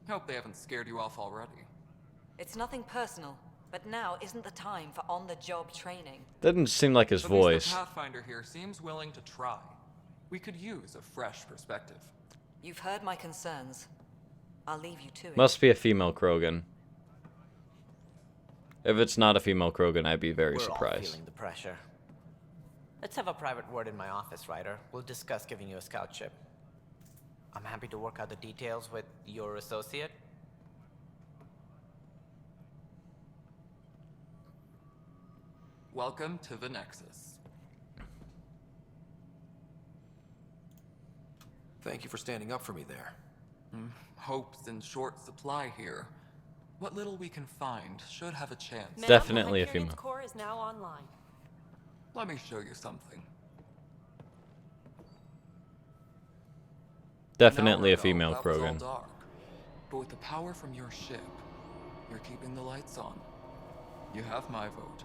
Hope they haven't scared you off already. It's nothing personal, but now isn't the time for on-the-job training. Doesn't seem like his At least voice. the Pathfinder here seems willing to try. We could use a fresh perspective. You've heard my concerns. I'll leave you to it. Must be a female Krogan. If it's not a female Krogan, I'd be very We're all surprised. feeling the pressure. Let's have a private word in my office, Ryder. We'll discuss giving you a scout ship. I'm happy to work out the details with your associate. Welcome to the Nexus. Thank you for standing up for me there. Hope's in short supply here. What little we can find should have a chance. Ma'am, definitely a female. Core is now online. Let me show you something. Definitely a Now, female that was all Krogan. dark. But with the power from your ship, you're keeping the lights on. You have my vote.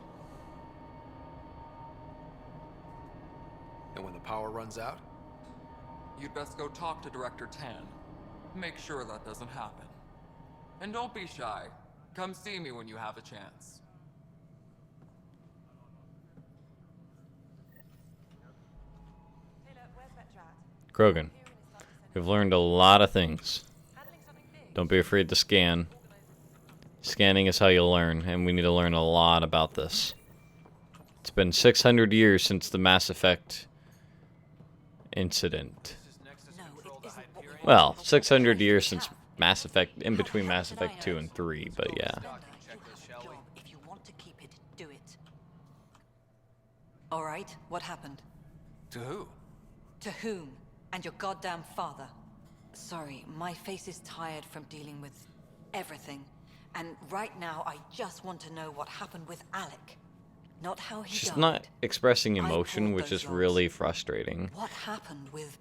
And when the power runs out? You'd best go talk to Director Tan. Make sure that doesn't happen. And don't be shy. Come see me when you have a chance. Krogan. We've learned a lot of things. Don't be afraid to scan. Scanning is how you'll learn, and we need to learn a lot about this. It's been 600 years since the Mass Effect incident. Well, 600 years since Mass Effect, in between Mass Effect 2 and 3, but yeah. If you want to keep it, do it. All right, what happened? To who? To whom? And your goddamn father. Sorry, my face is tired from dealing with everything. And right now, I just want to know what happened with Alec. Not how he She's died. not expressing emotion, which is really frustrating. What happened with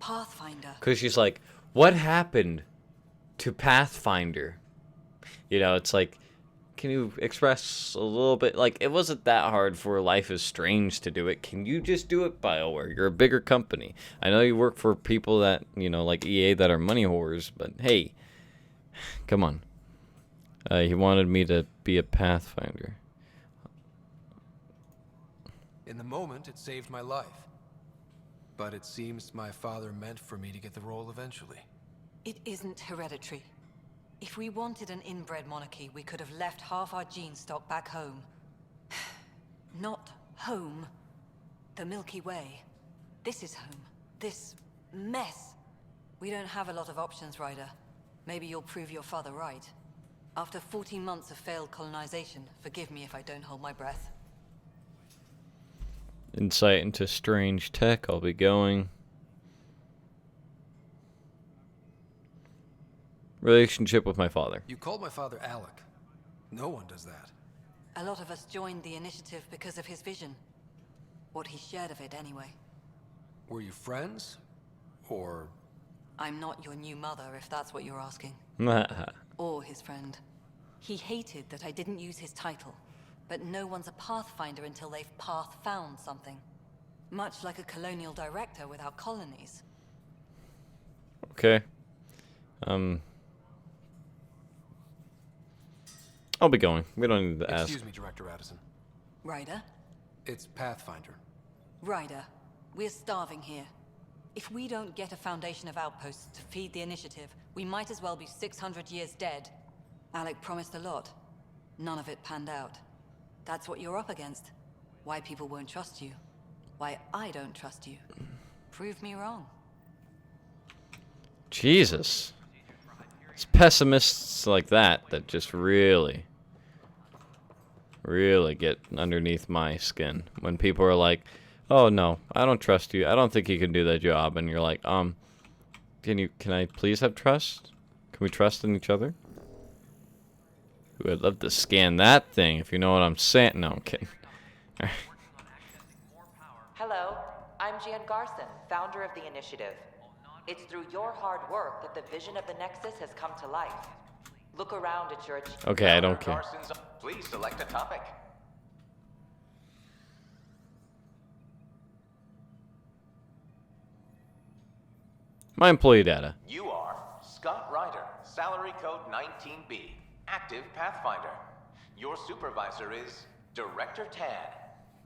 Pathfinder? Because she's like, what happened to Pathfinder? You know, it's like, can you express a little bit? Like, it wasn't that hard for Life is Strange to do it. Can you just do it, BioWare? You're a bigger company. I know you work for people that, you know, like EA that are money whores, but hey, come on. He wanted me to be a Pathfinder. In the moment, it saved my life. But it seems my father meant for me to get the role eventually. It isn't hereditary. If we wanted an inbred monarchy, we could have left half our gene stock back home. Not home. The Milky Way. This is home. This mess. We don't have a lot of options, Ryder. Maybe you'll prove your father right. After 14 months of failed colonization, forgive me if I don't hold my breath. Insight into strange tech, I'll be going. Relationship with my father. You called my father Alec. No one does that. A lot of us joined the initiative because of his vision. What he shared of it, anyway. Were you friends? Or... I'm not your new mother, if that's what you're asking. Or his friend. He hated that I didn't use his title. But no one's a Pathfinder until they've path-found something. Much like a colonial director without colonies. Okay. I'll be going. We don't need to ask. Excuse me, Director Addison. Ryder? It's Pathfinder. Ryder, we're starving here. If we don't get a foundation of outposts to feed the initiative, we might as well be 600 years dead. Alec promised a lot. None of it panned out. That's what you're up against. Why people won't trust you. Why I don't trust you. Prove me wrong. Jesus. It's pessimists like that that just really... really get underneath my skin when people are like, "Oh no, I don't trust you. I don't think you can do that job." And you're like, can I please have trust? Can we trust in each other? Ooh, I'd love to scan that thing, if you know what I'm saying. No, I'm kidding. Hello, I'm Jan Garson, founder of the initiative. It's through your hard work that the vision of the Nexus has come to life. Look around at your... Okay, I don't care. Please select a topic. My employee data. You are Scott Ryder, salary code 19B, active Pathfinder. Your supervisor is Director Tan.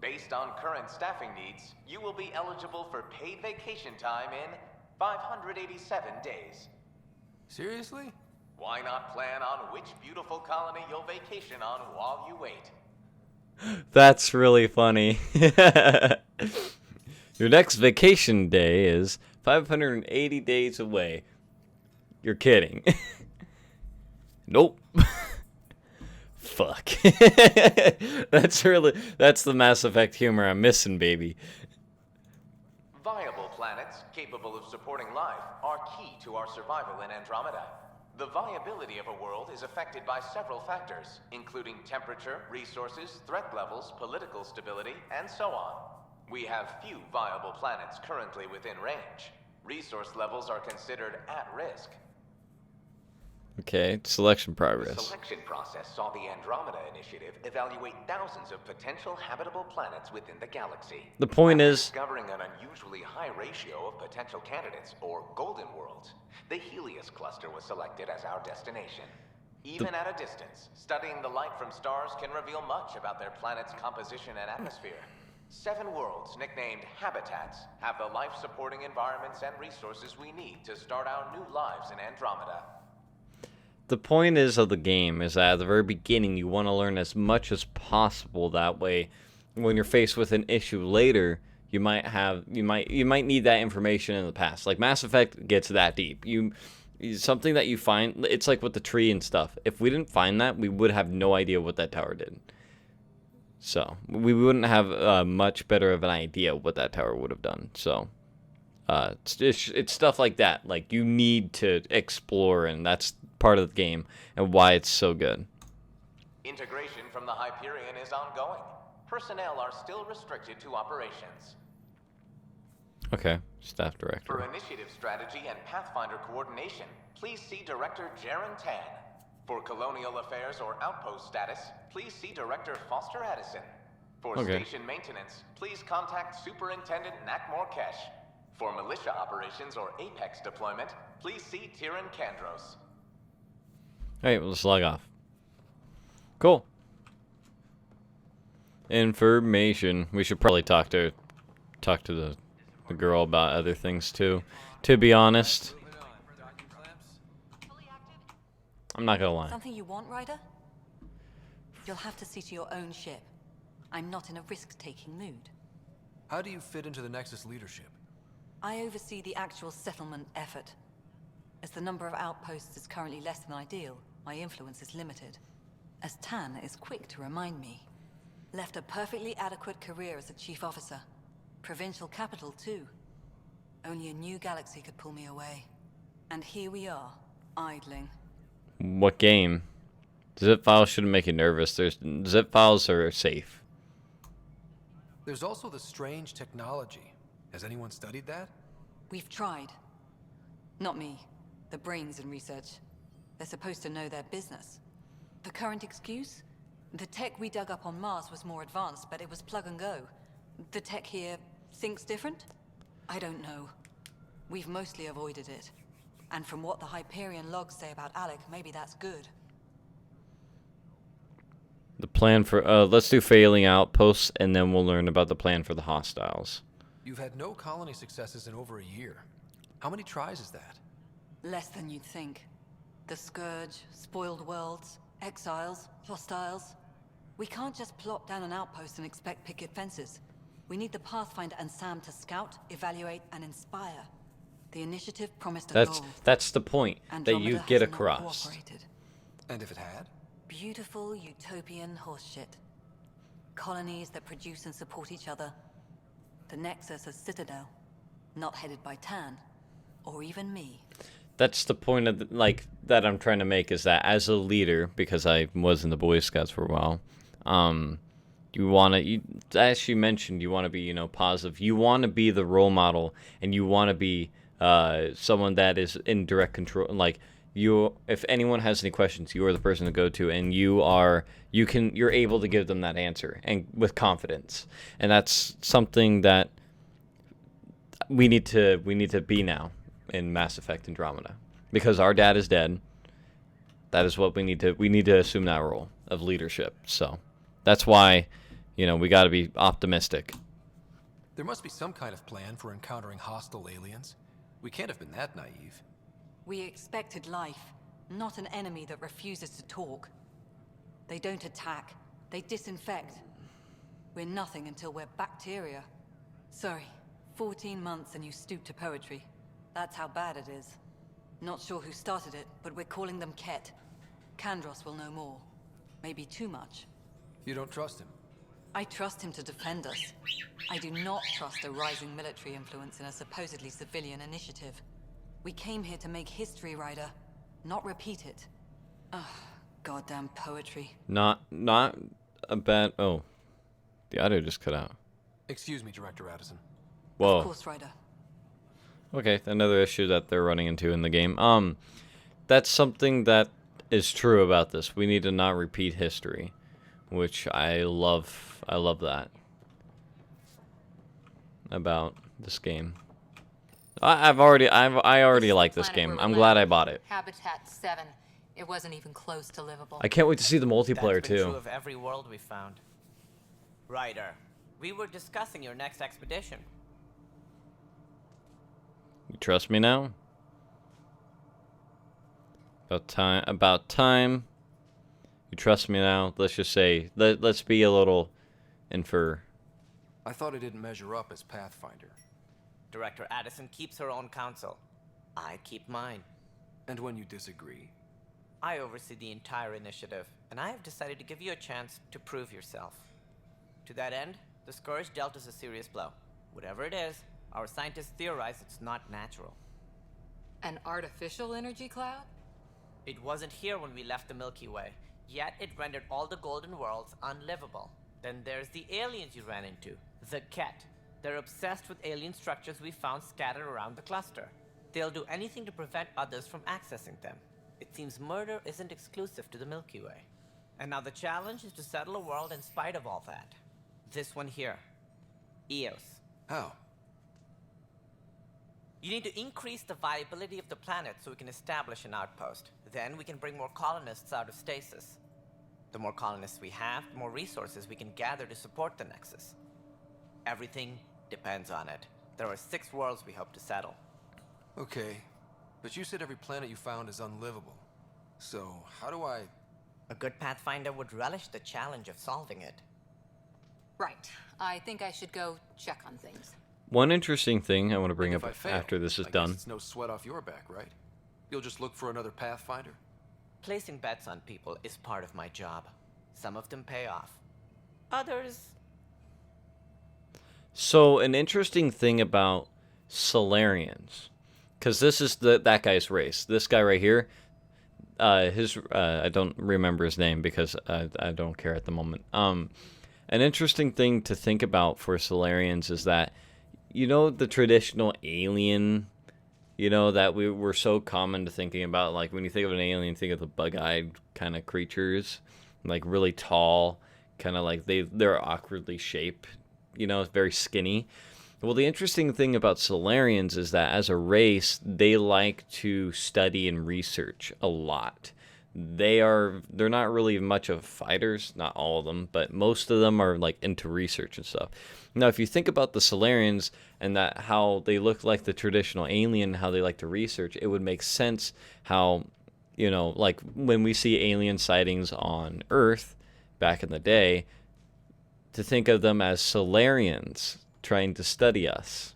Based on current staffing needs, you will be eligible for paid vacation time in 587 days. Seriously? Why not plan on which beautiful colony you'll vacation on while you wait? That's really funny. Your next vacation day is 580 days away. You're kidding. Nope. Fuck. That's the Mass Effect humor I'm missing, baby. Viable planets capable of supporting life are key to our survival in Andromeda. The viability of a world is affected by several factors, including temperature, resources, threat levels, political stability, and so on. We have few viable planets currently within range. Resource levels are considered at risk. Okay, selection The progress. selection process saw the Andromeda Initiative evaluate thousands of potential habitable planets within the galaxy. The point After is, discovering an unusually high ratio of potential candidates, or golden worlds, the Helios cluster was selected as our destination. Even at a distance, studying the light from stars can reveal much about their planet's composition and atmosphere. 7 worlds, nicknamed habitats, have the life-supporting environments and resources we need to start our new lives in Andromeda. the point is of the game is that at the very beginning you want to learn as much as possible. That way, when you're faced with an issue later, you might need that information in the past. Like Mass Effect gets that deep. Something that you find, it's like with the tree and stuff. If we didn't find that, we would have no idea what that tower did. So we wouldn't have much better of an idea what that tower would have done. So it's stuff like that. Like you need to explore, and that's part of the game and why it's so good. Integration from the Hyperion is ongoing. Personnel are still restricted to operations. Okay, staff director. For initiative strategy and Pathfinder coordination, please see Director Jaren Tan. For colonial affairs or outpost status, please see Director Foster Addison. For station maintenance, please contact Superintendent Nakmor Kesh. For militia operations or Apex deployment, please see Tyran Kandros. Alright, well, let's log off. Cool. Information. We should probably talk to the girl about other things too. To be honest, I'm not gonna lie. Something you want, Ryder? You'll have to see to your own ship. I'm not in a risk-taking mood. How do you fit into the Nexus leadership? I oversee the actual settlement effort. As the number of outposts is currently less than ideal, my influence is limited. As Tan is quick to remind me. Left a perfectly adequate career as a chief officer. Provincial capital, too. Only a new galaxy could pull me away. And here we are, idling. What game? Zip files shouldn't make you nervous. Zip files are safe. There's also the strange technology. Has anyone studied that? We've tried. Not me. The brains in research. They're supposed to know their business. The current excuse? The tech we dug up on Mars was more advanced, but it was plug and go. The tech here thinks different? I don't know. We've mostly avoided it. And from what the Hyperion logs say about Alec, maybe that's good. The plan for let's do failing outposts, and then we'll learn about the plan for the hostiles. You've had no colony successes in over a year. How many tries is that? Less than you'd think. The Scourge, Spoiled Worlds, Exiles, Hostiles. We can't just plop down an outpost and expect picket fences. We need the Pathfinder and Sam to scout, evaluate, and inspire. The initiative promised a goal. That's the point that you get across. And if it had? Beautiful utopian horseshit. Colonies that produce and support each other. The Nexus a citadel, not headed by Tan, or even me. That's the point of like that I'm trying to make, is that as a leader, because I was in the Boy Scouts for a while, you want to, as you mentioned, you want to be, you know, positive. You want to be the role model, and you want to be someone that is in direct control. Like you, if anyone has any questions, you are the person to go to, and you're able to give them that answer and with confidence. And that's something that we need to be now in Mass Effect Andromeda, because our dad is dead. That is what we need to assume that role of leadership. So that's why, you know, we got to be optimistic. There must be some kind of plan for encountering hostile aliens. We can't have been that naive. We expected life, not an enemy that refuses to talk. They don't attack, they disinfect. We're nothing until we're bacteria. Sorry, 14 months and you stoop to poetry. That's how bad it is. Not sure who started it, but we're calling them Ket. Kandros will know more. Maybe too much. You don't trust him? I trust him to defend us. I do not trust a rising military influence in a supposedly civilian initiative. We came here to make history, Ryder, not repeat it. Ugh, goddamn poetry. Not a bad... Oh. The audio just cut out. Excuse me, Director Addison. Whoa. Of course, Ryder. Okay, another issue that they're running into in the game. That's something that is true about this. We need to not repeat history, which I love. I love that about this game. I already like this game. I'm glad I bought it. Habitat 7. It wasn't even close to livable. I can't wait to see the multiplayer That's been too. True of every world we found. Ryder, we were discussing your next expedition. You trust me now? About time. You trust me now? Let's just say, let's be a little infer. I thought it didn't measure up as Pathfinder. Director Addison keeps her own counsel. I keep mine. And when you disagree? I oversee the entire initiative, and I have decided to give you a chance to prove yourself. To that end, the Scourge dealt us a serious blow. Whatever it is, our scientists theorize it's not natural. An artificial energy cloud? It wasn't here when we left the Milky Way, yet it rendered all the Golden Worlds unlivable. Then there's the aliens you ran into, the Ket. They're obsessed with alien structures we found scattered around the cluster. They'll do anything to prevent others from accessing them. It seems murder isn't exclusive to the Milky Way. And now the challenge is to settle a world in spite of all that. This one here. Eos. How? You need to increase the viability of the planet so we can establish an outpost. Then we can bring more colonists out of stasis. The more colonists we have, the more resources we can gather to support the Nexus. Everything depends on it. There are 6 worlds we hope to settle. Okay, but you said every planet you found is unlivable. So, how do I... A good Pathfinder would relish the challenge of solving it. Right. I think I should go check on things. One interesting thing I want to bring If up I fail, after this is I guess done. it's no sweat off your back, right? You'll just look for another Pathfinder? Placing bets on people is part of my job. Some of them pay off. Others... So, an interesting thing about Solarians, because this is that guy's race. This guy right here, I don't remember his name because I don't care at the moment. An interesting thing to think about for Solarians is that, you know, the traditional alien, you know, that we're so common to thinking about. Like, when you think of an alien, think of the bug-eyed kind of creatures, like really tall, kind of like they're awkwardly shaped, you know, very skinny. Well, the interesting thing about Solarians is that as a race, they like to study and research a lot. They're not really much of fighters, not all of them, but most of them are like into research and stuff. Now, if you think about the Solarians and that how they look like the traditional alien, how they like to research, it would make sense how, you know, like when we see alien sightings on Earth back in the day, to think of them as Solarians trying to study us.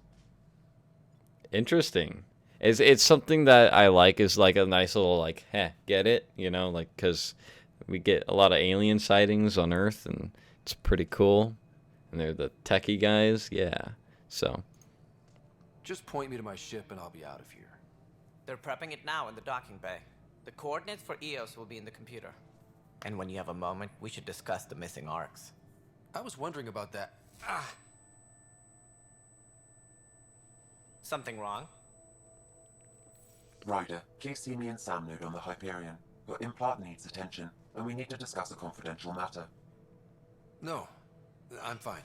Interesting. It's something that I like, is like a nice little like, get it? You know, like, because we get a lot of alien sightings on Earth, and It's pretty cool. And they're the techie guys. Yeah. So. Just point me to my ship and I'll be out of here. They're prepping it now in the docking bay. The coordinates for EOS will be in the computer. And when you have a moment, we should discuss the missing arcs. I was wondering about that. Something wrong? Ryder, please see me and Sam Node on the Hyperion. Your implant needs attention, and we need to discuss a confidential matter. No, I'm fine.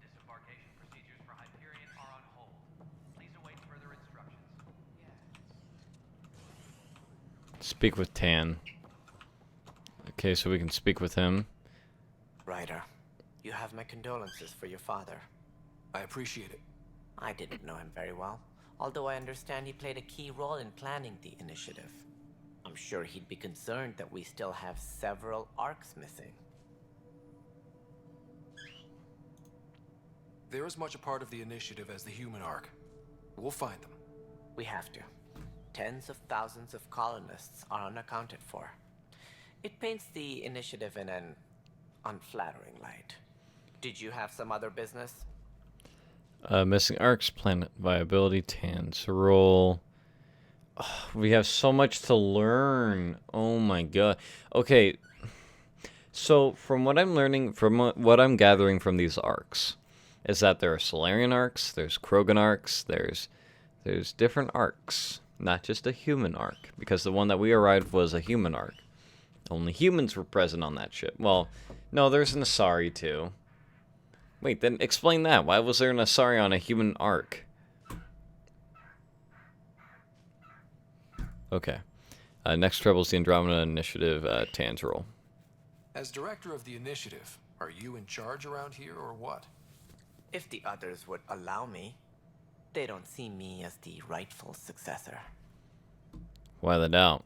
Disembarkation procedures for Hyperion are on hold. Please await further instructions. Speak with Tan. Okay, so we can speak with him. Ryder, you have my condolences for your father. I appreciate it. I didn't know him very well, although I understand he played a key role in planning the initiative. I'm sure he'd be concerned that we still have several arcs missing. They're as much a part of the initiative as the human arc. We'll find them. We have to. Tens of thousands of colonists are unaccounted for. It paints the initiative in an unflattering light. Did you have some other business? Missing arcs, planet viability, Tan's role. Oh, we have so much to learn. Oh my god. Okay. So from what I'm learning, from what I'm gathering from these arcs, is that there are Solarian arcs, there's Krogan arcs, there's different arcs, not just a human arc, because the one that we arrived was a human arc. Only humans were present on that ship. Well, no, there's an Asari too. Wait, then explain that. Why was there an Asari on a human arc? Okay. Next trouble's the Andromeda Initiative, Tan's role. As director of the initiative, are you in charge around here or what? If the others would allow me, they don't see me as the rightful successor. Why the doubt?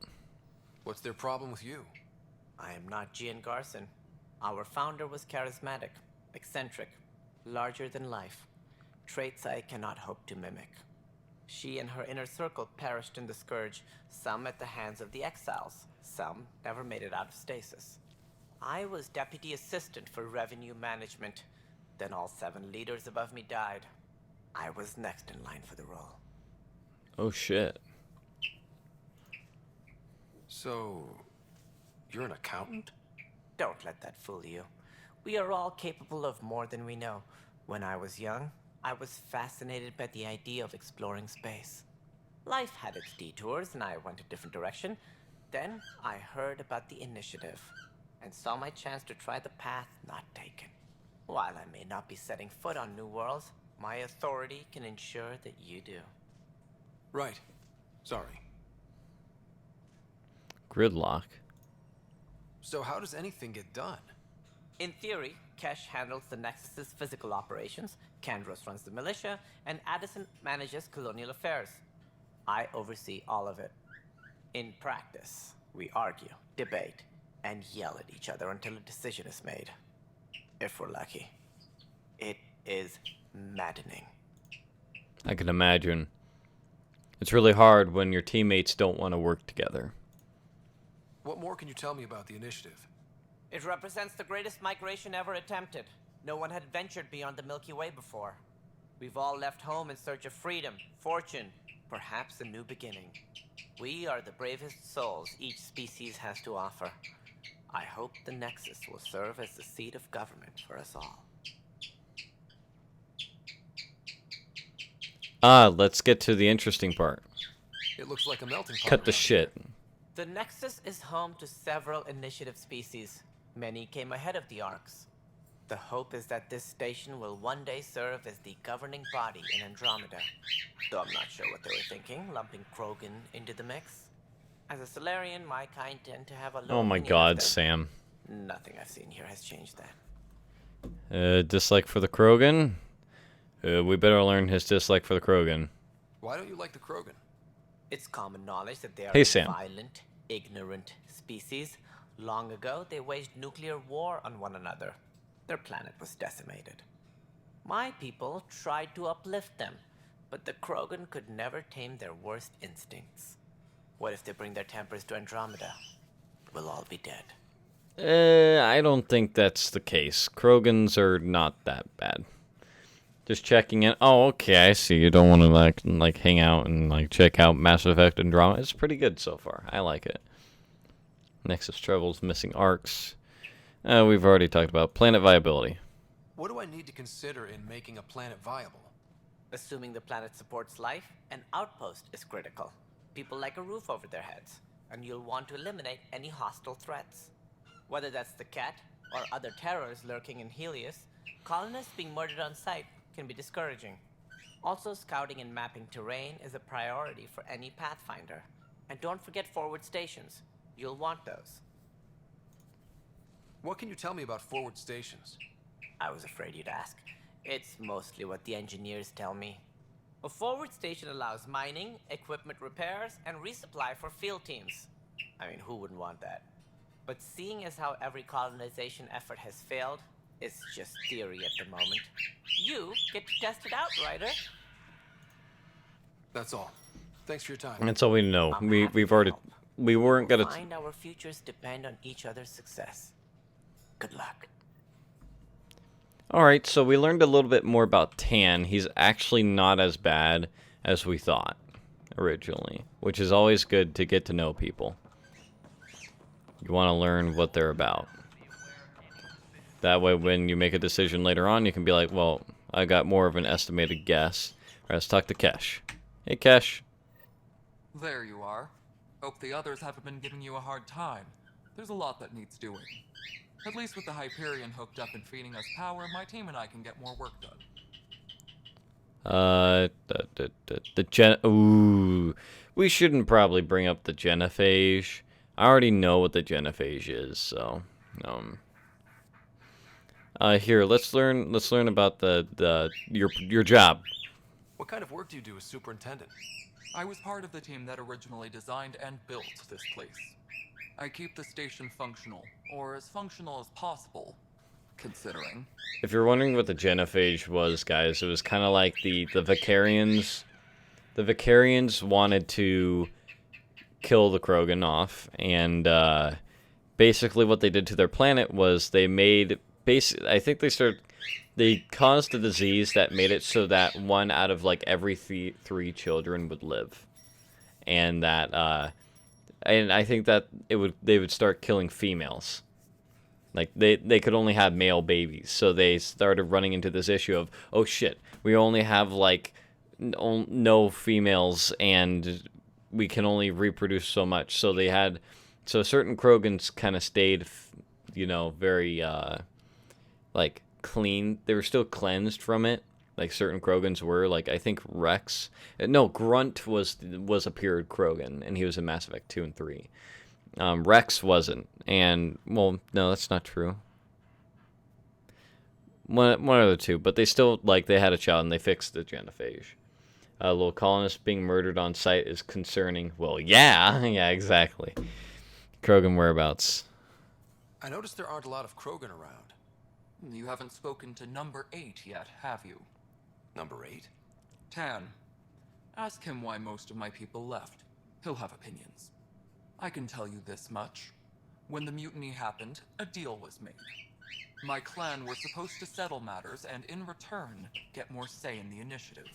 What's their problem with you? I am not Gian Garson. Our founder was charismatic, eccentric, larger than life. Traits I cannot hope to mimic. She and her inner circle perished in the Scourge, some at the hands of the Exiles, some never made it out of stasis. I was deputy assistant for revenue management. Then all 7 leaders above me died. I was next in line for the role. Oh shit. So, you're an accountant? Don't let that fool you. We are all capable of more than we know. When I was young, I was fascinated by the idea of exploring space. Life had its detours and I went a different direction. Then I heard about the initiative and saw my chance to try the path not taken. While I may not be setting foot on new worlds, my authority can ensure that you do. Right. Sorry. Gridlock. So how does anything get done? In theory, Kesh handles the Nexus's physical operations, Kandros runs the militia, and Addison manages colonial affairs. I oversee all of it. In practice, we argue, debate, and yell at each other until a decision is made. If we're lucky. It is maddening. I can imagine. It's really hard when your teammates don't want to work together. What more can you tell me about the initiative? It represents the greatest migration ever attempted. No one had ventured beyond the Milky Way before. We've all left home in search of freedom, fortune, perhaps a new beginning. We are the bravest souls each species has to offer. I hope the Nexus will serve as the seat of government for us all. Let's get to the interesting part. It looks like a melting pot. Cut the shit. The Nexus is home to several initiative species. Many came ahead of the Arcs. The hope is that this station will one day serve as the governing body in Andromeda. Though I'm not sure what they were thinking, lumping Krogan into the mix. As a Solarian, my kind tend to have a low Oh my opinion god, of them. Sam. Nothing I've seen here has changed that. Dislike for the Krogan? We better learn his dislike for the Krogan. Why don't you like the Krogan? It's common knowledge that they are Hey, a Sam. violent, ignorant species. Long ago, they waged nuclear war on one another. Their planet was decimated. My people tried to uplift them, But the Krogan could never tame their worst instincts. What if they bring their tempers to Andromeda? We'll all be dead. I don't think that's the case. Krogans are not that bad. Just checking in. Oh, okay, I see. You don't want to like hang out and like check out Mass Effect Andromeda. It's pretty good so far. I like it. Nexus troubles, missing arcs. We've already talked about planet viability. What do I need to consider in making a planet viable? Assuming the planet supports life, an outpost is critical. People like a roof over their heads, and you'll want to eliminate any hostile threats. Whether that's the cat or other terrors lurking in Helios, colonists being murdered on sight can be discouraging. Also, scouting and mapping terrain is a priority for any Pathfinder. And don't forget forward stations. You'll want those. What can you tell me about forward stations? I was afraid you'd ask. It's mostly what the engineers tell me. A forward station allows mining, equipment repairs, and resupply for field teams. I mean, who wouldn't want that? But seeing as how every colonization effort has failed, it's just theory at the moment. You get to test it out, Ryder. That's all. Thanks for your time. That's all we know. We weren't gonna Find our futures depend on each other's success. Good luck. Alright, so we learned a little bit more about Tan. He's actually not as bad as we thought originally, which is always good to get to know people. You want to learn what they're about. That way when you make a decision later on, you can be like, well, I got more of an estimated guess. Alright, let's talk to Kesh. Hey, Kesh. There you are. Hope the others haven't been giving you a hard time. There's a lot that needs doing. At least with the Hyperion hooked up and feeding us power, my team and I can get more work done. Ooh. We shouldn't probably bring up the genophage. I already know what the genophage is, so here, let's learn about your job. What kind of work do you do as superintendent? I was part of the team that originally designed and built this place. I keep the station functional, or as functional as possible, considering. If you're wondering what the genophage was, guys, it was kind of like the Vicarians. The Vicarians wanted to kill the Krogan off, and basically what they did to their planet was they made I think they caused a disease that made it so that 1 out of like every 3 children would live, and that and I think that they would start killing females. Like they could only have male babies, so they started running into this issue of, oh shit, we only have like no females and we can only reproduce so much. So certain Krogans kind of stayed, very like clean. They were still cleansed from it. Like certain Krogans were, like I think Grunt was a pure Krogan, and he was in Mass Effect 2 and 3. Rex wasn't, and well, no, that's not true. One of the two, but they still they had a child and they fixed the genophage. A little colonist being murdered on site is concerning. Well, yeah, exactly. Krogan whereabouts. I noticed there aren't a lot of Krogan around. You haven't spoken to number 8 yet, have you? Number 8? Tan. Ask him why most of my people left. He'll have opinions. I can tell you this much. When the mutiny happened, a deal was made. My clan were supposed to settle matters and, in return, get more say in the initiative.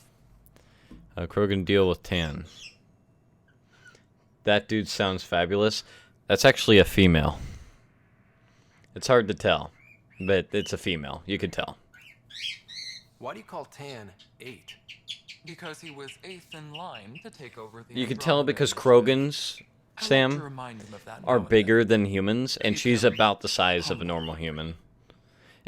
Krogan deal with Tan. That dude sounds fabulous. That's actually a female. It's hard to tell, but it's a female. You could tell. Why do you call Tan 8? Because he was 8th in line to take over the You could tell because Krogans, Sam, are bigger than humans, and she's about the size of a normal human.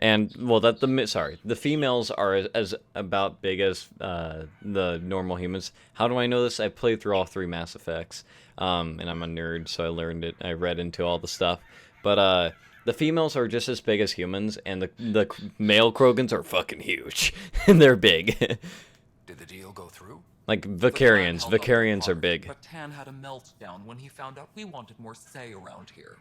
And well, the females are as about big as the normal humans. How do I know this? I played through all 3 Mass Effects, and I'm a nerd, so I learned it. I read into all the stuff, but the females are just as big as humans, and the male Krogans are fucking huge, and they're big. Did the deal go through? Like Vicarians are big. But Tan had a meltdown when he found out we wanted more say around here.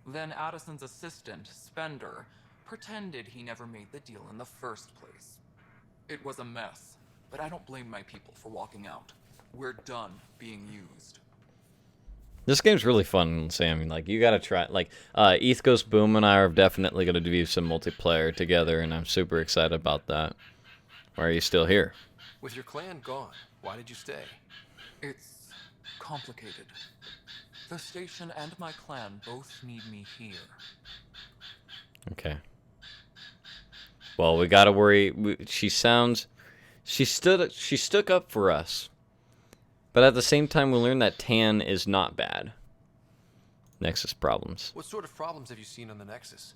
Then Addison's assistant, Spender, pretended he never made the deal in the first place. It was a mess. but I don't blame my people for walking out. We're done being used. This game's really fun, Sam. Like, you gotta try. Like, Eth Goes Boom and I are definitely gonna do some multiplayer together, and I'm super excited about that. Why are you still here? With your clan gone, why did you stay? It's complicated. The station and my clan both need me here. Okay. Well, we gotta worry. She stuck up for us. But at the same time, we learned that Tan is not bad. Nexus problems. What sort of problems have you seen on the Nexus?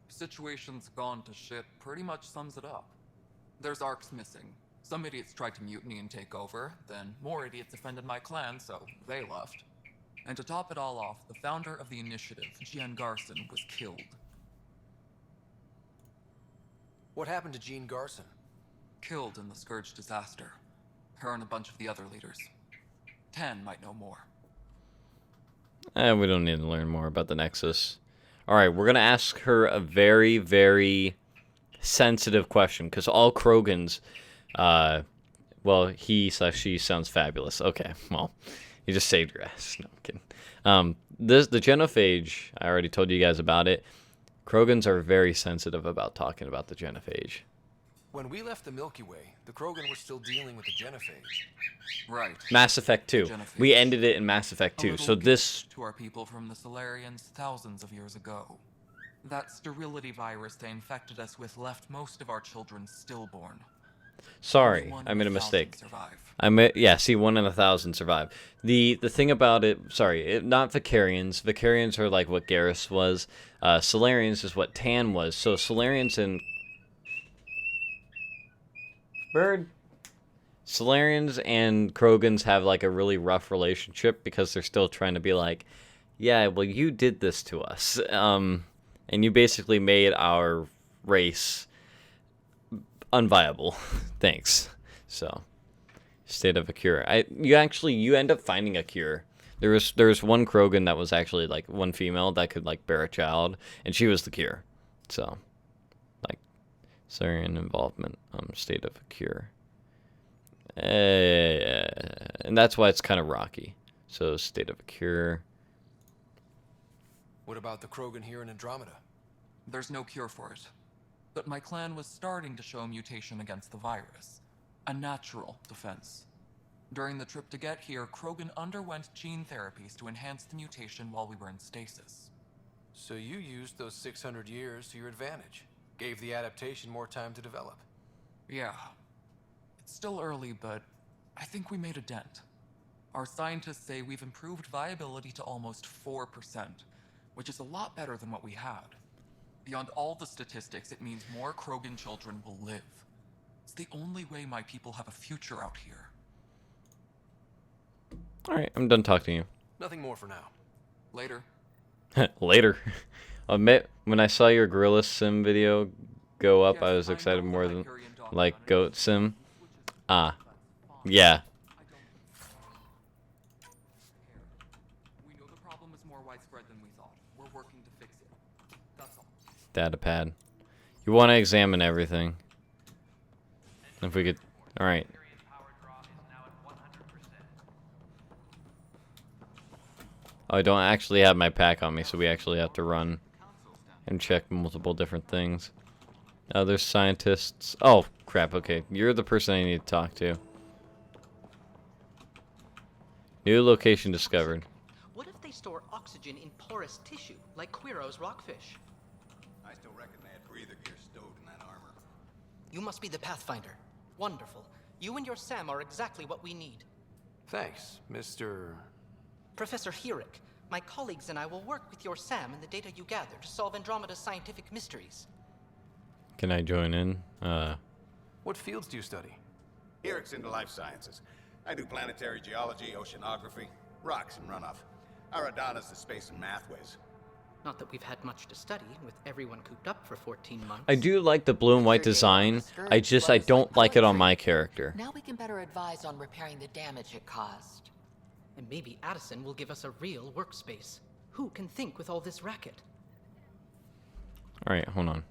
Situation's gone to shit pretty much sums it up. There's arcs missing. Some idiots tried to mutiny and take over, then more idiots offended my clan, so they left. And to top it all off, the founder of the initiative, Jean Garson, was killed. What happened to Jean Garson? Killed in the Scourge disaster. Her and a bunch of the other leaders. Tan might know more. We don't need to learn more about the Nexus. Alright, we're going to ask her a very, very sensitive question, because all Krogans, well, he/she sounds fabulous. Okay, well, you just saved your ass. No, I'm kidding. The Genophage, I already told you guys about it. Krogans are very sensitive about talking about the Genophage. When we left the Milky Way, the Krogan were still dealing with the Genophage. Right. Mass Effect 2. We ended it in Mass Effect 2. So this... to our people from the Solarians thousands of years ago. That sterility virus they infected us with left most of our children stillborn. Sorry, I made a mistake. Yeah, see, 1 in 1,000 survive. The thing about it, sorry, not Vicarians. Vicarians are like what Garrus was. Solarians is what Tan was. So Solarians and... Bird. Solarians and Krogans have like a really rough relationship because they're still trying to be like, yeah, well, you did this to us. And you basically made our race unviable. Thanks. So, state of a cure. You end up finding a cure. There was one Krogan that was actually like one female that could like bear a child, and she was the cure. So, like, Solarian involvement, state of a cure. And that's why it's kind of rocky. So, state of a cure. What about the Krogan here in Andromeda? There's no cure for it. But my clan was starting to show a mutation against the virus. A natural defense. During the trip to get here, Krogan underwent gene therapies to enhance the mutation while we were in stasis. So you used those 600 years to your advantage. Gave the adaptation more time to develop. Yeah. It's still early, but I think we made a dent. Our scientists say we've improved viability to almost 4%, which is a lot better than what we had. Beyond all the statistics, it means more Krogan children will live. It's the only way my people have a future out here. Alright, I'm done talking to you. Nothing more for now. Later. Later. I'll admit, when I saw your Gorilla Sim video go up, I was excited more than, like, Goat Sim. Yeah. We know the problem is more widespread than we thought. We're working to fix it. That's all. Datapad. You want to examine everything. If we could... Alright. Oh, I don't actually have my pack on me, so we actually have to run and check multiple different things. There's scientists. Oh, crap, okay. You're the person I need to talk to. New location discovered. What if they store oxygen in porous tissue, like Quiro's rockfish? I still reckon they had breather gear stowed in that armor. You must be the Pathfinder. Wonderful. You and your Sam are exactly what we need. Thanks, Mr. Professor Herrick, my colleagues and I will work with your Sam and the data you gather to solve Andromeda's scientific mysteries. Can I join in? What fields do you study? Herrick's into life sciences. I do planetary geology, oceanography, rocks and runoff. Aradana's the space and math whiz. Not that we've had much to study, with everyone cooped up for 14 months. I do like the blue and white design. I don't like it on my character. Now we can better advise on repairing the damage it caused. And maybe Addison will give us a real workspace. Who can think with all this racket? Alright, hold on.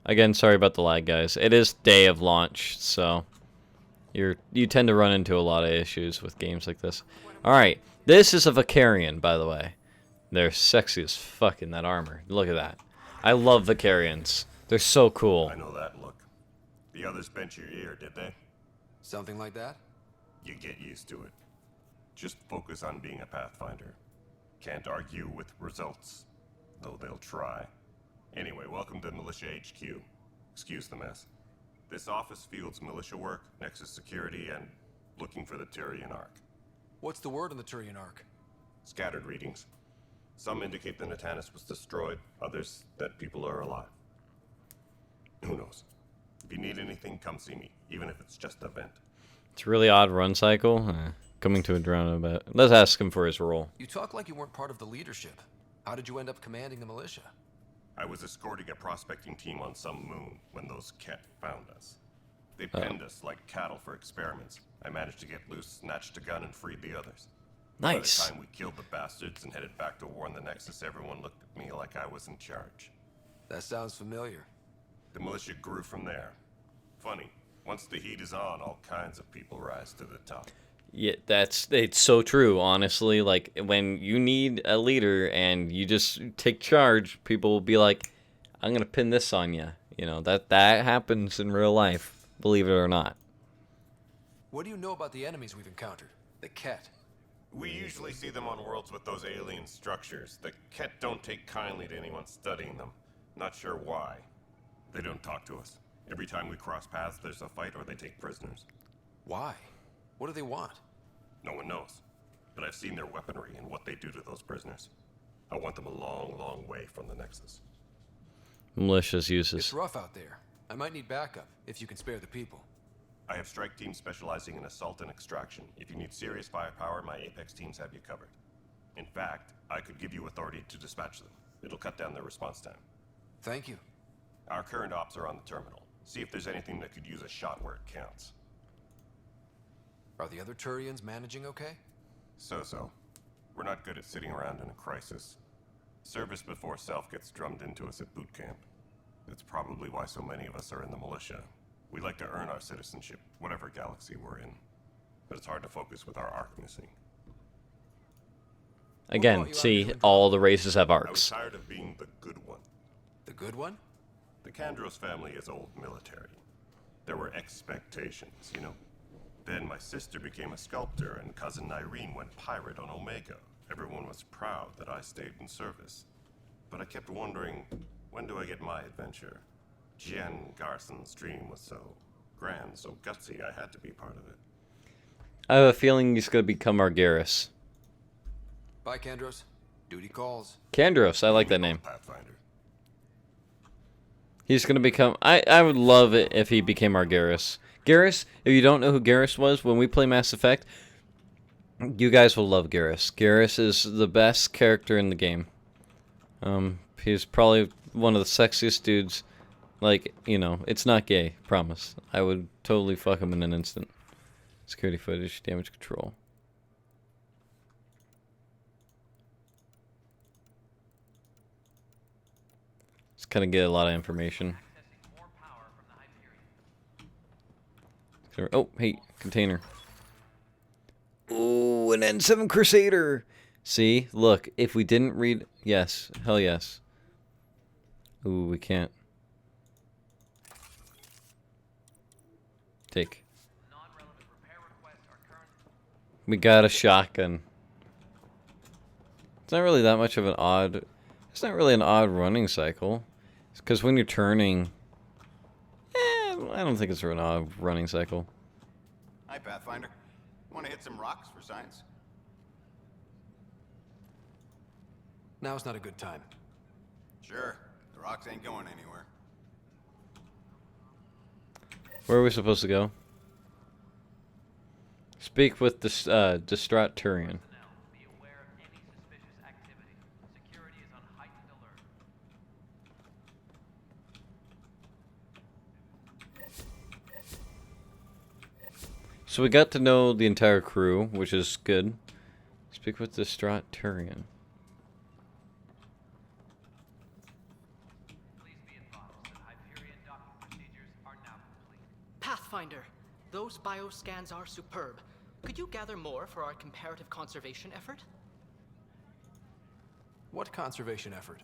Again, sorry about the lag, guys. It is day of launch, so you tend to run into a lot of issues with games like this. Alright, this is a Vicarian, by the way. They're sexy as fuck in that armor. Look at that. I love Vicarians. They're so cool. I know that look. The others bent your ear, did they? Something like that? You get used to it. Just focus on being a Pathfinder. Can't argue with results, though they'll try. Anyway, welcome to Militia HQ. Excuse the mess. This office fields militia work, Nexus security, and looking for the Turian Ark. What's the word on the Turian Ark? Scattered readings. Some indicate the Natanus was destroyed, others that people are alive. Who knows? If you need anything, come see me, even if it's just a vent. It's a really odd run cycle. Coming to Andromeda, but let's ask him for his role. You talk like you weren't part of the leadership. How did you end up commanding the militia? I was escorting a prospecting team on some moon when those Ket found us. They penned us like cattle for experiments. I managed to get loose, snatched a gun, and freed the others. Nice. By the time we killed the bastards and headed back to warn the Nexus, everyone looked at me like I was in charge. That sounds familiar. The militia grew from there. Funny, once the heat is on, all kinds of people rise to the top. Yeah, it's so true, honestly. Like, when you need a leader and you just take charge, people will be like, I'm going to pin this on you. You know, that happens in real life, believe it or not. What do you know about the enemies we've encountered? The Ket? We usually see them on worlds with those alien structures. The Ket don't take kindly to anyone studying them. Not sure why. They don't talk to us. Every time we cross paths, there's a fight or they take prisoners. Why? What do they want? No one knows. But I've seen their weaponry and what they do to those prisoners. I want them a long, long way from the Nexus. Malicious uses. It's rough out there. I might need backup, if you can spare the people. I have strike teams specializing in assault and extraction. If you need serious firepower, my Apex teams have you covered. In fact, I could give you authority to dispatch them. It'll cut down their response time. Thank you. Our current ops are on the terminal. See if there's anything that could use a shot where it counts. Are the other Turians managing okay? So-so. We're not good at sitting around in a crisis. Service before self gets drummed into us at boot camp. That's probably why so many of us are in the militia. We like to earn our citizenship, whatever galaxy we're in. But it's hard to focus with our arc missing. Again, see, all the races have I was arcs. tired of being the good one. The good one? The Kandros family is old military. There were expectations, you know? Then my sister became a sculptor and cousin Irene went pirate on Omega. Everyone was proud that I stayed in service. But I kept wondering, when do I get my adventure? Jen Garson's dream was so grand, so gutsy, I had to be part of it. I have a feeling he's going to become Argyris. Bye, Kandros. Duty calls. Kandros, I like that name. Pathfinder. He's going to become... I would love it if he became Argyris. Garrus, if you don't know who Garrus was, when we play Mass Effect, you guys will love Garrus. Garrus is the best character in the game. He's probably one of the sexiest dudes. Like, you know, it's not gay, promise. I would totally fuck him in an instant. Security footage, damage control. Just kind of get a lot of information. Oh, hey, container. Ooh, an N7 Crusader. See, look, if we didn't read... Yes, hell yes. Ooh, we can't. Take. We got a shotgun. It's not really that much of an odd... It's not really an odd running cycle. It's because when you're turning... I don't think it's an odd running cycle. Hi, Pathfinder. Want to hit some rocks for science? Now's not a good time. Sure. The rocks ain't going anywhere. Where are we supposed to go? Speak with the distraught Turian. So we got to know the entire crew, which is good. Speak with the distraught Turian. Pathfinder, those bioscans are superb. Could you gather more for our comparative conservation effort? What conservation effort?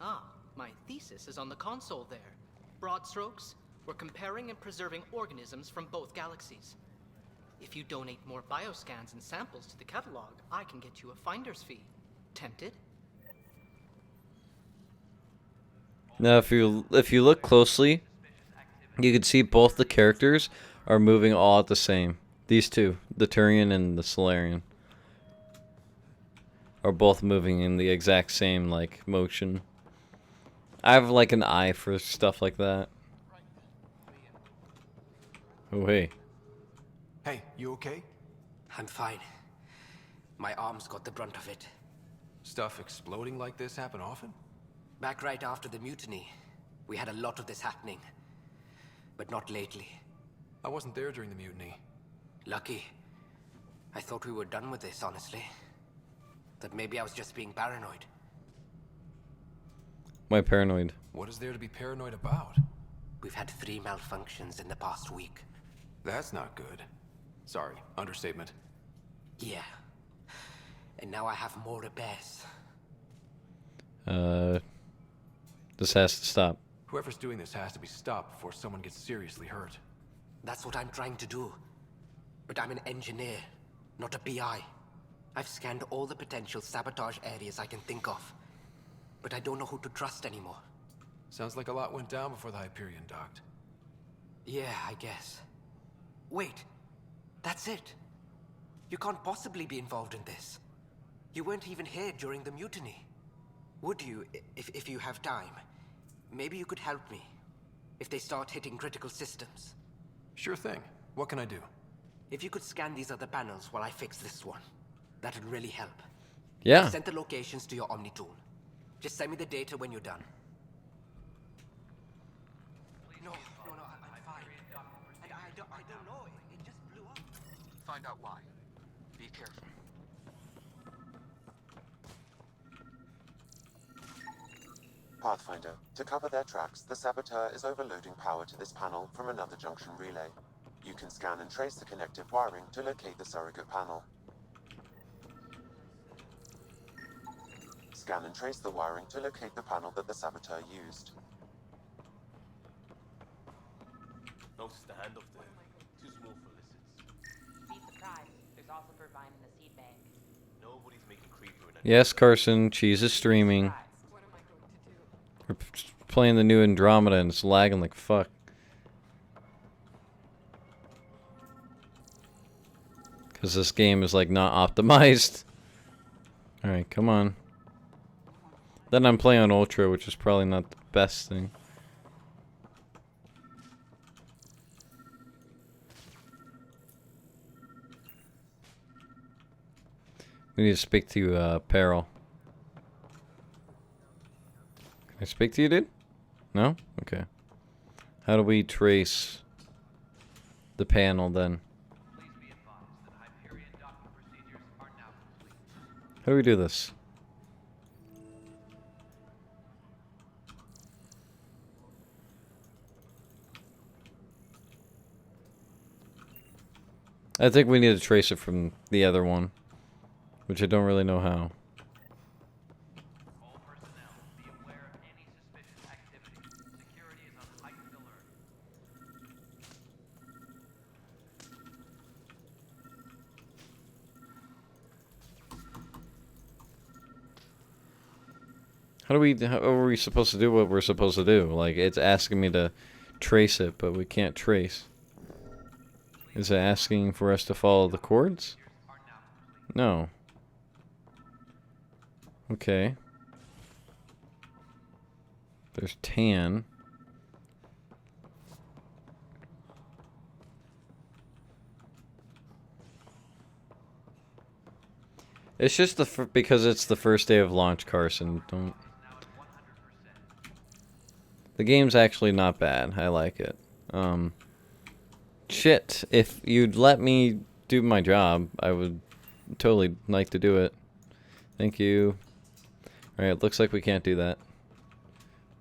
Ah, my thesis is on the console there. Broad strokes, we're comparing and preserving organisms from both galaxies. If you donate more bioscans and samples to the catalog, I can get you a finder's fee. Tempted? Now, if you look closely, you can see both the characters are moving all at the same. These two, the Turian and the Solarian, are both moving in the exact same like motion. I have like an eye for stuff like that. Oh hey. Hey, you okay? I'm fine. My arms got the brunt of it. Stuff exploding like this happen often? Back right after the mutiny, we had a lot of this happening. But not lately. I wasn't there during the mutiny. Lucky. I thought we were done with this, honestly. That maybe I was just being paranoid. Why paranoid? What is there to be paranoid about? We've had 3 malfunctions in the past week. That's not good. Sorry, understatement. Yeah. And now I have more repairs. This has to stop. Whoever's doing this has to be stopped before someone gets seriously hurt. That's what I'm trying to do. But I'm an engineer, not a PI. I've scanned all the potential sabotage areas I can think of. But I don't know who to trust anymore. Sounds like a lot went down before the Hyperion docked. Yeah, I guess. Wait. That's it. You can't possibly be involved in this. You weren't even here during the mutiny. Would you, if you have time? Maybe you could help me. If they start hitting critical systems. Sure thing. What can I do? If you could scan these other panels while I fix this one, that'd really help. Yeah. I sent the locations to your Omni tool. Just send me the data when you're done. No, I'm fine. I don't know. It just blew up. Find out why. Be careful. Pathfinder, to cover their tracks, the saboteur is overloading power to this panel from another junction relay. You can scan and trace the connective wiring to locate the surrogate panel. Scan and trace the wiring to locate the panel that the saboteur used. Notice the handoff there. Too small for lizards. Be surprised. There's also Purvine in the seed bank. Nobody's making creeper in Yes, Carson. Cheese is streaming. We're playing the new Andromeda and it's lagging like fuck. Because this game is like not optimized. Alright, come on. Then I'm playing on Ultra, which is probably not the best thing. We need to speak to Peril. Can I speak to you, dude? No? Okay. How do we trace the panel then? How do we do this? I think we need to trace it from the other one, which I don't really know how. How are we supposed to do what we're supposed to do? Like, it's asking me to trace it, but we can't trace. Is it asking for us to follow the chords? No. Okay. There's tan. It's just because it's the first day of launch, Carson. Don't. The game's actually not bad. I like it. Shit, if you'd let me do my job, I would totally like to do it. Thank you. Alright, looks like we can't do that.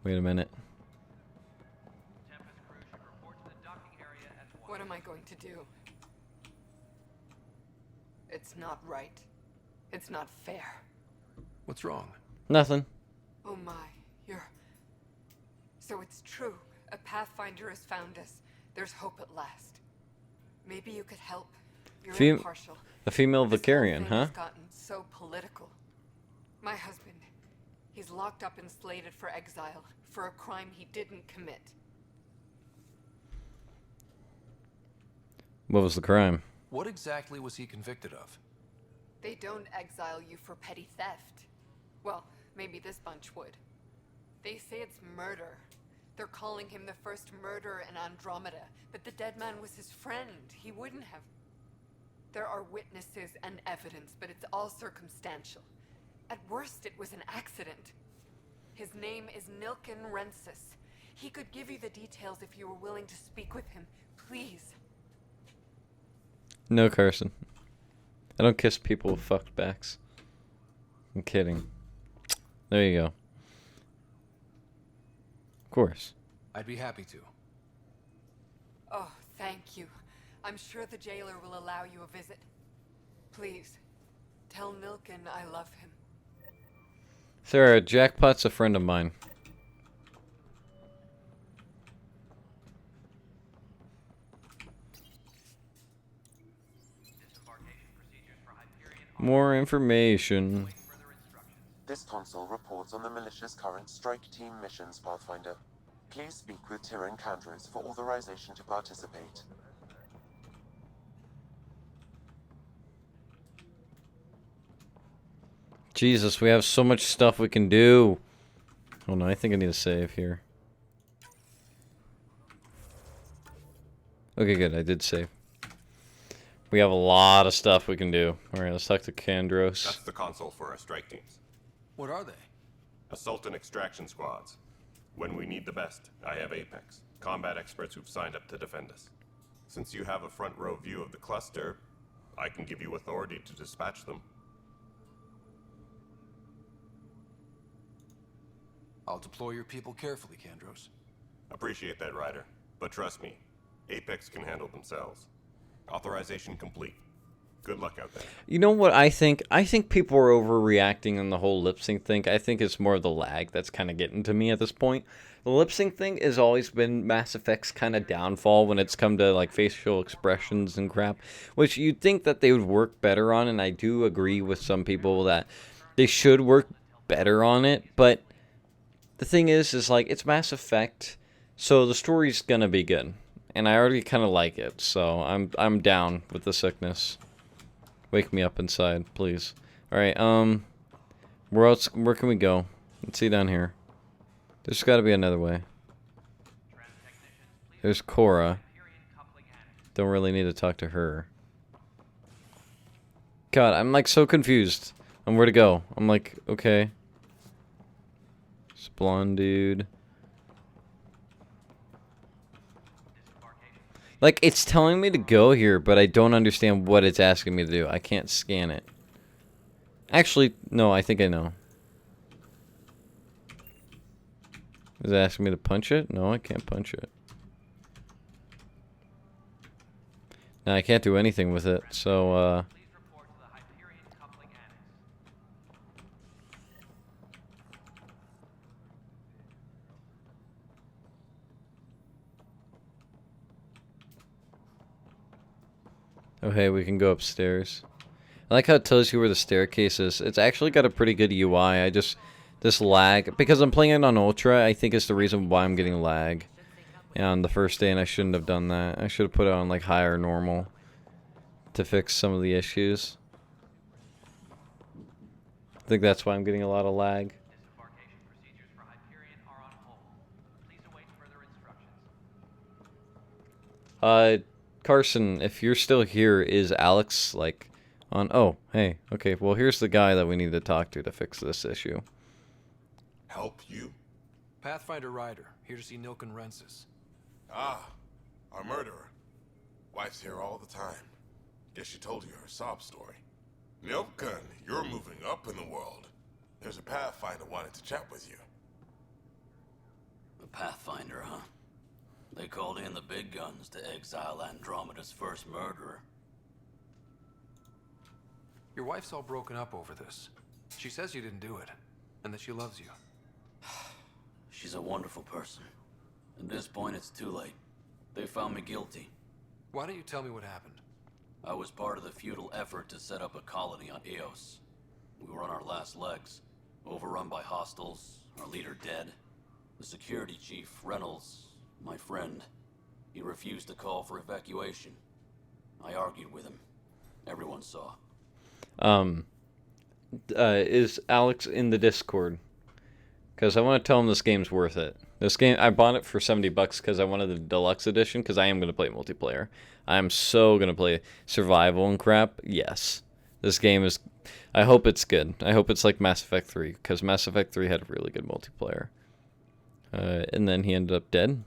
Wait a minute. It's not right. It's not fair. What's wrong? Nothing. Oh my, you're... So it's true. A Pathfinder has found us. There's hope at last. Maybe you could help. You're impartial. A female This Vicarian, whole thing huh? has gotten so political. My husband, he's locked up and slated for exile for a crime he didn't commit. What was the crime? What exactly was he convicted of? They don't exile you for petty theft. Well, maybe this bunch would. They say it's murder. They're calling him the first murderer in Andromeda, but the dead man was his friend. He wouldn't have. There are witnesses and evidence, but it's all circumstantial. At worst, it was an accident. His name is Nilken Rensis. He could give you the details if you were willing to speak with him. Please. No, Carson. I don't kiss people with fucked backs. I'm kidding. There you go. Of course. I'd be happy to. Oh, thank you. I'm sure the jailer will allow you a visit. Please, tell Nilken I love him. Sarah, Jackpot's a friend of mine. More information. This console reports on the militia's current strike team missions, Pathfinder. Please speak with Tyrion Candros for authorization to participate. Jesus, we have so much stuff we can do. Oh no, I think I need to save here. Okay, good. I did save. We have a lot of stuff we can do. Alright, let's talk to Candros. That's the console for our strike teams. What are they? Assault and extraction squads. When we need the best, I have Apex, combat experts who've signed up to defend us. Since you have a front row view of the cluster, I can give you authority to dispatch them. I'll deploy your people carefully, Candros. Appreciate that, Ryder. But trust me, Apex can handle themselves. Authorization complete. Good luck out there. You know what I think? I think people are overreacting on the whole lip sync thing. I think it's more the lag that's kind of getting to me at this point. The lip sync thing has always been Mass Effect's kind of downfall when it's come to like facial expressions and crap, which you'd think that they would work better on, and I do agree with some people that they should work better on it, but the thing is like, it's Mass Effect, so the story's gonna be good. And I already kind of like it, so I'm down with the sickness. Wake me up inside, please. Alright, where can we go? Let's see down here. There's gotta be another way. There's Cora. Don't really need to talk to her. God, I'm like so confused on where to go. I'm like, okay. This blonde dude. Like, it's telling me to go here, but I don't understand what it's asking me to do. I can't scan it. Actually, no, I think I know. Is it asking me to punch it? No, I can't punch it. No, I can't do anything with it, so, oh, hey, we can go upstairs. I like how it tells you where the staircase is. It's actually got a pretty good UI. This lag, because I'm playing it on Ultra, I think is the reason why I'm getting lag on the first day, and I shouldn't have done that. I should have put it on, like, high or normal to fix some of the issues. I think that's why I'm getting a lot of lag. Carson, if you're still here, is Alex, like, on... Oh, hey. Okay, well, here's the guy that we need to talk to fix this issue. Help you? Pathfinder Ryder, here to see Nilken Rensis. Ah, our murderer. Wife's here all the time. Guess she told you her sob story. Nilken, you're moving up in the world. There's a Pathfinder wanting to chat with you. The Pathfinder, huh? They called in the big guns to exile Andromeda's first murderer. Your wife's all broken up over this. She says you didn't do it, and that she loves you. She's a wonderful person. At this point, it's too late. They found me guilty. Why don't you tell me what happened? I was part of the futile effort to set up a colony on Eos. We were on our last legs, overrun by hostiles, our leader dead. The security chief, Reynolds, my friend, he refused to call for evacuation. I argued with him. Everyone saw. Is Alex in the Discord? Because I want to tell him this game's worth it. This game, I bought it for $70 because I wanted the deluxe edition because I am going to play multiplayer. I'm so going to play survival and crap. Yes. This game is... I hope it's good. I hope it's like Mass Effect 3 because Mass Effect 3 had really good multiplayer. And then he ended up dead.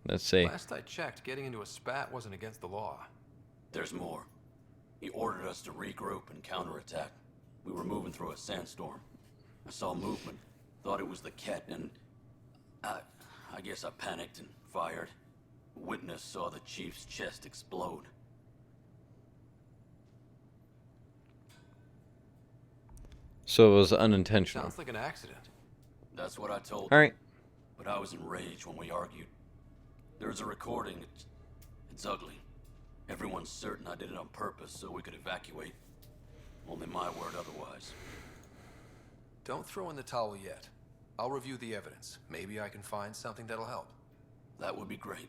Let's say... Last I checked, getting into a spat wasn't against the law. There's more. He ordered us to regroup and counterattack. We were moving through a sandstorm. I saw movement. Thought it was the Ket, and... I guess I panicked and fired. Witness saw the chief's chest explode. So it was unintentional. Sounds like an accident. That's what I told All right. him. But I was enraged when we argued. There's a recording. It's ugly. Everyone's certain I did it on purpose so we could evacuate. Only my word otherwise. Don't throw in the towel yet. I'll review the evidence. Maybe I can find something that'll help. That would be great.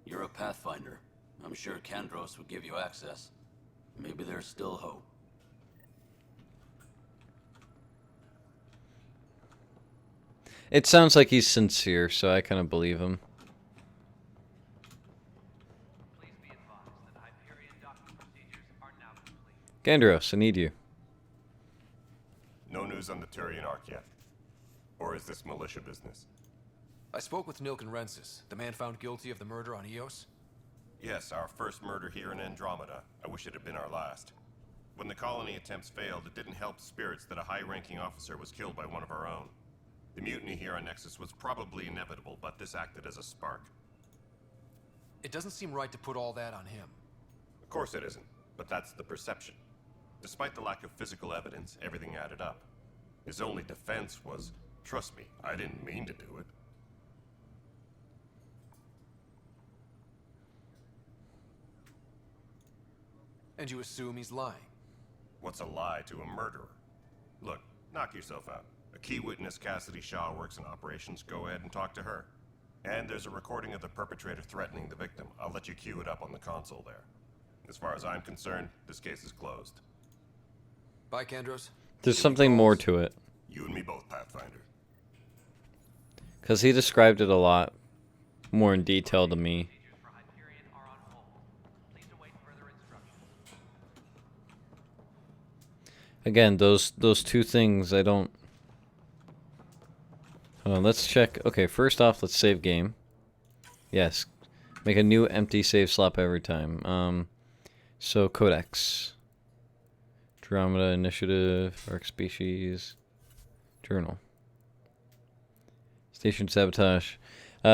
You're a Pathfinder. I'm sure Kandros would give you access. Maybe there's still hope. It sounds like he's sincere, so I kind of believe him. Kandros, I need you. No news on the Turian Ark yet? Or is this militia business? I spoke with Nilk and Rensis, the man found guilty of the murder on Eos. Yes, our first murder here in Andromeda. I wish it had been our last. When the colony attempts failed, it didn't help spirits that a high-ranking officer was killed by one of our own. The mutiny here on Nexus was probably inevitable, but this acted as a spark. It doesn't seem right to put all that on him. Of course it isn't, but that's the perception. Despite the lack of physical evidence, everything added up. His only defense was, trust me, I didn't mean to do it. And you assume he's lying? What's a lie to a murderer? Look, knock yourself out. A key witness, Cassidy Shaw, works in operations. Go ahead and talk to her. And there's a recording of the perpetrator threatening the victim. I'll let you cue it up on the console there. As far as I'm concerned, this case is closed. Bye, Kandros. There's something more to it. You and me both, Pathfinder. Because he described it a lot more in detail to me. Again, those two things I don't... Hold on, let's check. Okay, first off, let's save game. Yes. Make a new empty save slot every time. So, Codex. Andromeda Initiative, Arc Species, Journal. Station Sabotage.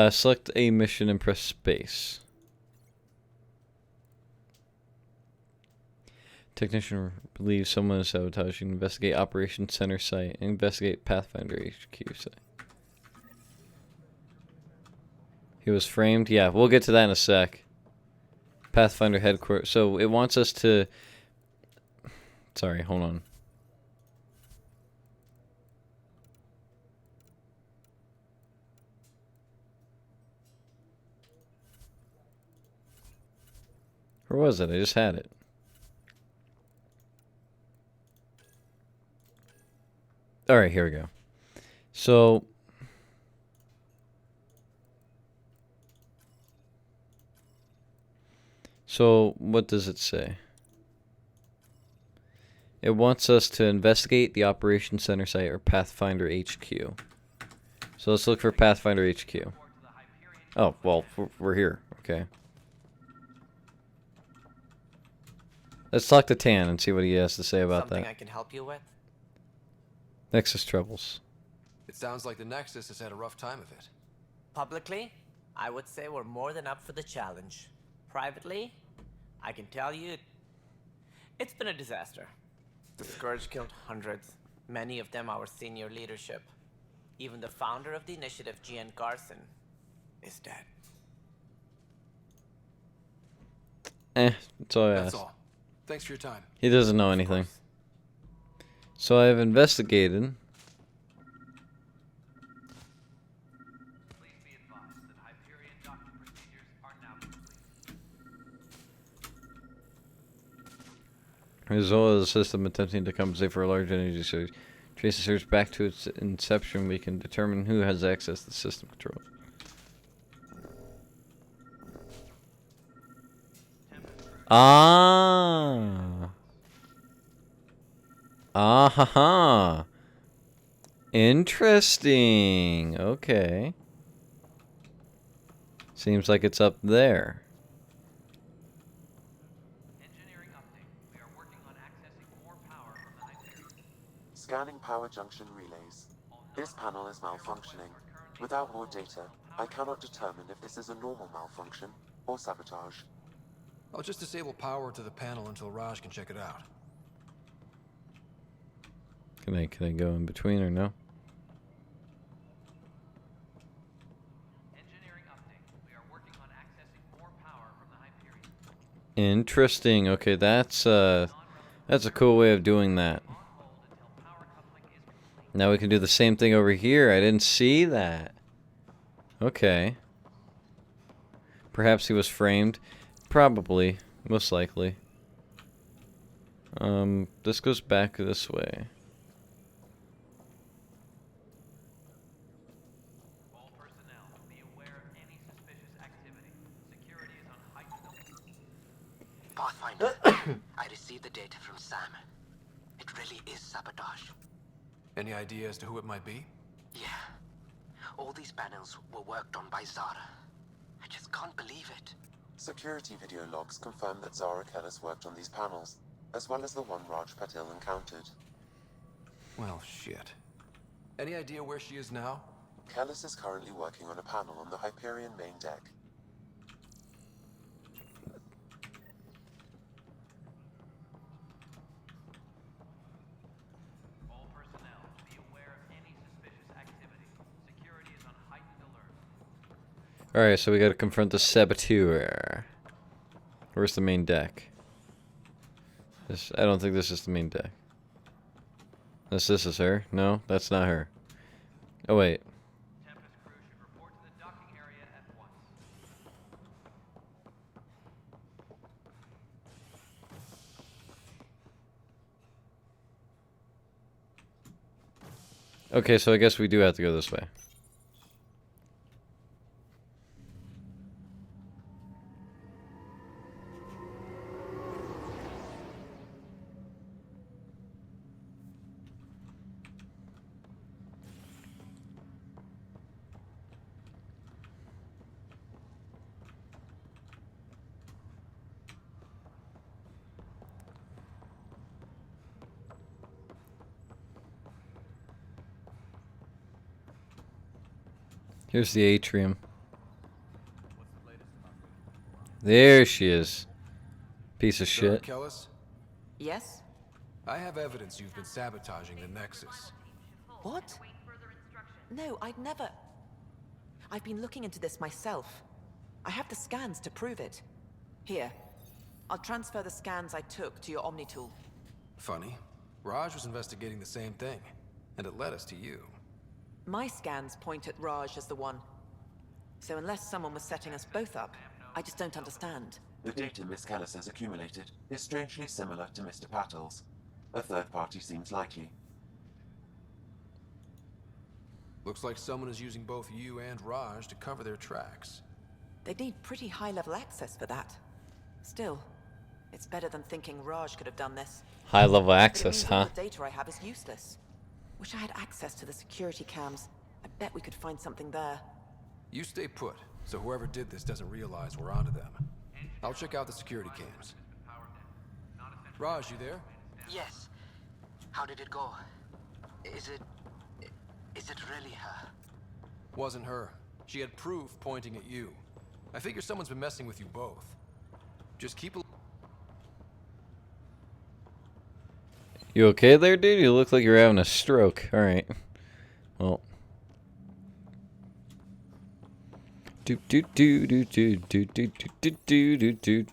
Select a mission and press space. Technician believes someone is sabotaging. Investigate Operation Center Site. Investigate Pathfinder HQ site. He was framed. Yeah, we'll get to that in a sec. Pathfinder headquarters. So it wants us to... Sorry, hold on. Where was it? I just had it. Alright, here we go. So... what does it say? It wants us to investigate the Operation Center Site or Pathfinder HQ. So let's look for Pathfinder HQ. Oh, well, we're here. Okay. Let's talk to Tan and see what he has to say about Something that. I can help you with? Nexus troubles. It sounds like the Nexus has had a rough time of it. Publicly, I would say we're more than up for the challenge. Privately, I can tell you, it's been a disaster. The Scourge killed hundreds, many of them our senior leadership. Even the founder of the initiative, Gian Garson, is dead. That's all I That's asked. all. Thanks for your time. He doesn't know anything. So I've investigated. Please be advised that Hyperion docking procedures are now complete. As well as a system attempting to compensate for a large energy surge. Trace the surge back to its inception. We can determine who has access to system control. Ah. Ah-ha-ha. Interesting. Okay. Seems like it's up there. Engineering update. We are working on accessing more power from the Hyperion. Scanning power junction relays. This panel is malfunctioning. Without more data, I cannot determine if this is a normal malfunction or sabotage. I'll just disable power to the panel until Raj can check it out. Can I go in between or no? Engineering update. We are working on accessing more power from the Hyperion. Interesting. Okay, that's a cool way of doing that. Now we can do the same thing over here. I didn't see that. Okay. Perhaps he was framed. Probably. Most likely. This goes back this way. All personnel, be aware of any suspicious activity. Security is on heightened alert. Pathfinder, I received the data from Sam. It really is sabotage. Any idea as to who it might be? Yeah. All these panels were worked on by Zara. I just can't believe it. Security video logs confirm that Zara Kellis worked on these panels, as well as the one Raj Patil encountered. Well, shit. Any idea where she is now? Kellis is currently working on a panel on the Hyperion main deck. All personnel, be aware of any suspicious activity. Security is on heightened alert. Alright, so we gotta confront the saboteur. Where's the main deck? I don't think this is the main deck. This is her? No, that's not her. Oh wait. Tempest crew should report to the docking area at once. Okay, so I guess we do have to go this way. Here's the atrium. There she is. Piece of shit. Kellis? Yes? I have evidence you've been sabotaging the Nexus. What? No, I'd never... I've been looking into this myself. I have the scans to prove it. Here. I'll transfer the scans I took to your Omni tool. Funny. Raj was investigating the same thing, and it led us to you. My scans point at Raj as the one. So unless someone was setting us both up, I just don't understand. The data Miss Kellis has accumulated is strangely similar to Mr. Patil's. A third party seems likely. Looks like someone is using both you and Raj to cover their tracks. They'd need pretty high-level access for that. Still, it's better than thinking Raj could have done this. High-level access, But it means all huh? the data I have is useless. Wish I had access to the security cams. I bet we could find something there. You stay put, so whoever did this doesn't realize we're onto them. I'll check out the security cams. Raj, you there? Yes. How did it go? Is it really her? Wasn't her. She had proof pointing at you. I figure someone's been messing with you both. Just keep a... You okay there, dude? You look like you're having a stroke. Alright. Well. Do do do do do do do do do do do.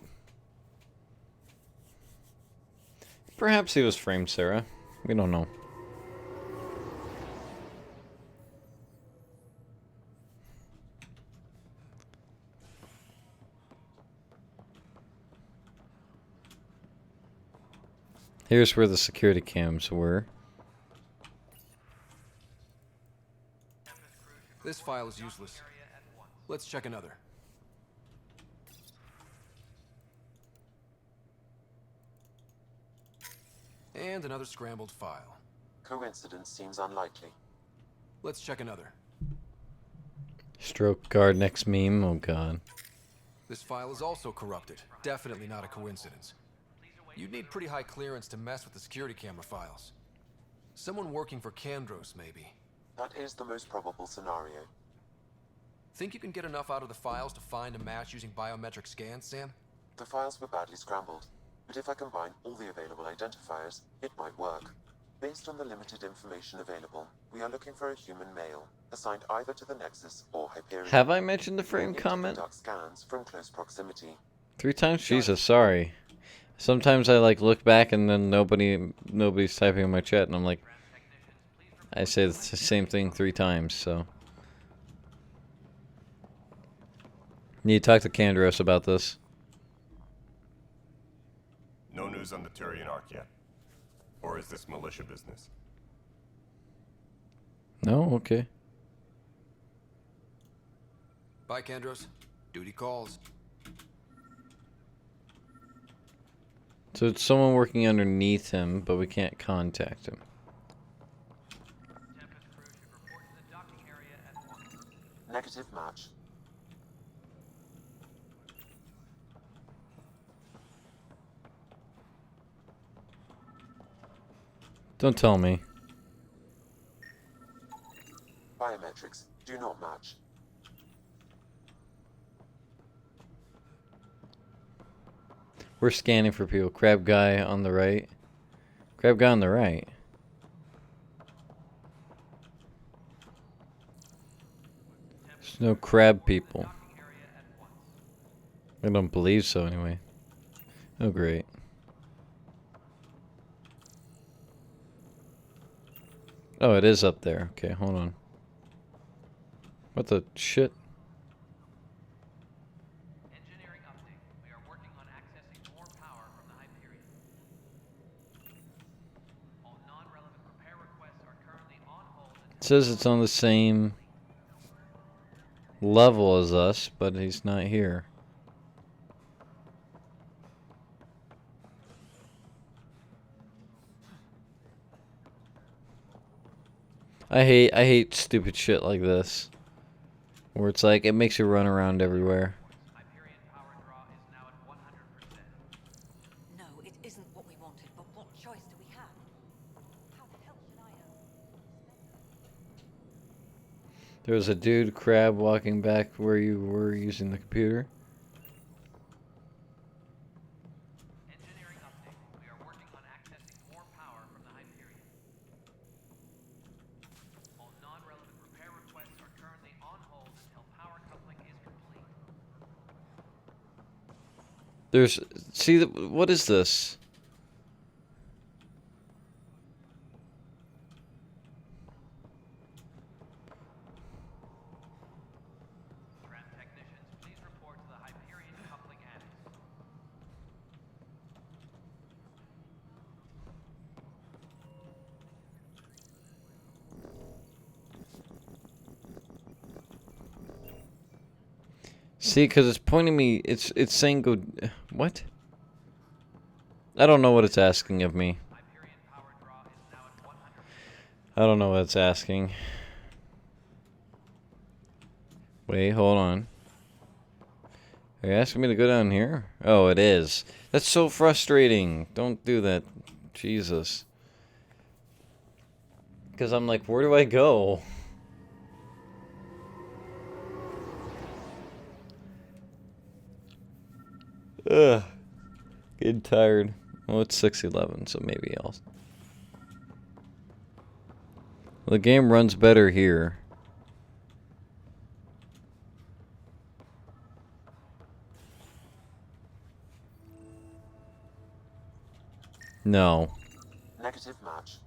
Perhaps he was framed, Sarah. We don't know. Here's where the security cams were. This file is useless. Let's check another. And another scrambled file. Coincidence seems unlikely. Let's check another. Stroke guard next meme. Oh god. This file is also corrupted. Definitely not a coincidence. You'd need pretty high clearance to mess with the security camera files. Someone working for Kandros, maybe. That is the most probable scenario. Think you can get enough out of the files to find a match using biometric scans, Sam? The files were badly scrambled, but if I combine all the available identifiers, it might work. Based on the limited information available, we are looking for a human male, assigned either to the Nexus or Hyperion. Have I mentioned the frame comment? Conduct scans from close proximity. 3 times? Jesus, sorry. Sometimes I like look back and then nobody's typing in my chat and I'm like, I say the same thing 3 times, so. Need to talk to Kandros about this. No news on the Turian Ark yet? Or is this militia business? No? Okay. Bye, Kandros. Duty calls. So it's someone working underneath him, but we can't contact him. Negative match. Don't tell me. Biometrics do not match. We're scanning for people. Crab guy on the right. Crab guy on the right. There's no crab people. I don't believe so anyway. Oh great. Oh, it is up there. Okay, hold on. What the shit? Engineering update. We are working on accessing more power from the Hyperion. All non-relevant repair requests are currently on hold. It says it's on the same level as us, but he's not here. I hate stupid shit like this. Where it's like, it makes you run around everywhere. No, it isn't what we wanted, but what choice do we have? How the hell should I know? There was a dude crab walking back where you were using the computer. Engineering update. We are working on accessing more power from the Hyperion. All non-relevant repair requests are currently on hold until power coupling is complete. There's, see, what is this? Ram technicians, please report to the Hyperion coupling annex. See, because it's pointing me, it's saying go, what? I don't know what it's asking of me. I don't know what it's asking. Wait, hold on. Are you asking me to go down here? Oh, it is. That's so frustrating. Don't do that. Jesus. Because I'm like, where do I go? Ugh. Getting tired. Well, it's 6:11, so maybe I'll Well, the game runs better here. No. Negative match.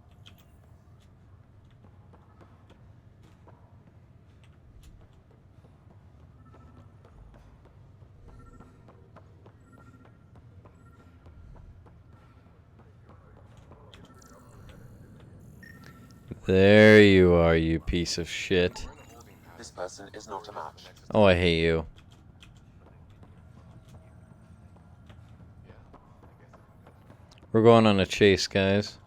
There you are, you piece of shit. This person is not a match. Oh, I hate you. We're going on a chase, guys.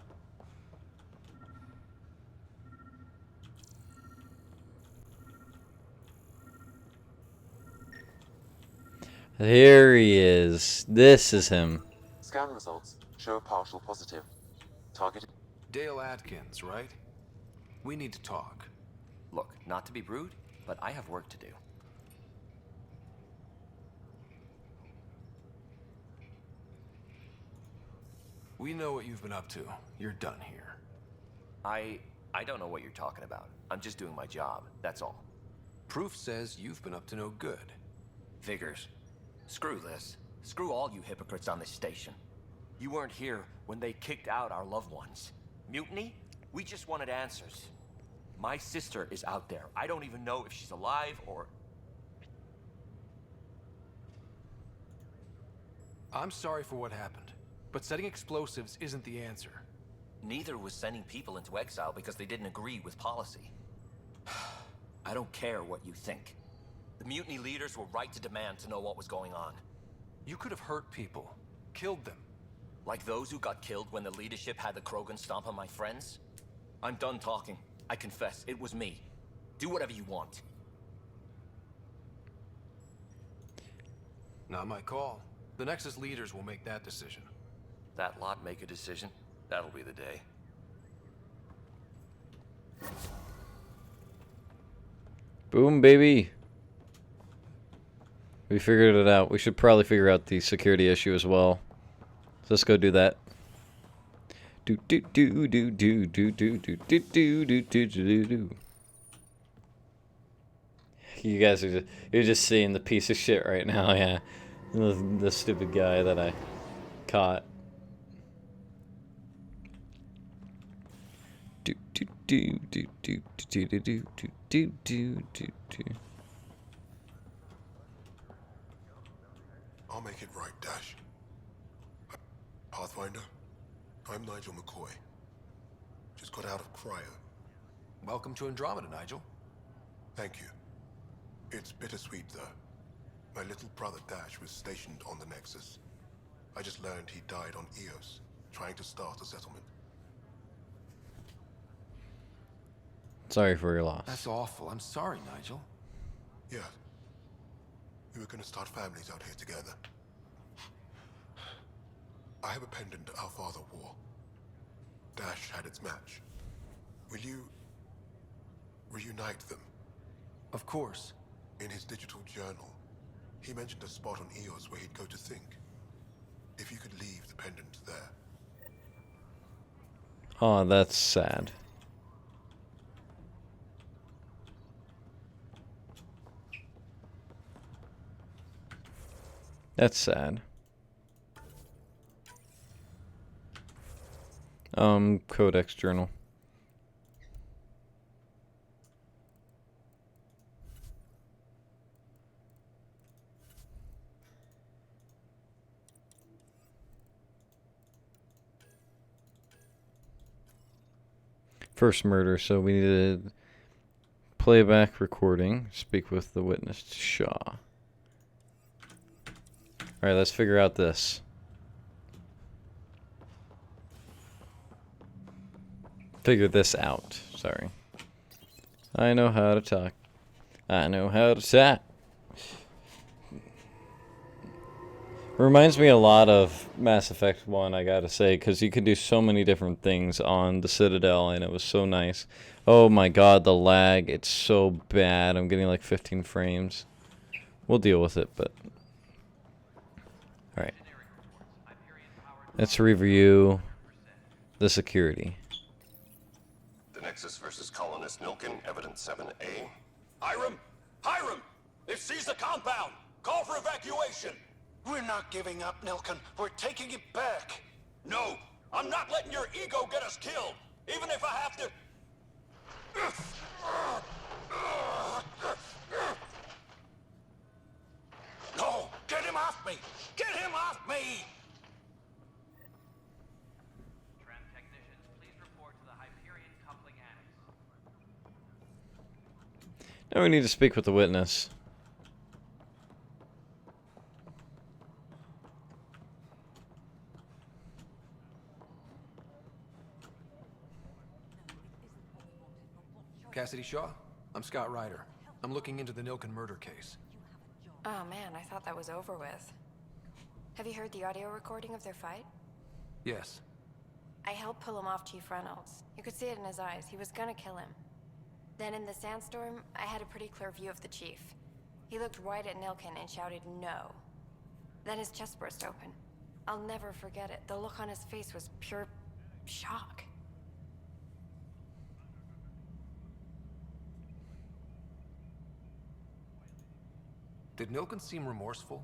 There he is. This is him. Scan results show partial positive. Target. Dale Atkins, right? We need to talk. Look, not to be rude, but I have work to do. We know what you've been up to. You're done here. I don't know what you're talking about. I'm just doing my job, that's all. Proof says you've been up to no good. Figures. Screw this. Screw all you hypocrites on this station. You weren't here when they kicked out our loved ones. Mutiny? We just wanted answers. My sister is out there. I don't even know if she's alive or... I'm sorry for what happened, but setting explosives isn't the answer. Neither was sending people into exile because they didn't agree with policy. I don't care what you think. The mutiny leaders were right to demand to know what was going on. You could have hurt people, killed them. Like those who got killed when the leadership had the Krogan stomp on my friends? I'm done talking. I confess, it was me. Do whatever you want. Not my call. The Nexus leaders will make that decision. That lot make a decision? That'll be the day. Boom, baby. We figured it out. We should probably figure out the security issue as well. So let's go do that. Do do do do do do do do do do do do do do. You guys are you're just seeing the piece of shit right now, yeah. The stupid guy that I caught. Do do do do do do do do do do do do. I'll make it right, Dash. Pathfinder, I'm Nigel McCoy. Just got out of cryo. Welcome to Andromeda, Nigel. Thank you. It's bittersweet, though. My little brother Dash was stationed on the Nexus. I just learned he died on Eos, trying to start a settlement. Sorry for your loss. That's awful. I'm sorry, Nigel. Yeah. We were gonna start families out here together. I have a pendant our father wore. Dash had its match. Will you reunite them? Of course. In his digital journal, he mentioned a spot on Eos where he'd go to think. If you could leave the pendant there. Oh, that's sad. That's sad. Codex journal. First murder, so we needed playback recording. Speak with the witness, Shaw. Alright, let's figure out this. Figure this out. Sorry. I know how to talk. I know how to chat. Reminds me a lot of Mass Effect 1, I gotta say, because you could do so many different things on the Citadel, and it was so nice. Oh my god, the lag. It's so bad. I'm getting like 15 frames. We'll deal with it, but... Alright. Let's review the security. The Nexus versus colonist Nilken, evidence 7A. Hiram! Hiram! They've seized the compound! Call for evacuation! We're not giving up, Nilken. We're taking it back. No! I'm not letting your ego get us killed! Even if I have to... No! Get him off me! Get him off me! Tram technicians, please report to the Hyperion coupling annex. Now we need to speak with the witness. Cassidy Shaw? I'm Scott Ryder. I'm looking into the Nilken murder case. Oh man, I thought that was over with. Have you heard the audio recording of their fight? Yes. I helped pull him off Chief Reynolds. You could see it in his eyes. He was gonna kill him. Then in the sandstorm, I had a pretty clear view of the Chief. He looked right at Nilken and shouted no. Then his chest burst open. I'll never forget it. The look on his face was pure shock. Did Nilken seem remorseful?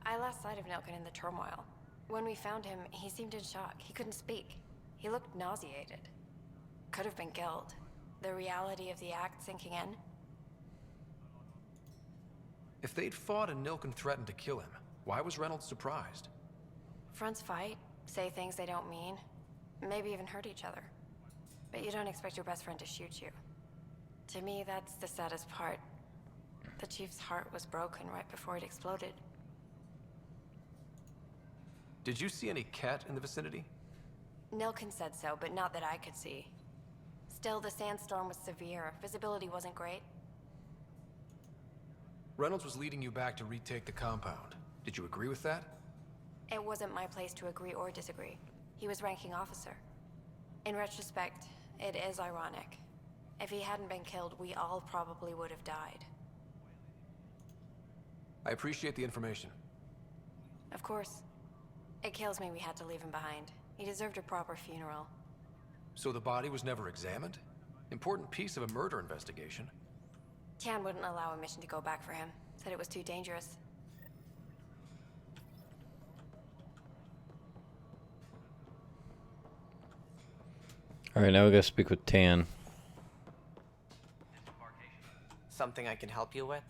I lost sight of Nilken in the turmoil. When we found him, he seemed in shock. He couldn't speak. He looked nauseated. Could have been guilt. The reality of the act sinking in. If they'd fought and Nilken threatened to kill him, why was Reynolds surprised? Fronts fight, say things they don't mean, maybe even hurt each other. But you don't expect your best friend to shoot you. To me, that's the saddest part. The Chief's heart was broken right before it exploded. Did you see any cat in the vicinity? Nilken said so, but not that I could see. Still, the sandstorm was severe. Visibility wasn't great. Reynolds was leading you back to retake the compound. Did you agree with that? It wasn't my place to agree or disagree. He was ranking officer. In retrospect, it is ironic. If he hadn't been killed, we all probably would have died. I appreciate the information. Of course. It kills me we had to leave him behind. He deserved a proper funeral. So the body was never examined? Important piece of a murder investigation. Tian wouldn't allow a mission to go back for him. Said it was too dangerous. Alright, now we gotta speak with Tan. Something I can help you with?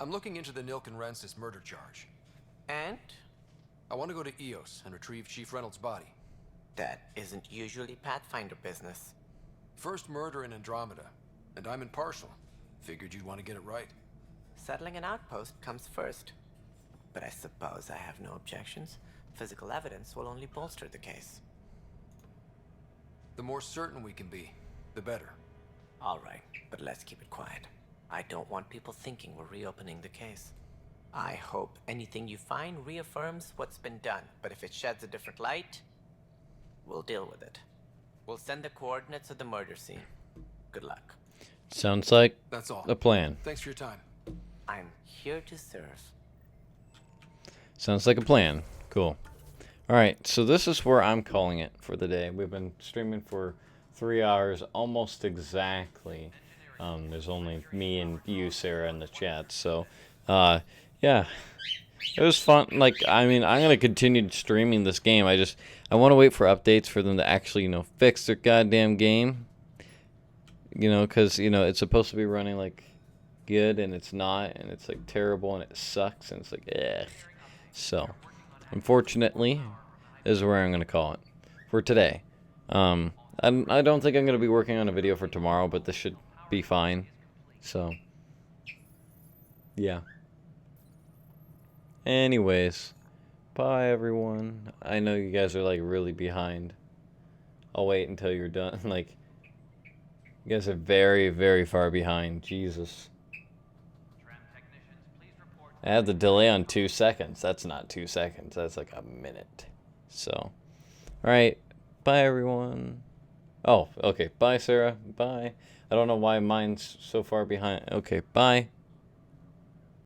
I'm looking into the Nilken-Rensis murder charge. And? I want to go to EOS and retrieve Chief Reynolds' body. That isn't usually Pathfinder business. First murder in Andromeda, and I'm impartial. Figured you'd want to get it right. Settling an outpost comes first. But I suppose I have no objections. Physical evidence will only bolster the case. The more certain we can be, the better. All right, but let's keep it quiet. I don't want people thinking we're reopening the case. I hope anything you find reaffirms what's been done, but if it sheds a different light, we'll deal with it. We'll send the coordinates of the murder scene. Good luck. Sounds like that's all. A plan. Thanks for your time. I'm here to serve. Sounds like a plan. Cool. Alright, so this is where I'm calling it for the day. We've been streaming for 3 hours, almost exactly. There's only me and you, Sarah, in the chat, so, yeah. It was fun. Like, I mean, I'm going to continue streaming this game. I want to wait for updates for them to actually, fix their goddamn game. Because, it's supposed to be running, like, good, and it's not, and it's, like, terrible, and it sucks, and it's like, ugh. So, unfortunately, this is where I'm going to call it for today. I don't think I'm going to be working on a video for tomorrow, but this should be fine. So, yeah. Anyways, bye everyone. I know you guys are like really behind. I'll wait until you're done. Like, you guys are very, very far behind. Jesus. I have the delay on 2 seconds. That's not 2 seconds. That's like a minute. So, alright. Bye everyone. Oh, okay. Bye Sarah. Bye. I don't know why mine's so far behind. Okay, bye.